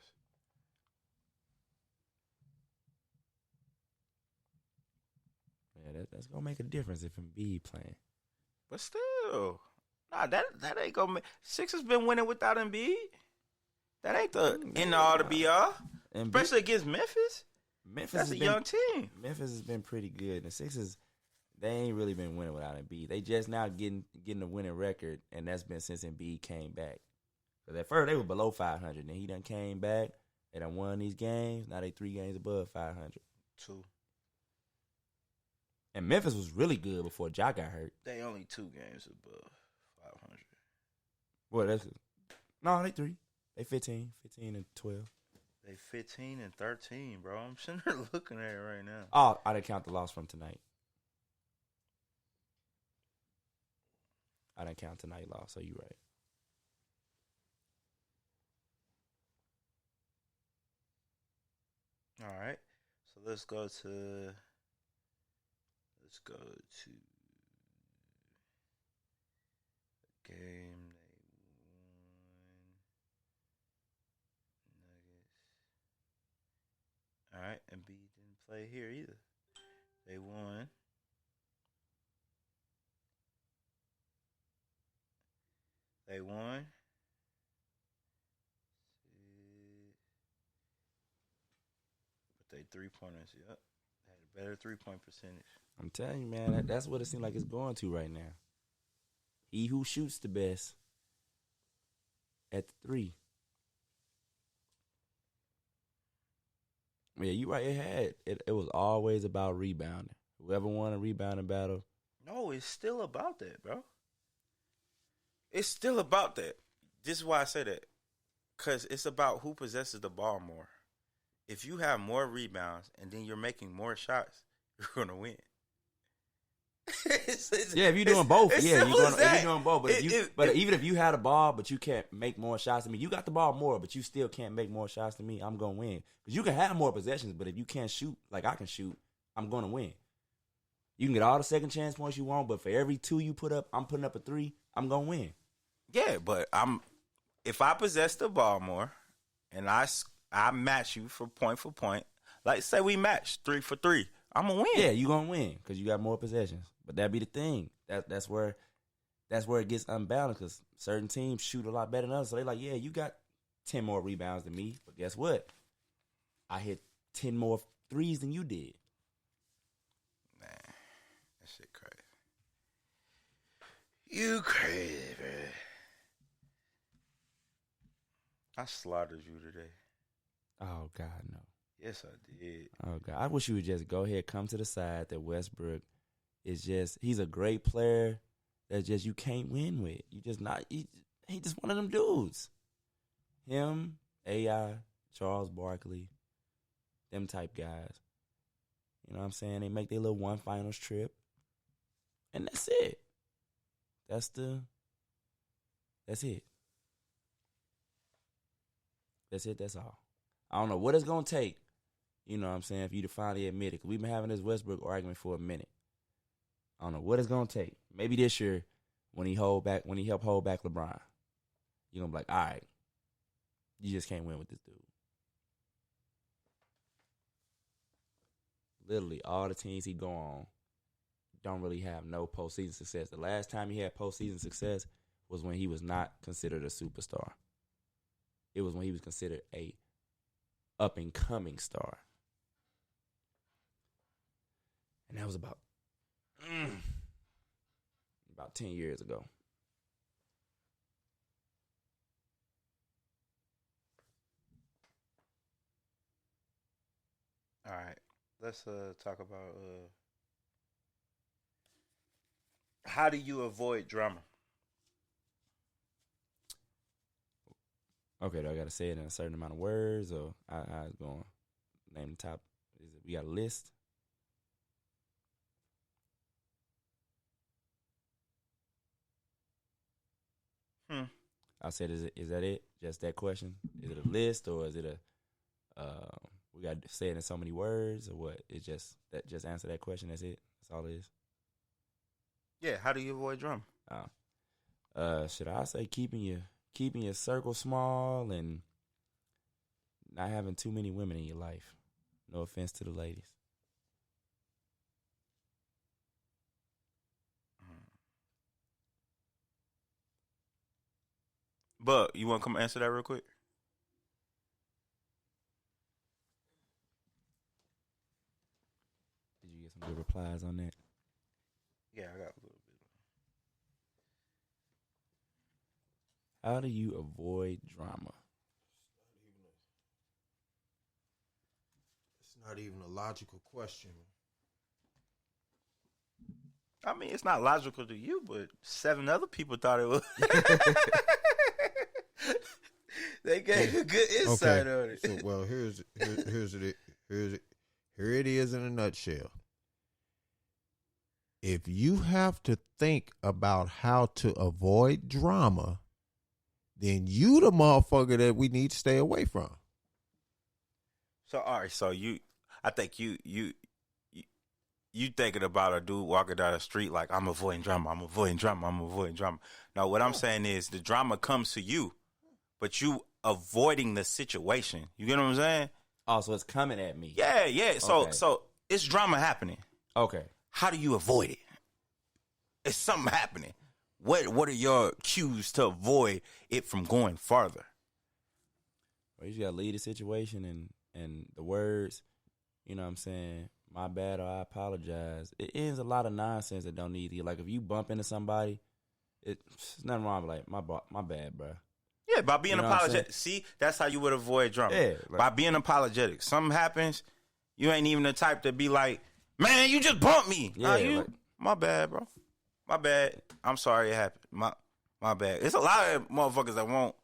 Speaker 3: Yeah, that's gonna make a difference if Embiid playing.
Speaker 2: But still, nah, that ain't gonna make. Sixers been winning without Embiid. That ain't the end all to be all. Especially against Memphis. That's a young team.
Speaker 3: Memphis has been pretty good. The Sixers, they ain't really been winning without Embiid. They just now getting a winning record, and that's been since Embiid came back. Because at first they were below 500, and he done came back. They done won these games. Now they 3 games above 500.
Speaker 2: 2.
Speaker 3: And Memphis was really good before Ja got hurt.
Speaker 2: They only 2 games above 500.
Speaker 3: Well, they 3. They 15 and 12.
Speaker 2: They 15 and 13, bro. I'm sitting there looking at it right now.
Speaker 3: Oh, I didn't count the loss from tonight. I didn't count tonight loss, so you right.
Speaker 2: All right. So let's go to the game they won. Nuggets. All right, and B didn't play here either. They won. But they 3-pointers, yep. They had a better 3-point percentage.
Speaker 3: I'm telling you, man, that's what it seems like it's going to right now. He who shoots the best at the 3. Yeah, you right. It was always about rebounding. Whoever won a rebounding battle.
Speaker 2: No, it's still about that, bro. It's still about that. This is why I say that. Because it's about who possesses the ball more. If you have more rebounds and then you're making more shots, you're going to win.
Speaker 3: Yeah, if you're doing both,
Speaker 2: it's
Speaker 3: yeah,
Speaker 2: simple as
Speaker 3: if
Speaker 2: that.
Speaker 3: you're doing both. But even if you had a ball, but you can't make more shots than me, you got the ball more, but you still can't make more shots than me, I'm gonna win. Because you can have more possessions, but if you can't shoot like I can shoot, I'm gonna win. You can get all the second chance points you want, but for every 2 you put up, I'm putting up a 3. I'm gonna win.
Speaker 2: Yeah, but if I possess the ball more, and I match you for point, like say we match 3 for 3, I'm gonna win.
Speaker 3: Yeah, you gonna win because you got more possessions. But that be the thing. That's where it gets unbalanced because certain teams shoot a lot better than others. So they like, yeah, you got 10 more rebounds than me, but guess what? I hit 10 more threes than you did.
Speaker 2: Man, that shit crazy. You crazy, man. I slaughtered you today.
Speaker 3: Oh God, no.
Speaker 2: Yes, I did.
Speaker 3: Oh God, I wish you would just go ahead, come to the side that Westbrook is he's a great player that just you can't win with. You just not, he just one of them dudes. Him, AI, Charles Barkley, them type guys. You know what I'm saying? They make their little one finals trip. And that's it. That's it. That's all. I don't know what it's going to take, you know what I'm saying, for you to finally admit it. 'Cause we've been having this Westbrook argument for a minute. I don't know what it's going to take. Maybe this year when he helped hold back LeBron, you're going to be like, all right, you just can't win with this dude. Literally, all the teams he go on don't really have no postseason success. The last time he had postseason success was when he was not considered a superstar. It was when he was considered a up-and-coming star. And that was about 10 years ago.
Speaker 2: All right, let's talk about how do you avoid drama?
Speaker 3: Okay, do I got to say it in a certain amount of words, or I was going to name the top? We got a list? I said, is that it? Just that question? Is it a list, or is it we got to say it in so many words, or what? It's just answer that question. That's it. That's all it is.
Speaker 2: Yeah, how do you avoid drama?
Speaker 3: Should I say keeping your circle small and not having too many women in your life? No offense to the ladies.
Speaker 2: But you want to come answer that real quick?
Speaker 3: Did you get some good replies on that?
Speaker 2: Yeah, I got a little bit.
Speaker 3: How do you avoid drama?
Speaker 4: It's not even a logical question.
Speaker 2: I mean, it's not logical to you, but 7 other people thought it was. They gave a good insight on it.
Speaker 4: So, well, here it is in a nutshell. If you have to think about how to avoid drama, then you the motherfucker that we need to stay away from.
Speaker 2: So, all right, so I think you thinking about a dude walking down the street like, I'm avoiding drama. Now, what I'm saying is the drama comes to you, but you avoiding the situation. You get what I'm saying?
Speaker 3: Oh, so it's coming at me.
Speaker 2: Yeah. So it's drama happening.
Speaker 3: Okay.
Speaker 2: How do you avoid it? It's something happening. What are your cues to avoid it from going farther?
Speaker 3: Well, you just gotta lead the situation and the words, you know what I'm saying, my bad or I apologize. It ends a lot of nonsense that don't need to. Like if you bump into somebody, it's nothing wrong with like my bad, bro.
Speaker 2: Yeah, by being apologetic. See, that's how you would avoid drama.
Speaker 3: Yeah, like,
Speaker 2: by being apologetic. Something happens, you ain't even the type to be like, man, you just bumped me.
Speaker 3: Yeah,
Speaker 2: my bad, bro. My bad. I'm sorry it happened. My bad. It's a lot of motherfuckers that won't.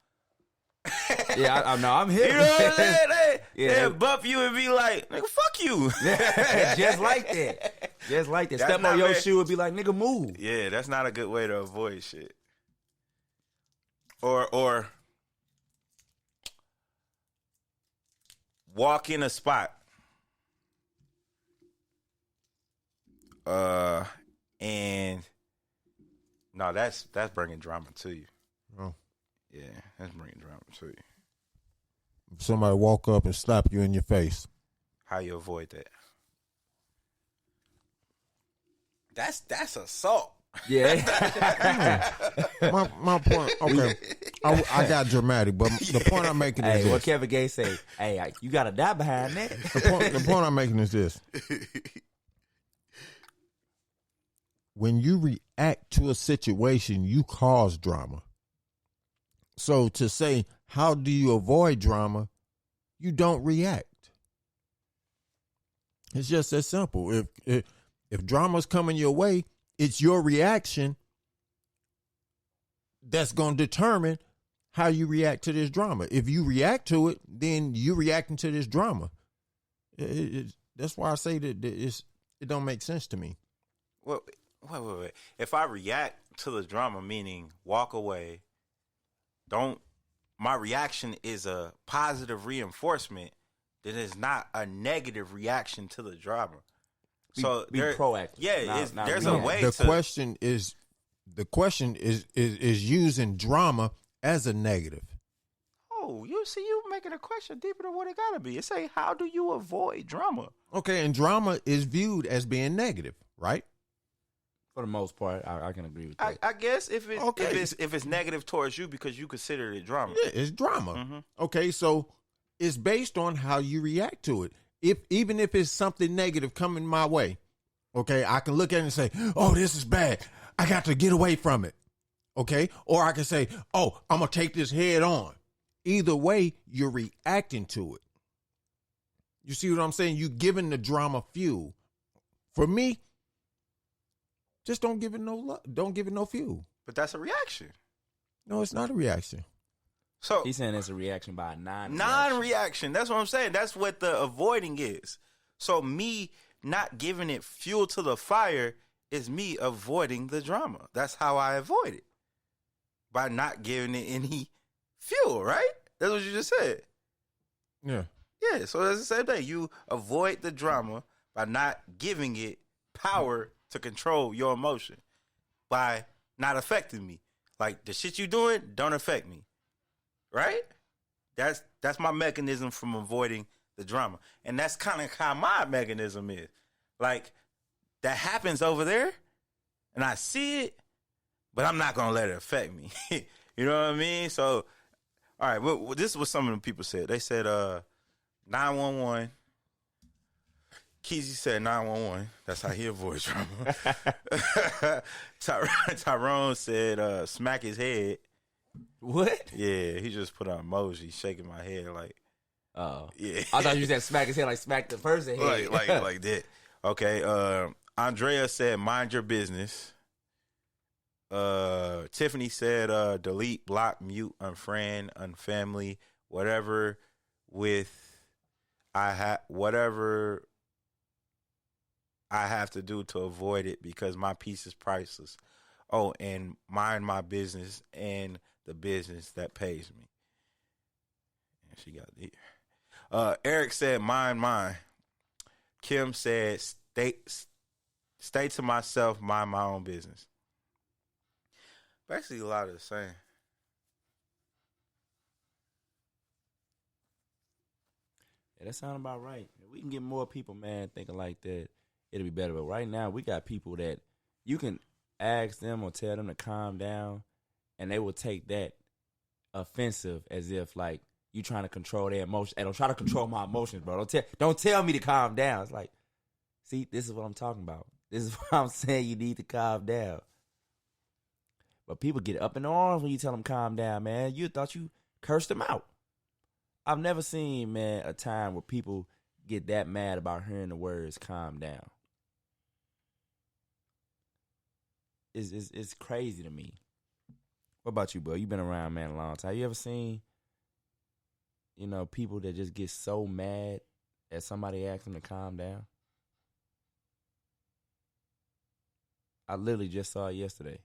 Speaker 3: Yeah, I know. I'm here.
Speaker 2: You know what I'm saying?
Speaker 3: Yeah.
Speaker 2: They'll bump you and be like, nigga, fuck you.
Speaker 3: Just like that. Just like that.
Speaker 2: That's
Speaker 3: Step
Speaker 2: not
Speaker 3: on your
Speaker 2: very-
Speaker 3: shoe and be like, nigga, move.
Speaker 2: Yeah, that's not a good way to avoid shit. Or walk in a spot. And no, that's bringing drama to you.
Speaker 4: Oh.
Speaker 2: Yeah, that's bringing drama to you.
Speaker 4: If somebody walk up and slap you in your face.
Speaker 2: How you avoid that? That's assault.
Speaker 3: Yeah.
Speaker 4: My point, okay, I got dramatic, but the point I'm making is
Speaker 3: Hey, what
Speaker 4: this.
Speaker 3: Kevin Gates say? Hey, you got to die behind that.
Speaker 4: The point I'm making is this. When you react to a situation, you cause drama. So to say, how do you avoid drama? You don't react. It's just that simple. If drama's coming your way, it's your reaction that's going to determine how you react to this drama. If you react to it, then you're reacting to this drama. That's why I say that it don't make sense to me.
Speaker 2: Well, wait. If I react to the drama, meaning walk away, my reaction is a positive reinforcement, then it's not a negative reaction to the drama. So
Speaker 3: be proactive.
Speaker 2: Yeah,
Speaker 3: not
Speaker 2: there's a
Speaker 3: react.
Speaker 2: way
Speaker 4: The
Speaker 2: to
Speaker 4: question is using drama as a negative.
Speaker 2: Oh, you making a question deeper than what it gotta be. It say, how do you avoid drama?
Speaker 4: Okay, and drama is viewed as being negative, right?
Speaker 3: For the most part, I can agree with that.
Speaker 2: I guess if
Speaker 4: Okay.
Speaker 2: it's negative towards you because you consider it drama.
Speaker 4: Yeah, it's drama.
Speaker 2: Mm-hmm.
Speaker 4: Okay, so it's based on how you react to it. Even if it's something negative coming my way, okay, I can look at it and say, "Oh, this is bad. I got to get away from it." Okay, or I can say, "Oh, I'm gonna take this head on." Either way, you're reacting to it. You see what I'm saying? You giving the drama fuel. For me, just don't give it no fuel.
Speaker 2: But that's a reaction.
Speaker 4: No, it's not a reaction.
Speaker 2: So
Speaker 3: He's saying it's a reaction by a non-reaction.
Speaker 2: non-reaction. That's what I'm saying. That's what the avoiding is. So me not giving it fuel to the fire is me avoiding the drama. That's how I avoid it. By not giving it any fuel, right? That's what you just said.
Speaker 4: Yeah.
Speaker 2: Yeah, so that's the same thing. You avoid the drama by not giving it power to control your emotion. By not affecting me. Like, the shit you doing don't affect me. Right? That's my mechanism from avoiding the drama. And that's kind of how my mechanism is. Like, that happens over there, and I see it, but I'm not going to let it affect me. You know what I mean? So, all right, well, this is what some of the people said. They said 911. Keezy said 911. That's how he avoids drama. Tyrone said smack his head.
Speaker 3: What?
Speaker 2: Yeah, he just put an emoji shaking my head like,
Speaker 3: Oh.
Speaker 2: yeah.
Speaker 3: I thought you said smack his head like smack the person head.
Speaker 2: like that. Okay, Andrea said mind your business. Tiffany said delete, block, mute, unfriend, unfamily, whatever whatever I have to do to avoid it because my peace is priceless. Oh, and mind my business and the business that pays me. And she got it. Eric said mind mine. Kim said stay to myself, mind my own business. Basically a lot of the same.
Speaker 3: Yeah, that sounds about right. If we can get more people, man, thinking like that, it'll be better. But right now, we got people that you can ask them or tell them to calm down, and they will take that offensive as if, like, you trying to control their emotions. Hey, don't try to control my emotions, bro. Don't tell me to calm down. It's like, see, this is what I'm talking about. This is what I'm saying. You need to calm down. But people get up in arms when you tell them calm down, man. You thought you cursed them out. I've never seen, man, a time where people get that mad about hearing the words calm down. It's crazy to me. What about you, bro? You've been around, man, a long time. You ever seen people that just get so mad at somebody asking them to calm down. I literally just saw it yesterday.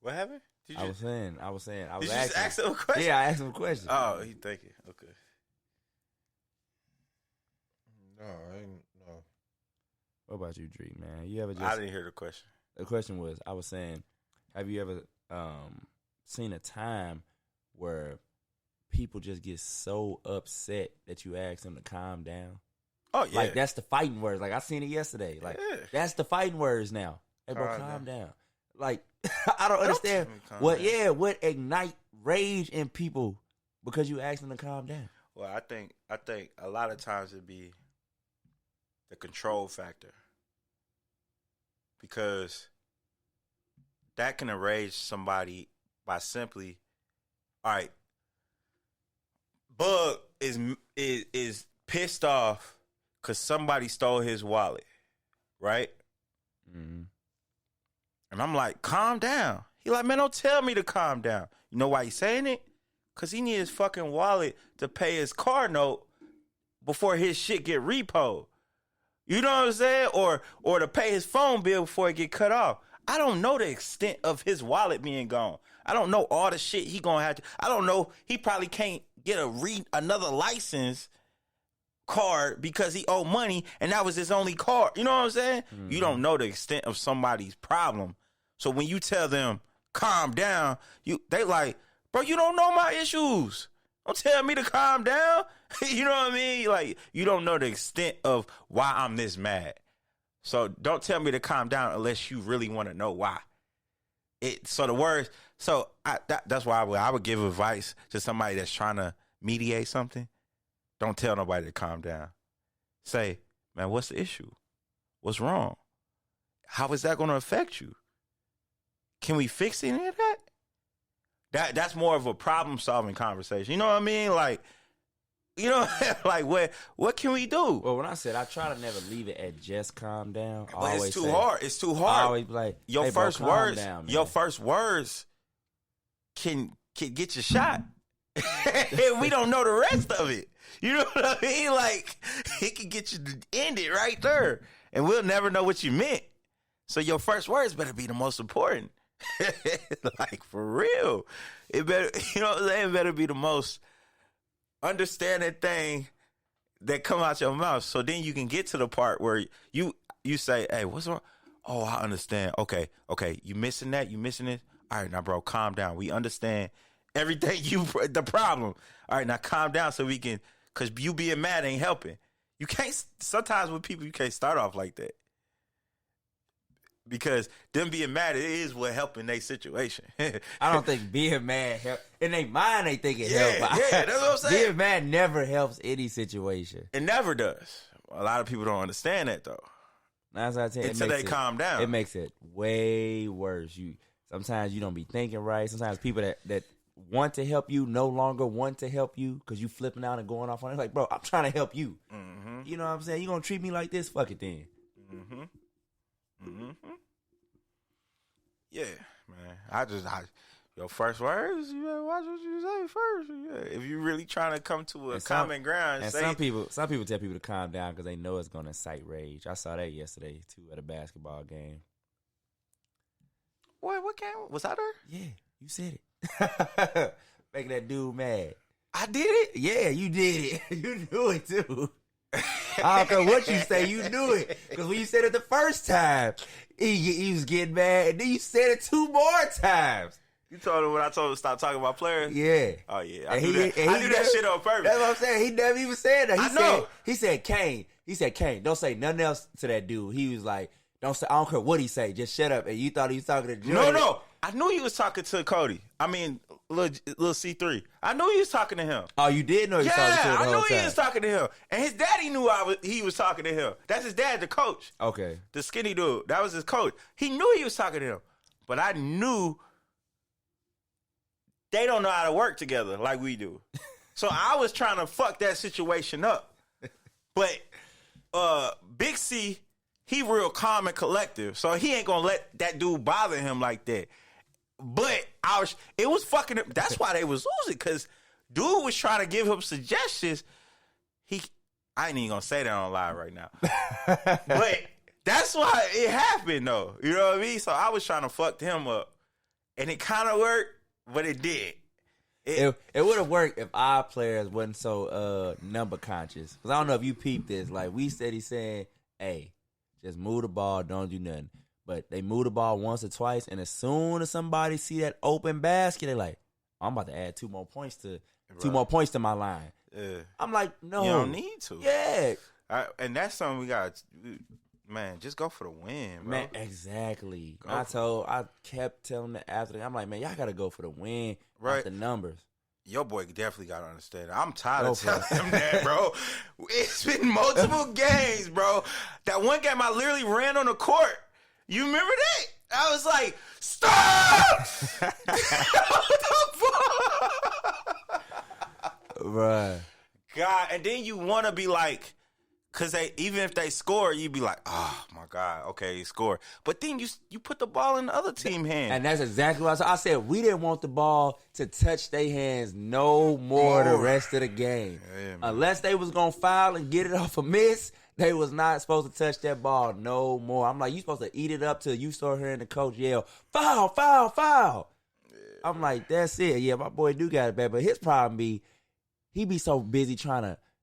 Speaker 2: What happened?
Speaker 3: I was saying. I was
Speaker 2: Did
Speaker 3: asking.
Speaker 2: you just ask him a question?
Speaker 3: Yeah, I asked him a question.
Speaker 2: Oh, he thinking. Okay.
Speaker 4: No, I ain't. No.
Speaker 3: What about you, Dree, man? You ever just?
Speaker 2: I didn't hear the question.
Speaker 3: The question was, I was saying, have you ever seen a time where people just get so upset that you ask them to calm down?
Speaker 2: Oh yeah.
Speaker 3: Like that's the fighting words. Like I seen it yesterday. Like that's the fighting words now. Hey bro, calm down. Like I don't understand what ignite rage in people because you ask them to calm down.
Speaker 2: Well, I think a lot of times it'd be the control factor, because that can enrage somebody by simply, all right, Bug is pissed off because somebody stole his wallet, right?
Speaker 3: Mm-hmm.
Speaker 2: And I'm like, calm down. He like, man, don't tell me to calm down. You know why he's saying it? Because he need his fucking wallet to pay his car note before his shit get repoed. You know what I'm saying? Or to pay his phone bill before it get cut off. I don't know the extent of his wallet being gone. I don't know all the shit he gonna have to. I don't know. He probably can't get another license card because he owed money and that was his only card. You know what I'm saying? Mm-hmm. You don't know the extent of somebody's problem. So when you tell them calm down, they like, bro, you don't know my issues. Don't tell me to calm down. You know what I mean? Like, you don't know the extent of why I'm this mad. So don't tell me to calm down unless you really want to know why. That's why I would give advice to somebody that's trying to mediate something. Don't tell nobody to calm down. Say, man, what's the issue? What's wrong? How is that going to affect you? Can we fix any of that? That's more of a problem-solving conversation. You know what I mean? Like, you know, like what can we do?
Speaker 3: Well, when I said I try to never leave it at just calm down,
Speaker 2: but it's too hard. It's too hard.
Speaker 3: I always be like,
Speaker 2: your
Speaker 3: hey,
Speaker 2: first
Speaker 3: bro,
Speaker 2: words,
Speaker 3: down,
Speaker 2: your first words can get you shot. We don't know the rest of it. You know what I mean? Like, it can get you to end it right there, and we'll never know what you meant. So your first words better be the most important. Like, for real. It better, you know what I'm saying? It better be the most understanding thing that come out your mouth. So then you can get to the part where you say, hey, what's wrong? Oh, I understand. Okay. You missing that? You missing it? All right, now, bro, calm down. We understand everything the problem. All right, now calm down so we can, because you being mad ain't helping. You can't, sometimes with people, you can't start off like that. Because them being mad, it is what helping their situation.
Speaker 3: I don't think being mad help. In their mind, they think it helps.
Speaker 2: Yeah, that's what I'm saying.
Speaker 3: Being mad never helps any situation.
Speaker 2: It never does. A lot of people don't understand that, though.
Speaker 3: That's what I tell you.
Speaker 2: Until they calm down.
Speaker 3: It makes it way worse. Sometimes you don't be thinking right. Sometimes people that want to help you no longer want to help you because you flipping out and going off on it. Like, bro, I'm trying to help you.
Speaker 2: Mm-hmm.
Speaker 3: You know what I'm saying? You gonna treat me like this? Fuck it then.
Speaker 2: Mm-hmm. Mm-hmm. Yeah, man. Your first words, you better watch what you say first. Yeah. If you're really trying to come to a common ground,
Speaker 3: and some people tell people to calm down because they know it's gonna incite rage. I saw that yesterday too at a basketball game.
Speaker 2: What game was I there?
Speaker 3: Yeah, you said it. Making that dude mad.
Speaker 2: I did it?
Speaker 3: Yeah, you did it. You knew it too. I don't care what you say, you knew it. Because when you said it the first time, he was getting mad, and then you said it 2 more times.
Speaker 2: You told him when I told him to stop talking about players?
Speaker 3: Yeah.
Speaker 2: Oh, yeah. I do that shit on purpose.
Speaker 3: That's what I'm saying. He never even said that.
Speaker 2: I know.
Speaker 3: He said, Kane, don't say nothing else to that dude. He was like, I don't care what he say, just shut up. And you thought he was talking to Jordan.
Speaker 2: No. I knew he was talking to Cody. I mean, little C3. I knew he was talking to him.
Speaker 3: Oh, you did know he was talking to him the whole time?
Speaker 2: I knew he was talking to him. And his daddy knew he was talking to him. That's his dad, the coach.
Speaker 3: Okay.
Speaker 2: The skinny dude. That was his coach. He knew he was talking to him. But I knew they don't know how to work together like we do. So I was trying to fuck that situation up. But Big C, he real calm and collective. So he ain't gonna let that dude bother him like that. But it was fucking him. That's why they was losing, because dude was trying to give him suggestions. I ain't even gonna say that on live right now. But that's why it happened though. You know what I mean? So I was trying to fuck him up. And it kind of worked, but it did.
Speaker 3: It would have worked if our players wasn't so number conscious. Because I don't know if you peeped this. Like, we steady saying, hey, just move the ball, don't do nothing. But they move the ball once or twice, and as soon as somebody see that open basket, they like, I'm about to add 2 more points to my line.
Speaker 2: Yeah.
Speaker 3: I'm like, no.
Speaker 2: You don't need to.
Speaker 3: Yeah.
Speaker 2: And that's something we got. Man, just go for the win, bro.
Speaker 3: Man, exactly. I kept telling the athlete, I'm like, man, y'all got to go for the win,
Speaker 2: right?
Speaker 3: Not the numbers.
Speaker 2: Your boy definitely got to understand that. I'm tired of telling him that, bro. It's been multiple games, bro. That one game I literally ran on the court. You remember that? I was like, stop! What the fuck?
Speaker 3: Right.
Speaker 2: God, and then you want to be like, because even if they score, you be like, oh, my God, okay, he scored. But then you put the ball in the other team hand.
Speaker 3: And that's exactly what I said. I said we didn't want the ball to touch their hands no more the rest of the game.
Speaker 2: Yeah,
Speaker 3: unless they was going to foul and get it off a miss, they was not supposed to touch that ball no more. I'm like, you supposed to eat it up till you start hearing the coach yell, foul, foul, foul. Yeah. I'm like, that's it. Yeah, my boy do got it bad. But his problem be, he be so busy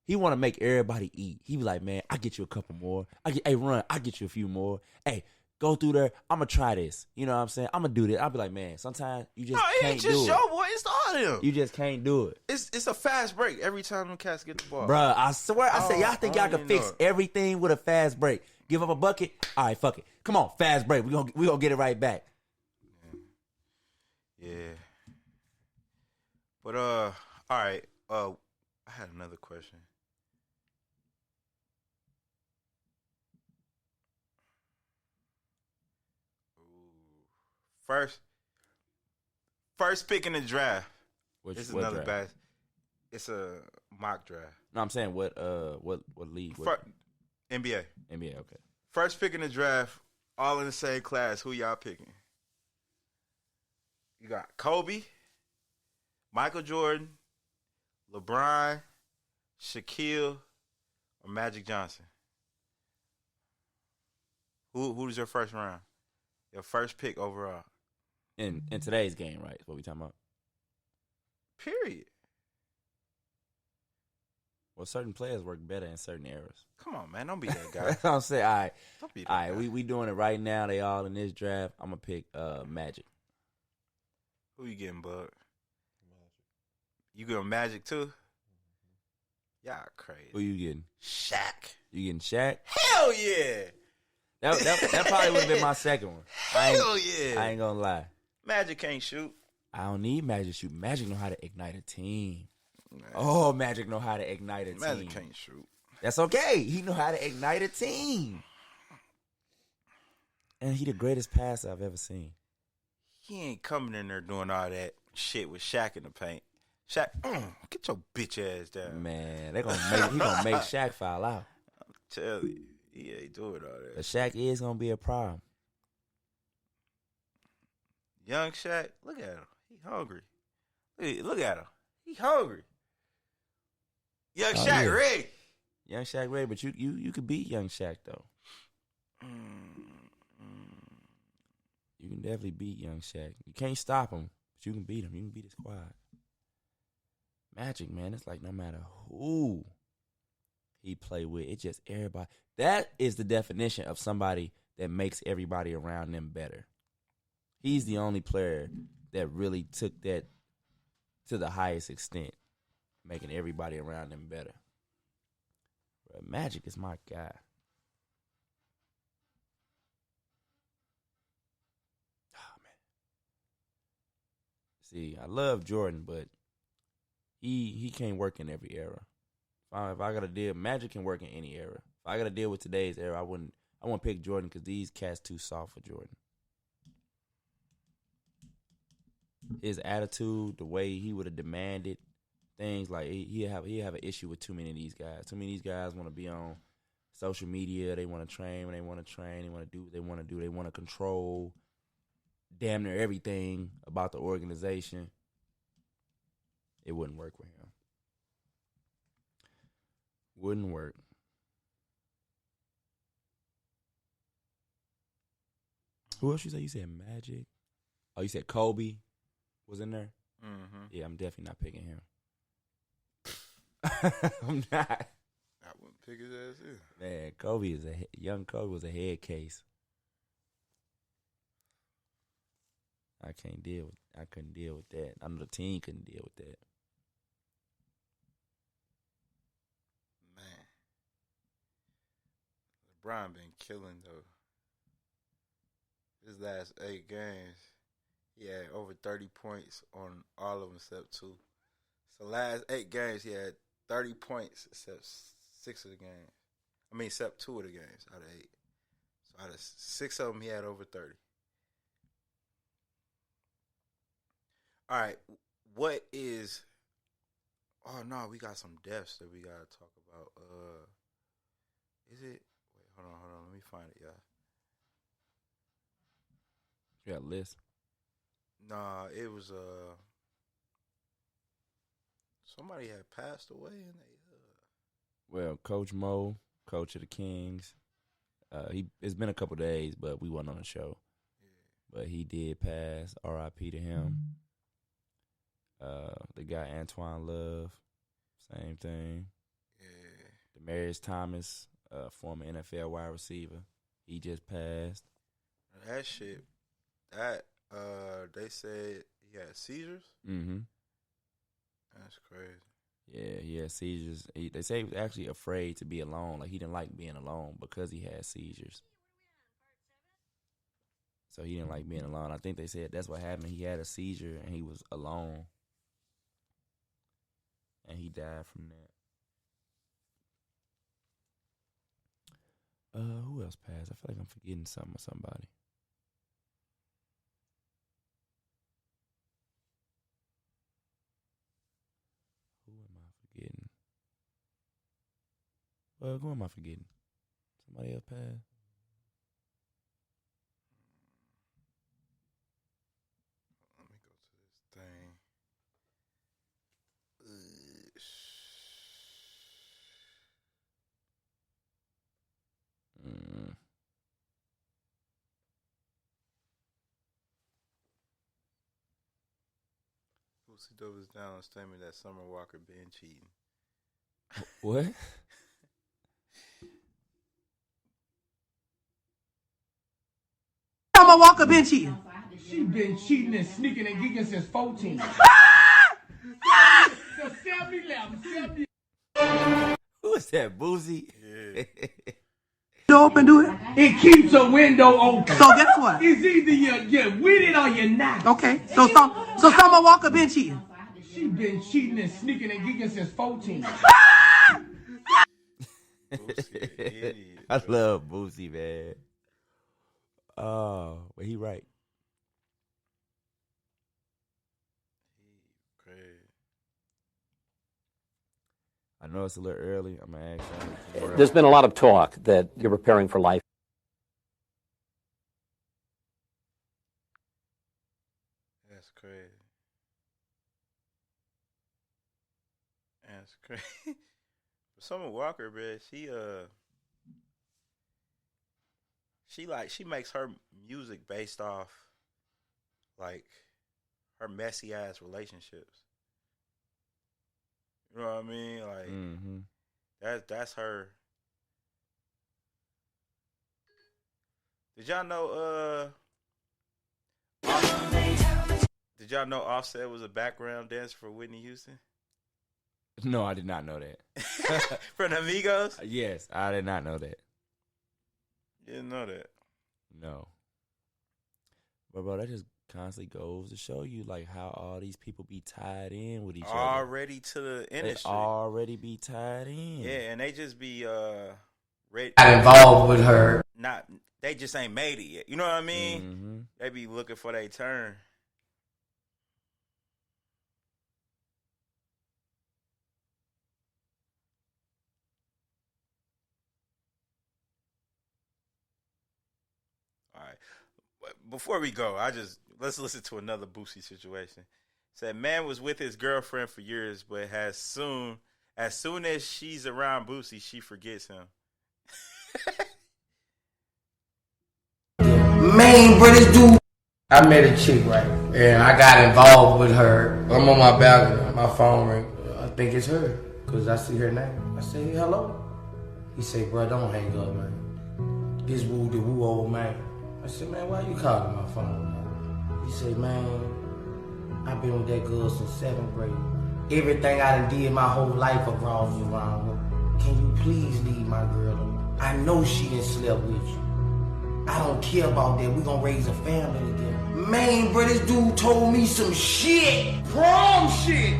Speaker 3: he want to make everybody eat. He be like, man, I get you a couple more. Hey, run, I get you a few more. Hey, go through there. I'm going to try this. You know what I'm saying? I'm going to do this. I'll be like, man, sometimes you just can't do it.
Speaker 2: It ain't just your boy. It's all of them.
Speaker 3: You just can't do it.
Speaker 2: It's a fast break every time them cats get the ball.
Speaker 3: Bruh, I swear, I said, y'all think y'all can fix everything with a fast break. Give up a bucket? All right, fuck it. Come on, fast break. We gonna get it right back.
Speaker 2: Yeah. But, all right. I had another question. First pick in the draft. This is another bad. It's a mock draft.
Speaker 3: No, I'm saying what league?
Speaker 2: NBA.
Speaker 3: NBA, okay.
Speaker 2: First pick in the draft, all in the same class. Who y'all picking? You got Kobe, Michael Jordan, LeBron, Shaquille, or Magic Johnson. Who's your first round? Your first pick overall.
Speaker 3: In today's game, right? What we talking about?
Speaker 2: Period.
Speaker 3: Well, certain players work better in certain eras.
Speaker 2: Come on, man. Don't be that guy.
Speaker 3: That's what I'm saying. All right.
Speaker 2: Don't be that guy.
Speaker 3: We doing it right now. They all in this draft. I'm going to pick Magic.
Speaker 2: Who you getting, bud? Magic. You getting Magic, too? Y'all crazy.
Speaker 3: Who you getting?
Speaker 2: Shaq.
Speaker 3: You getting Shaq?
Speaker 2: Hell yeah.
Speaker 3: That probably would have been my second one.
Speaker 2: Hell yeah.
Speaker 3: I ain't going to lie.
Speaker 2: Magic can't shoot.
Speaker 3: I don't need Magic to shoot. Magic know how to ignite a team.
Speaker 2: Man.
Speaker 3: Oh, Magic know how to ignite a team.
Speaker 2: Magic can't shoot.
Speaker 3: That's okay. He know how to ignite a team. And he the greatest passer I've ever seen.
Speaker 2: He ain't coming in there doing all that shit with Shaq in the paint. Shaq, get your bitch ass down.
Speaker 3: Man, he gonna make Shaq foul out.
Speaker 2: I'm telling you, he ain't doing all that.
Speaker 3: But Shaq is gonna be a problem.
Speaker 2: Young Shaq, look at him. He hungry. Look at him. He hungry. Young Shaq ready.
Speaker 3: Young Shaq ready, but you could beat Young Shaq though. You can definitely beat Young Shaq. You can't stop him, but you can beat him. You can beat his squad. Magic, man, it's like no matter who he play with, it's just everybody. That is the definition of somebody that makes everybody around them better. He's the only player that really took that to the highest extent, making everybody around them better. But Magic is my guy. Oh, man. See, I love Jordan, but he can't work in every era. If I got to deal, Magic can work in any era. If I got to deal with today's era, I wouldn't pick Jordan because these cats too soft for Jordan. his attitude, the way he would have demanded things, like he have an issue with too many of these guys. Too many of these guys want to be on social media. They want to train when they want to train. They want to do what they want to do. They want to control damn near everything about the organization. It wouldn't work with him. Wouldn't work. Who else you said? You said Magic. Oh, you said Kobe was in there?
Speaker 2: Mm-hmm.
Speaker 3: Yeah, I'm definitely not picking him. I'm not.
Speaker 2: I wouldn't pick his ass either.
Speaker 3: Man, young Kobe was a head case. I couldn't deal with that. I know the team couldn't deal with that.
Speaker 2: Man. LeBron been killing though. His last 8 games, he had over 30 points on all of them except 2. So last 8 games, he had 30 points except 6 of the games. I mean, except 2 of the games out of 8. So out of 6 of them, he had over 30. All right, what is? Oh no, we got some deaths that we gotta talk about. Is it? Wait, hold on. Let me find it, y'all.
Speaker 3: You got a list?
Speaker 2: Nah, it was somebody had passed away and they
Speaker 3: Well, Coach Mo, coach of the Kings. It's been a couple days, but we wasn't on the show. Yeah. But he did pass. R.I.P. to him. The guy Antoine Love, same thing.
Speaker 2: Yeah.
Speaker 3: Demarius Thomas, former NFL wide receiver, he just passed.
Speaker 2: That shit. That they said he had seizures.
Speaker 3: Mm-hmm.
Speaker 2: That's crazy.
Speaker 3: Yeah, he had seizures. They say he was actually afraid to be alone. Like, he didn't like being alone because he had seizures. So he didn't like being alone. I think they said that's what happened. He had a seizure and he was alone. And he died from that. Who else passed? I feel like I'm forgetting something or somebody. Who am I forgetting? Who am I forgetting? Somebody else passed?
Speaker 2: Let me go to this thing. Boosie doubles down on statement that Summer Walker been cheating.
Speaker 3: What?
Speaker 5: Summer Walker been cheating.
Speaker 6: She been cheating and sneaking and geeking since 14. So 7-Eleven.
Speaker 3: Who is that, Boosie?
Speaker 2: Yeah.
Speaker 5: You open, do it.
Speaker 6: It keeps a window open.
Speaker 5: So guess what?
Speaker 6: It's either you're with it or you're not.
Speaker 5: Okay. So Summer Walker been cheating.
Speaker 6: She been cheating and sneaking and geeking since 14.
Speaker 2: Boosie, idiot,
Speaker 3: I
Speaker 2: bro.
Speaker 3: love Boosie, man. Oh, but he right.
Speaker 2: Crazy.
Speaker 3: I know it's a little early. I'm going to ask you.
Speaker 7: There's been a lot of talk that you're preparing for life.
Speaker 2: That's crazy. That's crazy. Summer Walker, man, she makes her music based off like her messy ass relationships. You know what I mean? Like that's her. Did y'all know Did y'all know Offset was a background dancer for Whitney Houston?
Speaker 3: No, I did not know that.
Speaker 2: From the Amigos?
Speaker 3: Yes, I did not know that.
Speaker 2: You didn't know that.
Speaker 3: No. But, bro, that just constantly goes to show you, like, how all these people be tied in with each other.
Speaker 2: Already to the industry.
Speaker 3: They already be tied in.
Speaker 2: Yeah, and they just be ready.
Speaker 6: Got involved with her.
Speaker 2: They just ain't made it yet. You know what I mean?
Speaker 3: Mm-hmm.
Speaker 2: They be looking for their turn. Before we go, let's listen to another Boosie situation. Said man was with his girlfriend for years, but as soon as she's around Boosie, she forgets him.
Speaker 6: Main British dude. I met a chick, right? And I got involved with her. I'm on my balcony. My phone ring. I think it's her. Because I see her name. I say, hey, hello. He say, bro, don't hang up, man. This woo the woo old man. I said, man, why you calling my phone, man? He say, man, I've been with that girl since 7th grade. Everything I done did my whole life revolves around her. Can you please leave my girl alone? I know she done slept with you. I don't care about that. We gonna raise a family together. Man, bro, this dude told me some shit. Prom shit.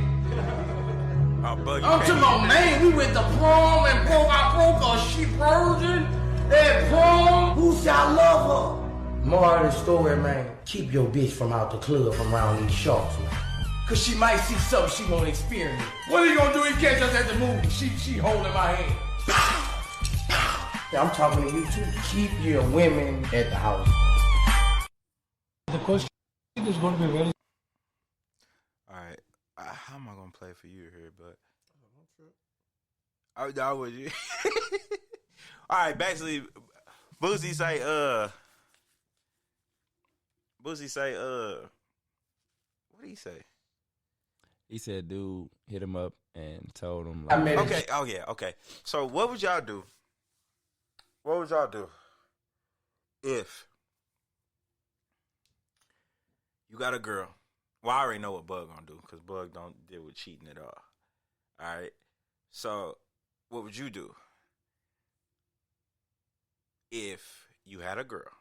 Speaker 6: I'm talking about, man, we went to prom and I broke her. She virgin at prom. Who said I love her? More of the story, man. Keep your bitch from out the club from around these sharks, man. Cause she might see something she won't experience. What are you gonna do if you catch us at the movie? She holding my hand. Yeah, I'm talking to you too. Keep your women at the house. The question is going to be very.
Speaker 2: All right, how am I gonna play for you here? But I would you. All right, basically, Boosie say, what did he say?
Speaker 3: He said, dude hit him up and told him.
Speaker 2: Like, okay, oh yeah, okay. So what would y'all do? What would y'all do if you got a girl? Well, I already know what Bug gonna do because Bug don't deal with cheating at all. All right. So what would you do if you had a girl?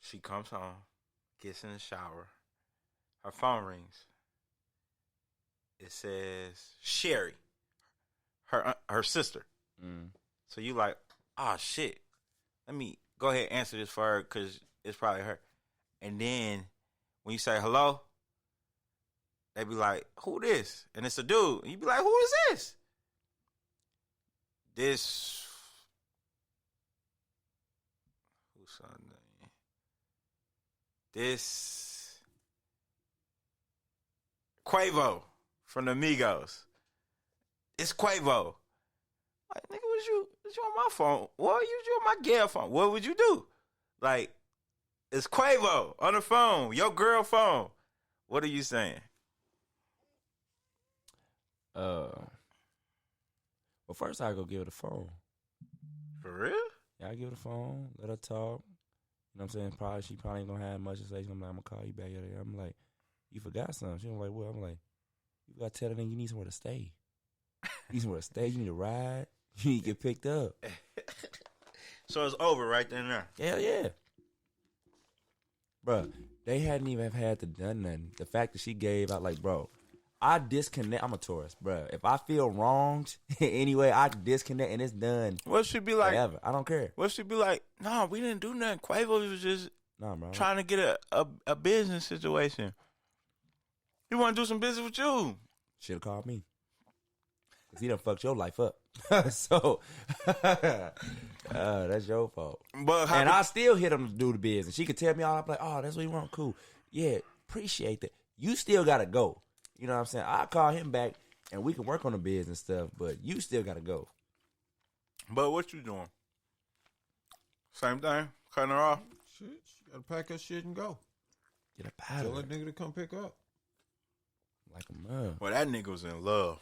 Speaker 2: She comes home, gets in the shower, her phone rings. It says Sherry, her sister.
Speaker 3: Mm.
Speaker 2: So you like, oh shit, let me go ahead and answer this for her because it's probably her. And then when you say hello, they be like, who this? And it's a dude. And you be like, who is this? Who's son name? This Quavo from the Migos. It's Quavo. Like, nigga, was you on my phone? What you on my girl phone? What would you do? Like, it's Quavo on the phone, your girl phone. What are you saying?
Speaker 3: Well, first I go give her the phone.
Speaker 2: For real?
Speaker 3: Yeah, I give her the phone, let her talk. You know what I'm saying? She probably ain't gonna have much to say. I'm like, I'm gonna call you back. I'm like, you forgot something. She's like, what? I'm like, you gotta tell her then you need somewhere to stay. You need somewhere to stay. You need a ride. You need to get picked up.
Speaker 2: So it's over right then and there.
Speaker 3: Hell yeah. Bro, they hadn't even had to done nothing. The fact that she gave out, like, bro, I disconnect. I'm a tourist, bro. If I feel wronged anyway, I disconnect and it's done.
Speaker 2: What should be like?
Speaker 3: Forever. I don't care.
Speaker 2: What should be like? No, we didn't do nothing. Quavo was just
Speaker 3: bro.
Speaker 2: trying to get a business situation. He want to do some business with you.
Speaker 3: Should have called me. Because he done fucked your life up. So, that's your fault.
Speaker 2: But
Speaker 3: and I still hit him to do the business. She could tell me all. I'm like, oh, that's what you want? Cool. Yeah, appreciate that. You still got to go. You know what I'm saying? I'll call him back and we can work on the business stuff, but you still got to go.
Speaker 2: But what you doing? Same thing? Cutting her off?
Speaker 4: Shit, she got to pack her shit and go.
Speaker 3: Get up out of
Speaker 4: Tell that nigga to come pick up.
Speaker 3: Like a mug.
Speaker 2: Well, that nigga was in love.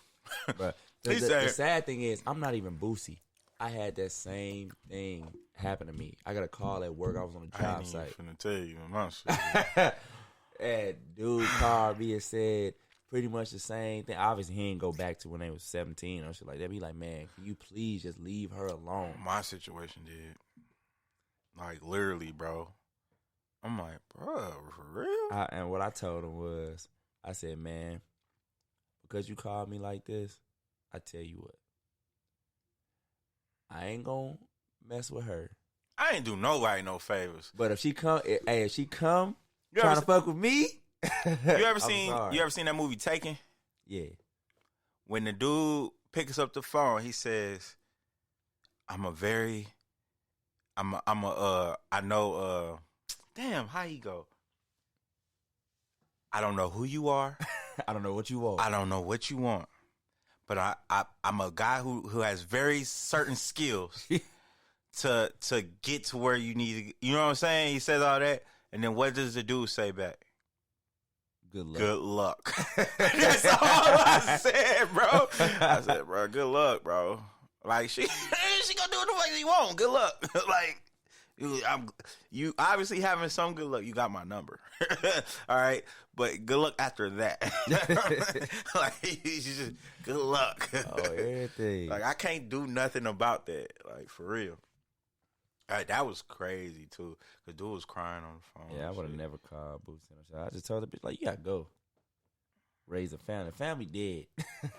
Speaker 3: But the sad thing is, I'm not even Boosie. I had that same thing happen to me. I got a call at work. I was on a job site.
Speaker 2: I ain't finna tell you my shit.
Speaker 3: And dude called me and said pretty much the same thing. Obviously, he didn't go back to when they was 17 or shit like that. Be like, man, can you please just leave her alone?
Speaker 2: My situation did. Like, literally, bro. I'm like, bro, for real?
Speaker 3: And what I told him was, I said, man, because you called me like this, I tell you what. I ain't gonna mess with her.
Speaker 2: I ain't do nobody no favors.
Speaker 3: But if she come trying to fuck with me,
Speaker 2: you ever seen that movie Taken?
Speaker 3: Yeah.
Speaker 2: When the dude picks up the phone, he says, I'm a very I know. Damn, how he go? I don't know who you are.
Speaker 3: I don't know what you want.
Speaker 2: I don't know what you want. But I'm a guy who has very certain skills to get to where you need to. You know what I'm saying? He says all that, and then what does the dude say back?
Speaker 3: Good luck.
Speaker 2: Good luck. That's all I said, bro. I said, bro, good luck, bro. Like she gonna do what the fuck she want. Good luck. Like you obviously having some good luck. You got my number. All right, but good luck after that. Like just good luck.
Speaker 3: Oh, everything.
Speaker 2: Like I can't do nothing about that. Like for real. Like, that was crazy too. Cause dude was crying on the phone.
Speaker 3: Yeah, I would have never called Boosie. I just told the bitch, like, you gotta go. Raise a family. Family dead.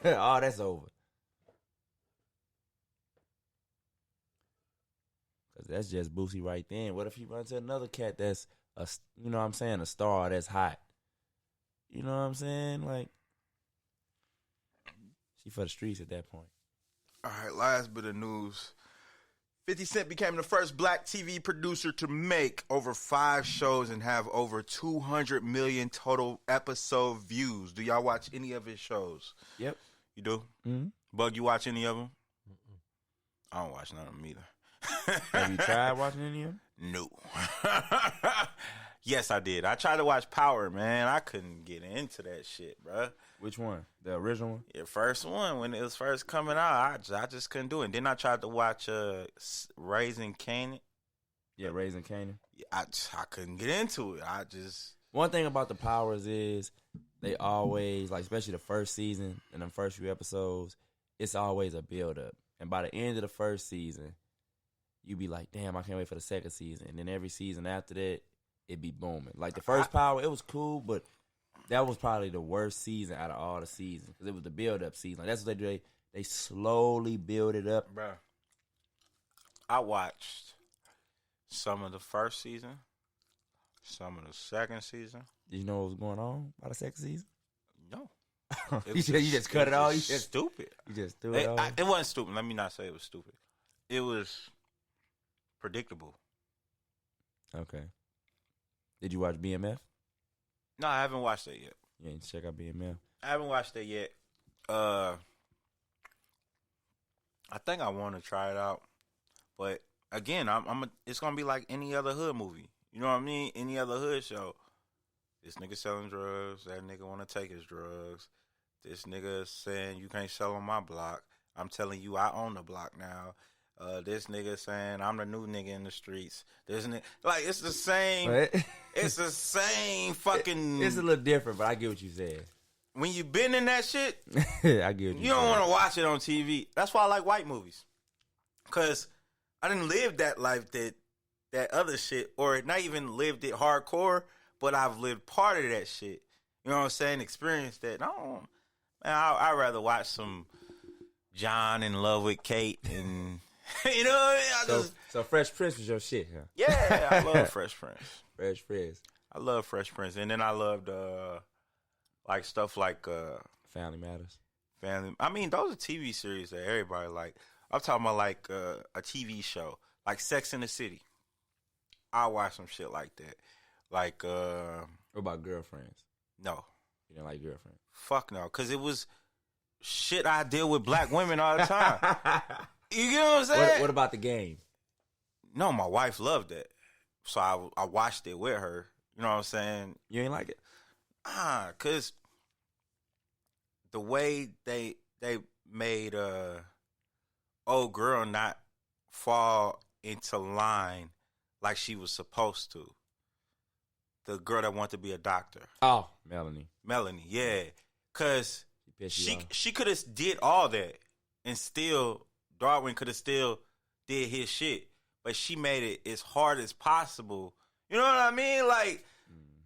Speaker 3: Oh, that's over. Cause that's just Boosie right then. What if he runs to another cat that's you know what I'm saying, a star that's hot? You know what I'm saying? Like, she for the streets at that point.
Speaker 2: All right, last bit of news. 50 Cent became the first black TV producer to make over 5 shows and have over 200 million total episode views. Do y'all watch any of his shows?
Speaker 3: Yep.
Speaker 2: You do?
Speaker 3: Mm-hmm.
Speaker 2: Bug, you watch any of them? I don't watch none of them either.
Speaker 3: Have you tried watching any of them?
Speaker 2: No. Yes, I did. I tried to watch Power, man. I couldn't get into that shit, bro.
Speaker 3: Which one? The original one?
Speaker 2: The first one, when it was first coming out, I just couldn't do it. And then I tried to watch Raising Kanan.
Speaker 3: Yeah, Raising Kanan.
Speaker 2: I couldn't get into it.
Speaker 3: One thing about the Powers is they always, like, especially the first season and the first few episodes, it's always a build-up. And by the end of the first season, you be like, damn, I can't wait for the second season. And then every season after that, it be booming. Like, the first Power, it was cool, but that was probably the worst season out of all the seasons because it was the build-up season. Like, that's what they do. They slowly build it up.
Speaker 2: Bro, I watched some of the first season, some of the second season.
Speaker 3: Did you know what was going on by the second season?
Speaker 2: No.
Speaker 3: You just cut it all? You just
Speaker 2: stupid.
Speaker 3: You just threw it all?
Speaker 2: It wasn't stupid. Let me not say it was stupid. It was predictable.
Speaker 3: Okay. Did you watch BMF?
Speaker 2: No, I haven't watched it yet.
Speaker 3: You ain't check out BMF?
Speaker 2: I haven't watched it yet. I think I want to try it out, but again, it's gonna be like any other hood movie. You know what I mean? Any other hood show. This nigga selling drugs. That nigga want to take his drugs. This nigga saying you can't sell on my block. I'm telling you, I own the block now. This nigga saying I'm the new nigga in the streets. This nigga, like, it's the same.
Speaker 3: What?
Speaker 2: It's the same fucking.
Speaker 3: It's a little different, but I get what you said.
Speaker 2: When you been in that shit,
Speaker 3: I get what you
Speaker 2: don't want to watch it on TV. That's why I like white movies, cause I didn't live that life that other shit, or not even lived it hardcore, but I've lived part of that shit. You know what I'm saying? Experienced that. No, man, I'd rather watch some John in love with Kate and. You know what I mean?
Speaker 3: So Fresh Prince was your shit, huh?
Speaker 2: Yeah, I love Fresh Prince.
Speaker 3: Fresh Prince.
Speaker 2: I love Fresh Prince. And then I loved like stuff like
Speaker 3: Family Matters.
Speaker 2: I mean, those are TV series that everybody like. I'm talking about like a TV show, like Sex in the City. I watch some shit like that. Like
Speaker 3: what about Girlfriends?
Speaker 2: No.
Speaker 3: You didn't like Girlfriends?
Speaker 2: Fuck no, because it was shit I deal with black women all the time. You get what I'm saying?
Speaker 3: What about The Game?
Speaker 2: No, my wife loved it. So I watched it with her. You know what I'm saying?
Speaker 3: You ain't like it?
Speaker 2: Because the way they made old girl not fall into line like she was supposed to. The girl that wanted to be a doctor.
Speaker 3: Oh, Melanie,
Speaker 2: yeah. Because
Speaker 3: she
Speaker 2: could have did all that and still... Darwin could have still did his shit, but she made it as hard as possible. You know what I mean? Like,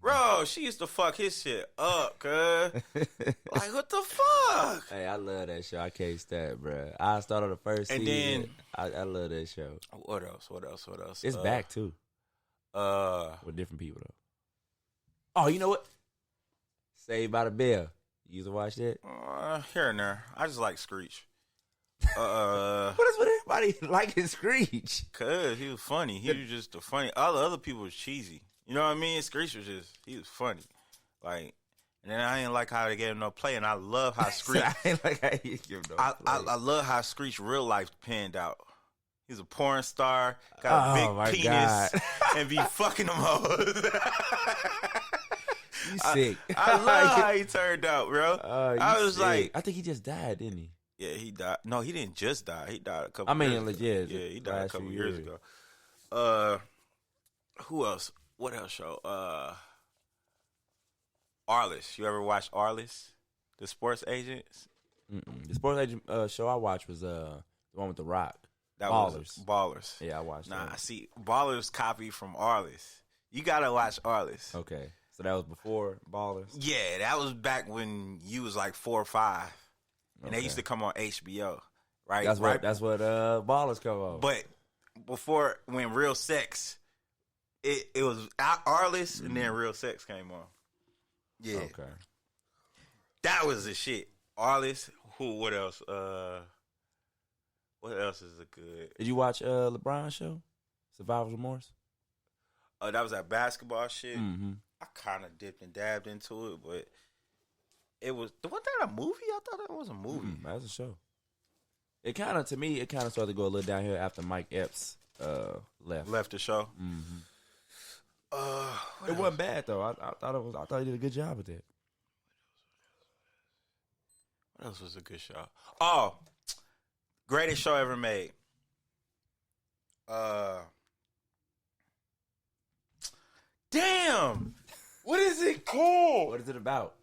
Speaker 2: bro, she used to fuck his shit up, cuz. Like, what the fuck?
Speaker 3: Hey, I love that show. I can't stand, bro. I started the first
Speaker 2: and
Speaker 3: season.
Speaker 2: Then
Speaker 3: I love that show.
Speaker 2: What else?
Speaker 3: It's back too. With different people though. Oh, you know what? Saved by the Bell. You used to watch that?
Speaker 2: Here and there. I just like Screech.
Speaker 3: What is with everybody liking Screech?
Speaker 2: Cause he was funny. He was just the funny. All the other people was cheesy. You know what I mean? Screech was he was funny. Like, and then I didn't like how they gave him no play, and I love how Screech.
Speaker 3: I ain't like how you give him no play.
Speaker 2: I love how Screech real life panned out. He's a porn star, got a big penis, and be fucking them hoes.
Speaker 3: You sick.
Speaker 2: I love how he turned out, bro. I was
Speaker 3: sick.
Speaker 2: like,
Speaker 3: I think he just died, didn't he?
Speaker 2: yeah, he died. No, he didn't just die. He died a couple.
Speaker 3: I mean,
Speaker 2: years
Speaker 3: like,
Speaker 2: ago.
Speaker 3: yeah,
Speaker 2: he died a couple years ago. Who else? What else show? Arliss. You ever watch Arliss, the sports agents?
Speaker 3: The sports agent show I watched was the one with The Rock.
Speaker 2: That
Speaker 3: Ballers.
Speaker 2: was Ballers.
Speaker 3: Yeah, I watched
Speaker 2: Nah,
Speaker 3: that.
Speaker 2: see, Ballers copied from Arliss. You gotta watch Arliss.
Speaker 3: Okay, so that was before Ballers.
Speaker 2: Yeah, that was back when you was like 4 or 5, and they used to come on HBO. Right,
Speaker 3: That's
Speaker 2: right.
Speaker 3: what Ballers come on.
Speaker 2: But before, when Real Sex, it was Arliss, and then Real Sex came on. Yeah,
Speaker 3: Okay.
Speaker 2: that was the shit. Arliss. What else? What else is a good?
Speaker 3: Did you watch Lebron show, Survivor's Remorse?
Speaker 2: That was that basketball shit.
Speaker 3: Mm-hmm.
Speaker 2: I kind of dipped and dabbed into it, but wasn't that a movie? I thought that was a movie.
Speaker 3: That was a show. It kind of started to go a little downhill after Mike Epps left
Speaker 2: The show.
Speaker 3: Mm-hmm.
Speaker 2: What
Speaker 3: It
Speaker 2: else?
Speaker 3: wasn't bad though. I thought he did a good job with it.
Speaker 2: What else was a good show? Oh, greatest show ever made. Damn. What is it called?
Speaker 3: What is it about?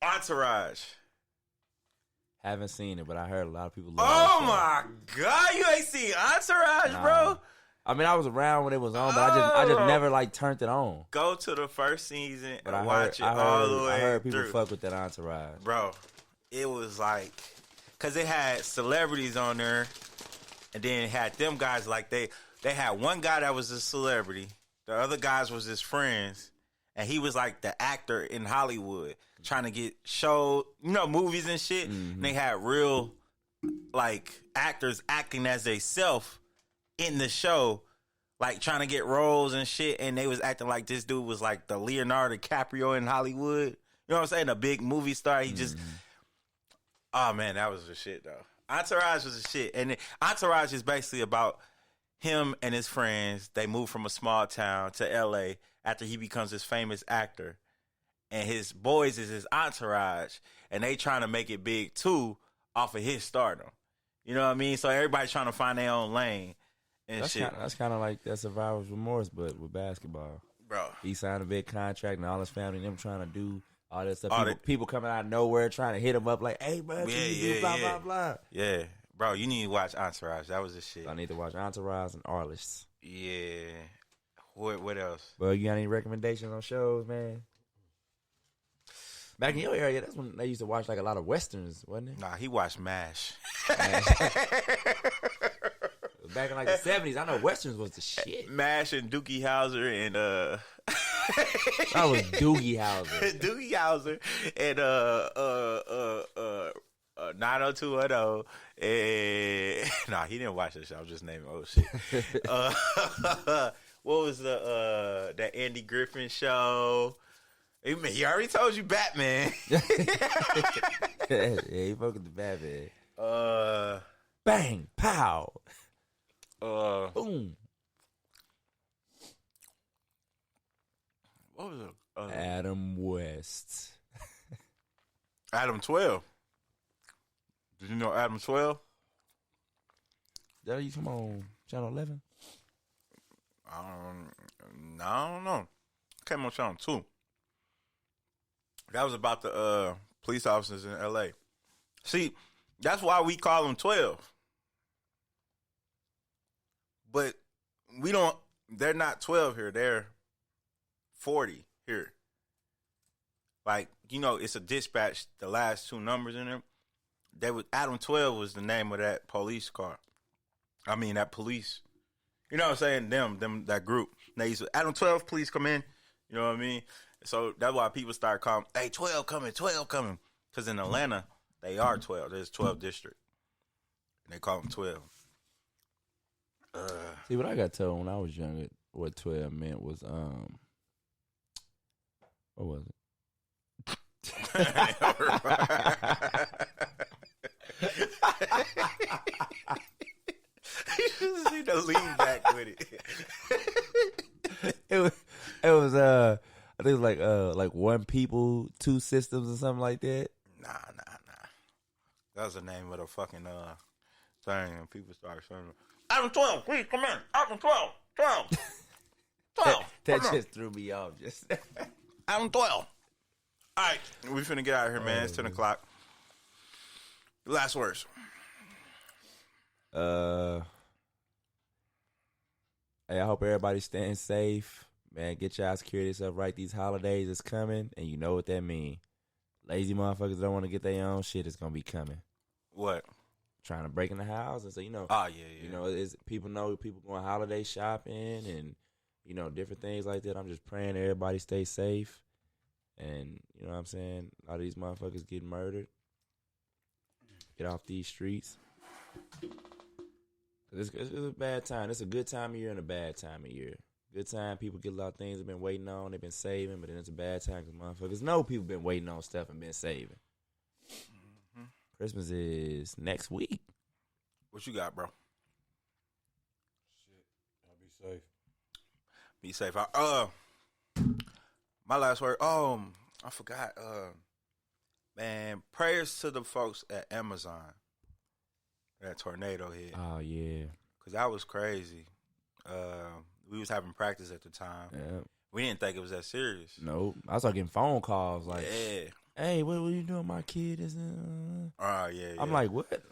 Speaker 2: Entourage.
Speaker 3: Haven't seen it, but I heard a lot of people love
Speaker 2: Oh
Speaker 3: that show.
Speaker 2: my God, you ain't seen Entourage,
Speaker 3: Nah.
Speaker 2: bro?
Speaker 3: I mean, I was around when it was on, but I just never like turned it on.
Speaker 2: Go to the first season
Speaker 3: But
Speaker 2: and
Speaker 3: I
Speaker 2: watch
Speaker 3: heard,
Speaker 2: it all the way
Speaker 3: I heard people
Speaker 2: through.
Speaker 3: fuck with that Entourage.
Speaker 2: Bro, it was like, because it had celebrities on there, and then it had them guys like they had one guy that was a celebrity, the other guys was his friends, and he was like the actor in Hollywood trying to get showed, movies and shit. And they had real like actors acting as they self in the show, like trying to get roles and shit, and they was acting like this dude was like the Leonardo DiCaprio in Hollywood. You know what I'm saying? A big movie star. He just, oh man, that was the shit though. Entourage was the shit, and Entourage is basically about him and his friends. They move from a small town to L.A. after he becomes this famous actor, and his boys is his entourage, and they trying to make it big too off of his stardom. You know what I mean? So everybody's trying to find their own lane and shit.
Speaker 3: That's kind of like that Survivor's Remorse, but with basketball.
Speaker 2: Bro.
Speaker 3: He signed a big contract, and all his family and them trying to do all that stuff.
Speaker 2: All
Speaker 3: People coming out of nowhere trying to hit him up like, hey, bro, can you do blah,
Speaker 2: yeah.
Speaker 3: blah, blah.
Speaker 2: Yeah. Bro, you need to watch Entourage. That was the shit.
Speaker 3: I need to watch Entourage and Arliss.
Speaker 2: Yeah. What else?
Speaker 3: Well, you got any recommendations on shows, man? Back in your area, that's when they used to watch like a lot of westerns, wasn't it?
Speaker 2: Nah, he watched MASH.
Speaker 3: Back in like the 70s, I know westerns was the shit.
Speaker 2: MASH and Doogie Howser and
Speaker 3: That was Doogie Howser.
Speaker 2: Doogie Howser and 90210 and nah, he didn't watch this show. I was just naming old shit. What was that Andy Griffin show? He already told you Batman.
Speaker 3: Yeah, he fucking the Batman. Bang, pow, boom.
Speaker 2: What was it?
Speaker 3: Adam West.
Speaker 2: Adam 12. Did you know Adam 12?
Speaker 3: That you come on Channel 11?
Speaker 2: I don't know. Came on Channel 2. That was about the police officers in L.A. See, that's why we call them 12. But they're not 12 here. They're 40 here. Like, it's a dispatch, the last two numbers in there. Adam 12 was the name of that police car. I mean, that police. You know what I'm saying? Them, that group. They used to, Adam 12, police come in. You know what I mean? So that's why people start calling, hey, 12 coming, 12 coming. Because in Atlanta, they are 12. There's 12 district. They call him 12.
Speaker 3: See, what I got told when I was younger, what 12 meant was, what was it?
Speaker 2: You just need to lean back with it.
Speaker 3: It was, I think it was like one people, two systems or something like that.
Speaker 2: Nah. That was the name of the fucking thing, and people started saying, Adam 12, please come in. Adam 12.
Speaker 3: That just threw me off. Just
Speaker 2: Adam 12. All right, we finna get out of here, man. It's 10 o'clock. Last words.
Speaker 3: Hey, I hope everybody's staying safe. Man, get y'all security stuff right. These holidays is coming, and you know what that mean. Lazy motherfuckers don't want to get their own shit. It's gonna be coming.
Speaker 2: What?
Speaker 3: Trying to break in the house and so
Speaker 2: Oh yeah.
Speaker 3: you know, people going holiday shopping and you know different things like that. I'm just praying everybody stay safe, and you know what I'm saying. A lot of these motherfuckers get murdered. Get off these streets. It's a bad time. It's a good time of year and a bad time of year. Good time, people get a lot of things they've been waiting on, they've been saving, but then it's a bad time because motherfuckers know people been waiting on stuff and been saving. Mm-hmm. Christmas is next week.
Speaker 2: What you got, bro?
Speaker 4: Shit, I'll be safe.
Speaker 2: Be safe. My last word. I forgot. Man, prayers to the folks at Amazon. That tornado hit.
Speaker 3: Oh yeah,
Speaker 2: cause that was crazy. We was having practice at the time.
Speaker 3: Yeah.
Speaker 2: We didn't think it was that serious.
Speaker 3: Nope. I started getting phone calls like,
Speaker 2: yeah.
Speaker 3: Hey, what you doing? My kid is.
Speaker 2: Yeah.
Speaker 3: I'm like, what?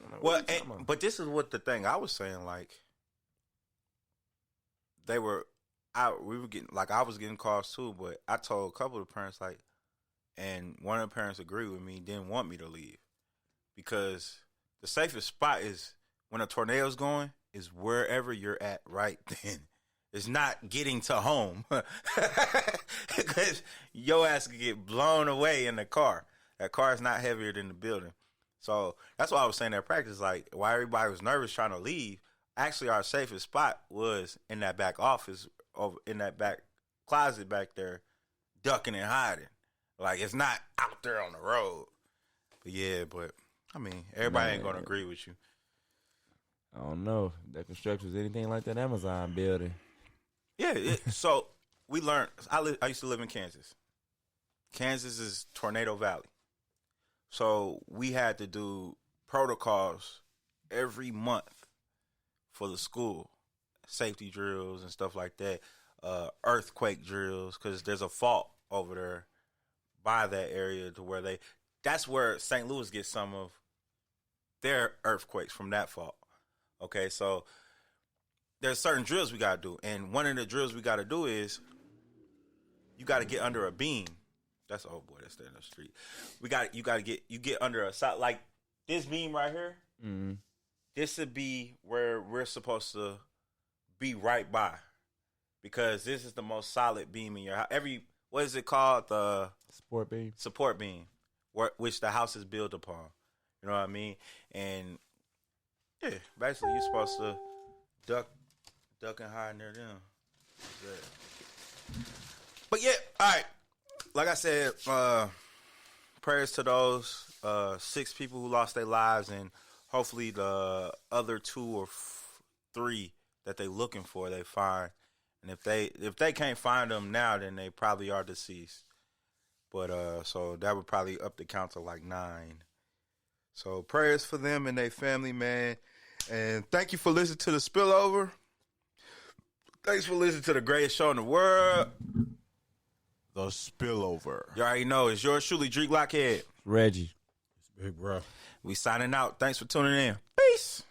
Speaker 2: But this is what the thing I was saying. Like, we were getting like I was getting calls too. But I told a couple of parents like, and one of the parents agreed with me. Didn't want me to leave because the safest spot is when a tornado's going is wherever you're at right then. It's not getting to home because your ass could get blown away in the car. That car is not heavier than the building. So that's why I was saying at practice, like, why everybody was nervous trying to leave. Actually, our safest spot was in that back office, over in that back closet back there, ducking and hiding. Like, it's not out there on the road. But yeah, I mean, everybody ain't going to agree with you.
Speaker 3: I don't know. That construction was anything like that Amazon building.
Speaker 2: Yeah, so we learned. I used to live in Kansas. Kansas is Tornado Valley. So we had to do protocols every month for the school. Safety drills and stuff like that. Earthquake drills, because there's a fault over there by that area to where that's where St. Louis gets some of their earthquakes from that fault. Okay, so there's certain drills we got to do. And one of the drills we got to do is you got to get under a beam. That's oh boy, that's there in the street. You get under a side, like this beam right here. Mm-hmm. This would be where we're supposed to be right by, because this is the most solid beam in your house. What is it called? The support beam, which the house is built upon. You know what I mean? And yeah, basically you're supposed to duck and hide near them. Yeah. But yeah, all right. Like I said, prayers to those 6 people who lost their lives, and hopefully the other 2 or 3 that they looking for, they find. And if they can't find them now, then they probably are deceased. But so that would probably up the count to like 9. So prayers for them and their family, man. And thank you for listening to the Spillover. Thanks for listening to the greatest show in the world,
Speaker 4: The Spillover.
Speaker 2: You already know it's yours truly, Dreek Lockhead,
Speaker 3: Reggie.
Speaker 4: It's big, bro.
Speaker 2: We signing out. Thanks for tuning in. Peace.